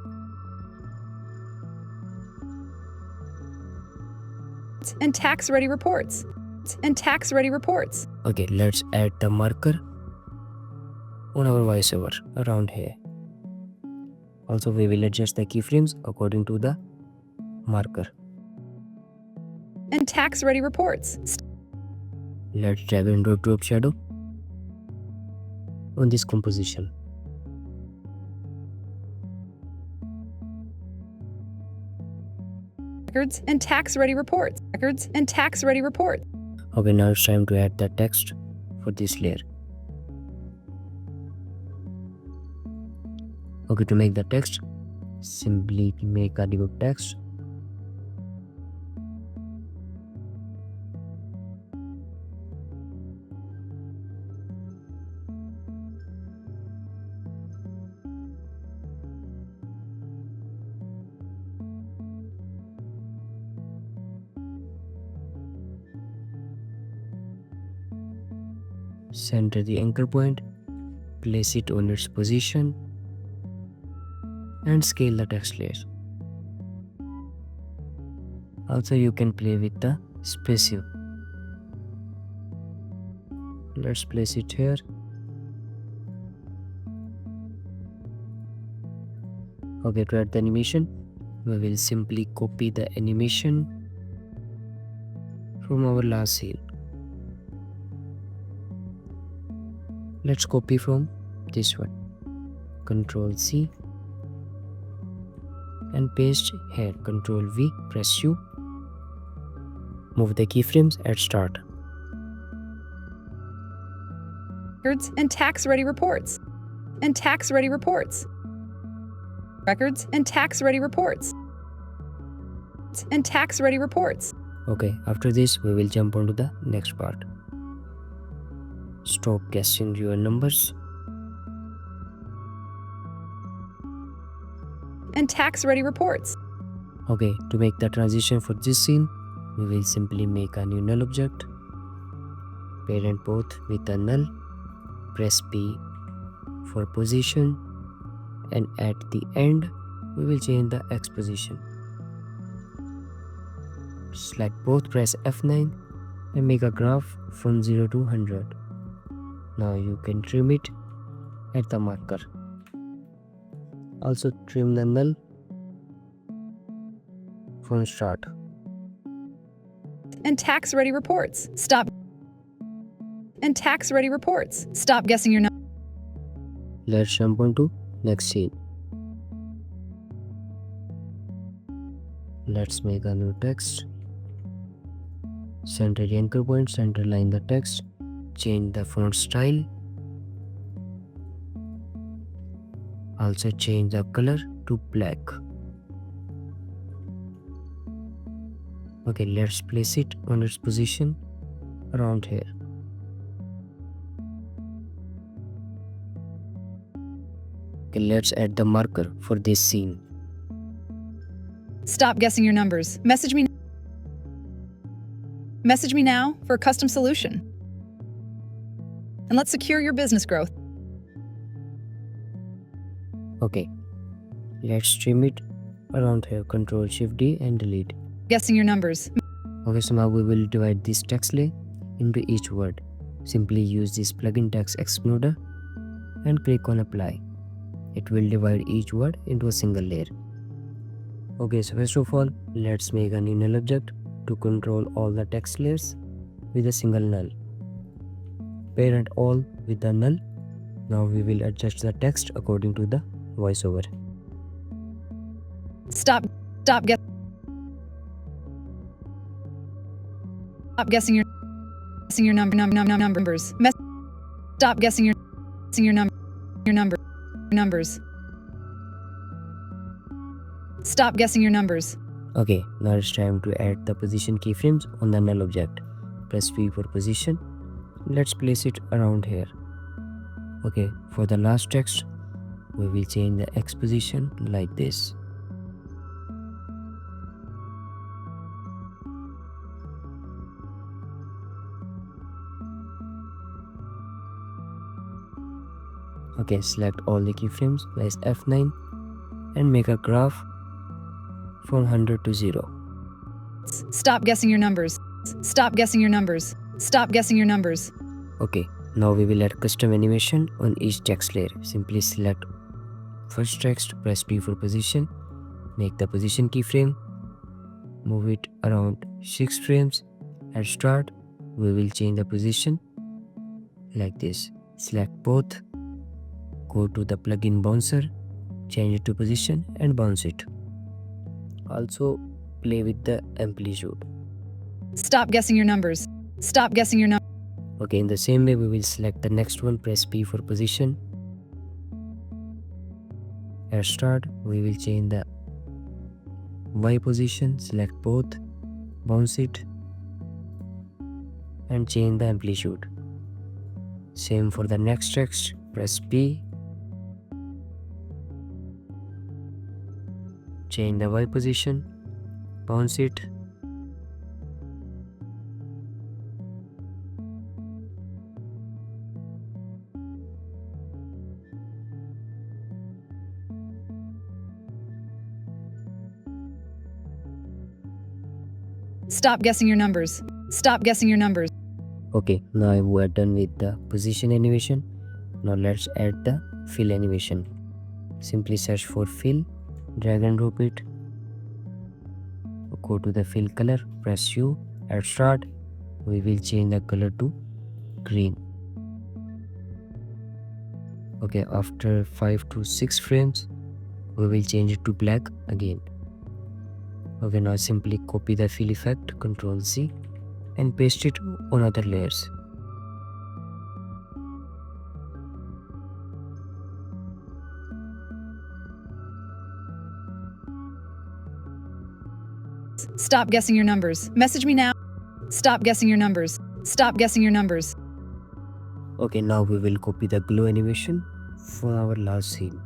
And tax ready reports. And tax ready reports. Okay, let's add the marker on our voiceover around here. Also we will adjust the keyframes according to the marker. And tax ready reports. Let's drag and drop shadow on this composition. Records and tax-ready reports. Records and tax-ready reports. Okay, now it's time to add the text for this layer. Okay, to make the text, simply make a new text. Center the anchor point, place it on its position, and scale the text layer. Also, you can play with the spacing. Let's place it here. Okay, to add the animation, we will simply copy the animation from our last scene. Let's copy from this one. Ctrl C and paste here. Ctrl V, press U. Move the keyframes at start. Records and tax-ready reports. And tax-ready reports. Records and tax-ready reports. And tax-ready reports. Okay, after this we will jump onto the next part. Stop guessing your numbers. And tax-ready reports. Okay, to make the transition for this scene, we will simply make a new null object. Parent both with a null. Press P for position, and at the end we will change the X position. Select both, press F9 and make a graph from 0 to 100. Now you can trim it at the marker. Also trim the null from start. And tax-ready reports. Stop. And tax-ready reports. Stop guessing your numbers. Let's jump on to next scene. Let's make a new text. Center the anchor point, center line the text, change the font style. Also change the color to black. Okay, let's place it on its position around here. Okay, let's add the marker for this scene. Stop guessing your numbers. Message me now for a custom solution. And let's secure your business growth. Okay, let's trim it around here. Ctrl Shift D and delete. Guessing your numbers. Okay, so now we will divide this text layer into each word. Simply use this plugin text exploder and click on apply. It will divide each word into a single layer. Okay, so first of all, let's make a new null object to control all the text layers with a single null. Parent all with the null. Now we will adjust the text according to the voiceover. Stop guessing your numbers. Stop guessing your numbers. Stop guessing your numbers. Okay, now it's time to add the position keyframes on the null object. Press V for position. Let's place it around here. Okay, for the last text, we will change the X position like this. Okay, select all the keyframes, press F9 and make a graph from 100 to 0. Stop guessing your numbers. Stop guessing your numbers. Stop guessing your numbers. Okay, now we will add custom animation on each text layer. Simply select first text, press P for position, make the position keyframe, move it around 6 frames. At start, we will change the position like this. Select both, go to the plugin bouncer, change it to position and bounce it. Also play with the amplitude. Stop guessing your numbers. Stop guessing your numbers. Okay, in the same way we will select the next one, press P for position. At start, we will change the Y position, select both, bounce it and change the amplitude. Same for the next text, press P, change the Y position, bounce it, Stop guessing your numbers. Stop guessing your numbers. Okay, now we are done with the position animation. Now let's add the fill animation. Simply search for fill, drag and drop it. Go to the fill color, press U, at start, we will change the color to green. Okay, after 5 to 6 frames, we will change it to black again. Okay, now simply copy the fill effect, Ctrl C, and paste it on other layers. Stop guessing your numbers. Message me now. Stop guessing your numbers. Stop guessing your numbers. Okay, now we will copy the glow animation for our last scene.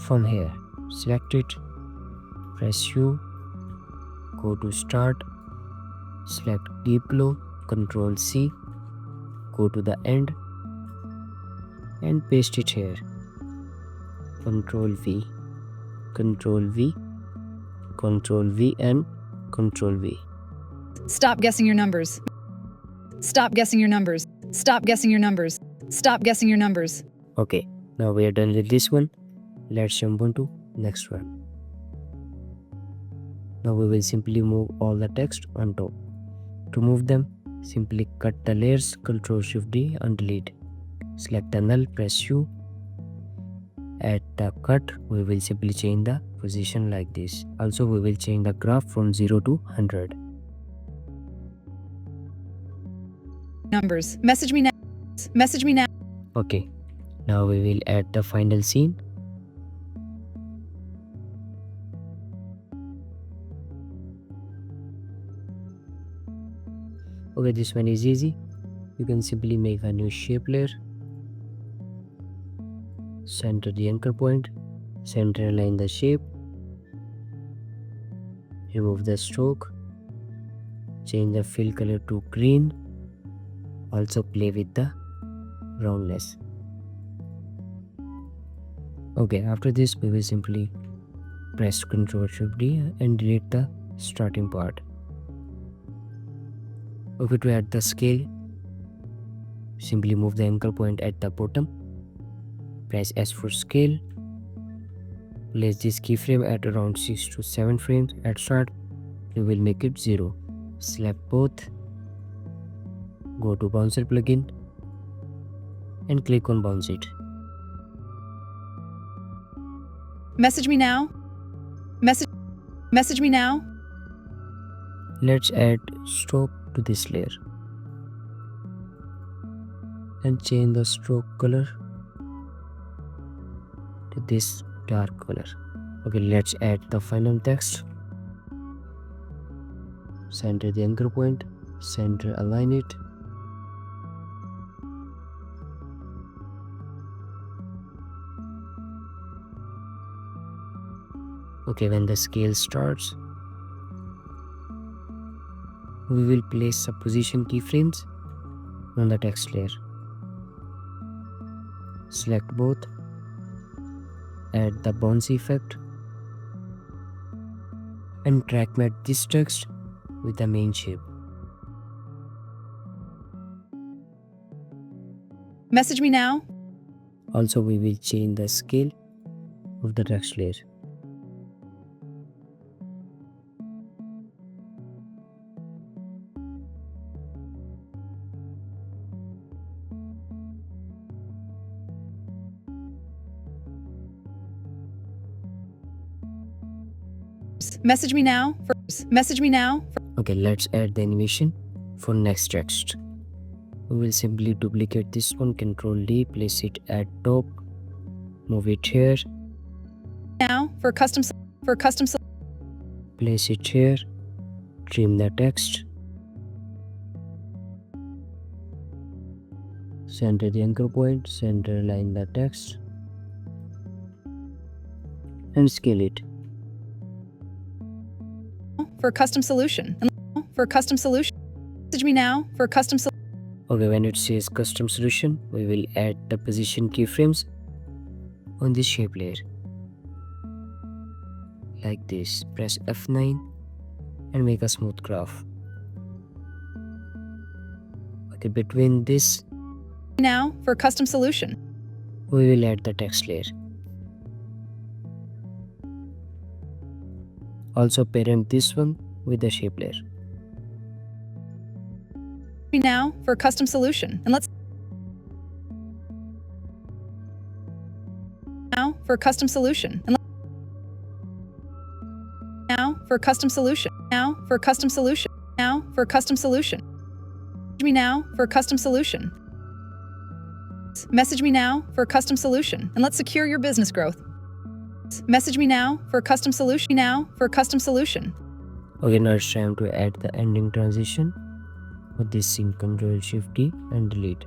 From here, select it, press U, go to start, select deep glow, Ctrl C, go to the end and paste it here. Ctrl V, Ctrl V, Ctrl V and Ctrl V. Stop guessing your numbers. Stop guessing your numbers. Stop guessing your numbers. Stop guessing your numbers. Okay, now we are done with this one. Let's jump on to next one. Now we will simply move all the text on top. To move them, simply cut the layers, Ctrl Shift D and delete. Select the null, press U. At the cut, we will simply change the position like this. Also, we will change the graph from 0 to 100. Numbers. Message me now. Message me now. Okay, now we will add the final scene. Okay, this one is easy. You can simply make a new shape layer. Center the anchor point. Center align the shape. Remove the stroke. Change the fill color to green. Also play with the roundness. Okay, after this we will simply press Ctrl Shift D and delete the starting part. Okay, to add the scale, simply move the anchor point at the bottom. Press S for scale. Place this keyframe at around 6 to 7 frames. At start, we will make it 0. Select both. Go to Bouncer plugin and click on Bounce It. Message me now. Message me now. Let's add stroke to this layer and change the stroke color to this dark color. Okay, let's add the final text. Center the anchor point, center align it. Okay, when the scale starts, we will place some position keyframes on the text layer. Select both, add the bounce effect and track matte this text with the main shape. Message me now. Also, we will change the scale of the text layer. Message me now for message me now for Okay, let's add the animation for next text. We will simply duplicate this one, Control D, place it at top, move it here, now for custom place it here, trim the text, center the anchor point, center line the text, and scale it. for custom solution for custom solution. Message me now for custom solution. Okay, when it says custom solution, we will add the position keyframes on this shape layer. Like this, press F9 and make a smooth graph. Okay, between this, Now for custom solution. we will add the text layer. Also parent this one with the shape layer. Now for custom solution. And let's now for custom solution. And now for custom solution. Now for custom solution. Now for custom solution. Message me now for custom solution. Message me now for custom solution. And let's secure your business growth. Message me now for custom solution. Now for custom solution. Okay, now it's time to add the ending transition. For this scene, Ctrl Shift D and delete.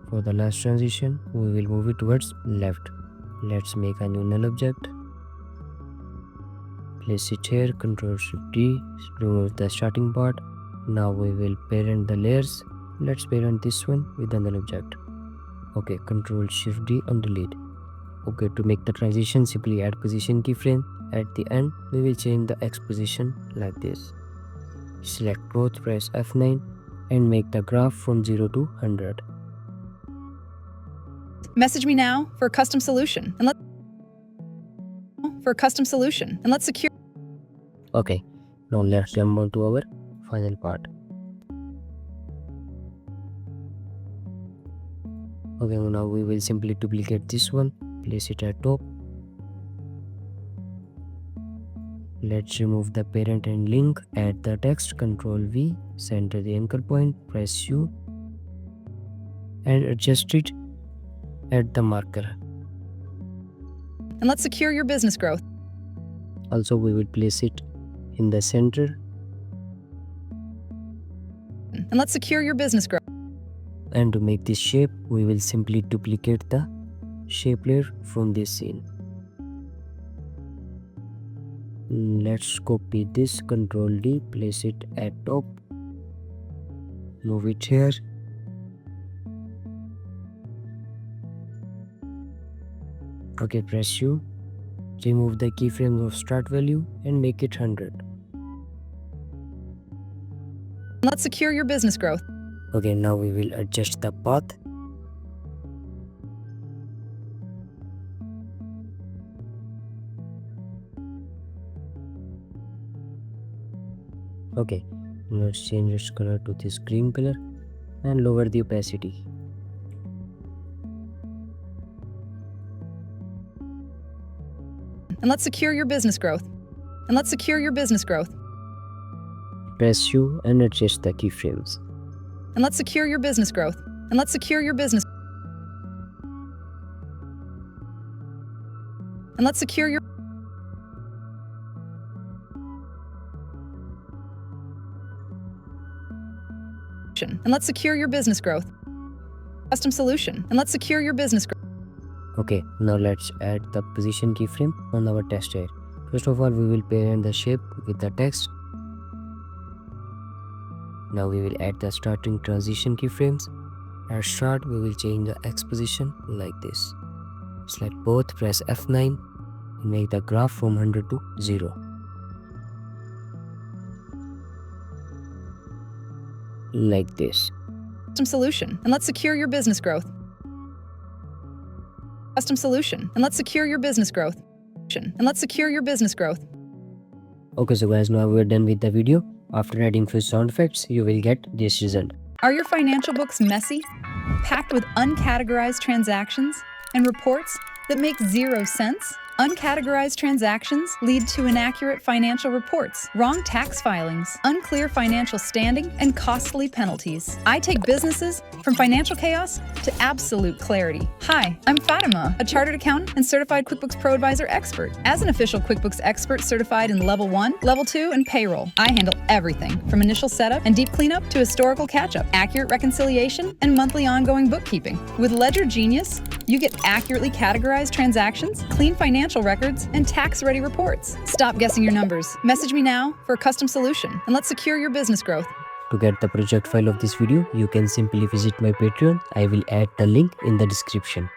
For the last transition, we will move it towards left. Let's make a new null object. Place it here, Ctrl Shift D, remove the starting part. Now we will parent the layers. Let's parent this one with the null object. Okay, Ctrl Shift D and delete. Okay, to make the transition, simply add position keyframe. At the end, we will change the X position like this. Select both, press F9 and make the graph from 0 to 100. Message me now for custom solution. And let's secure. Okay, now let's jump on to our final part. Okay, now we will simply duplicate this one, place it at top. Let's remove the parent and link, add the text, Ctrl V, center the anchor point, press U, and adjust it at the marker. And let's secure your business growth. Also, we will place it in the center. And let's secure your business growth. And to make this shape, we will simply duplicate the shape layer from this scene. Let's copy this, Ctrl D, place it at top, move it here, okay, press U, remove the keyframe of start value and make it 100. And let's secure your business growth. Okay, now we will adjust the path. Okay, let's change its color to this green color and lower the opacity. And let's secure your business growth. And let's secure your business growth. Press U and adjust the keyframes. And let's secure your business growth. And let's secure your business. And let's secure your. And let's secure your business growth. Custom solution. And let's secure your business growth. Okay, now let's add the position keyframe on our text layer. First of all, we will parent the shape with the text. Now we will add the starting transition keyframes. At start, we will change the X position like this. Select both, press F9 and make the graph from 100 to 0. Like this. Custom solution. And let's secure your business growth. Custom solution. And let's secure your business growth. And let's secure your business growth. Okay, so guys, now we're done with the video. After adding few sound effects, you will get this result. Are your financial books messy, packed with uncategorized transactions and reports that make 0 sense? Uncategorized transactions lead to inaccurate financial reports, wrong tax filings, unclear financial standing, and costly penalties. I take businesses from financial chaos to absolute clarity. Hi, I'm Fatima, a chartered accountant and certified QuickBooks Pro Advisor expert. As an official QuickBooks expert certified in Level 1, Level 2, and Payroll, I handle everything from initial setup and deep cleanup to historical catch-up, accurate reconciliation, and monthly ongoing bookkeeping. With Ledger Genius, you get accurately categorized transactions, clean financial records, and tax-ready reports. Stop guessing your numbers. Message me now for a custom solution, and let's secure your business growth. To get the project file of this video, you can simply visit my Patreon. I will add the link in the description.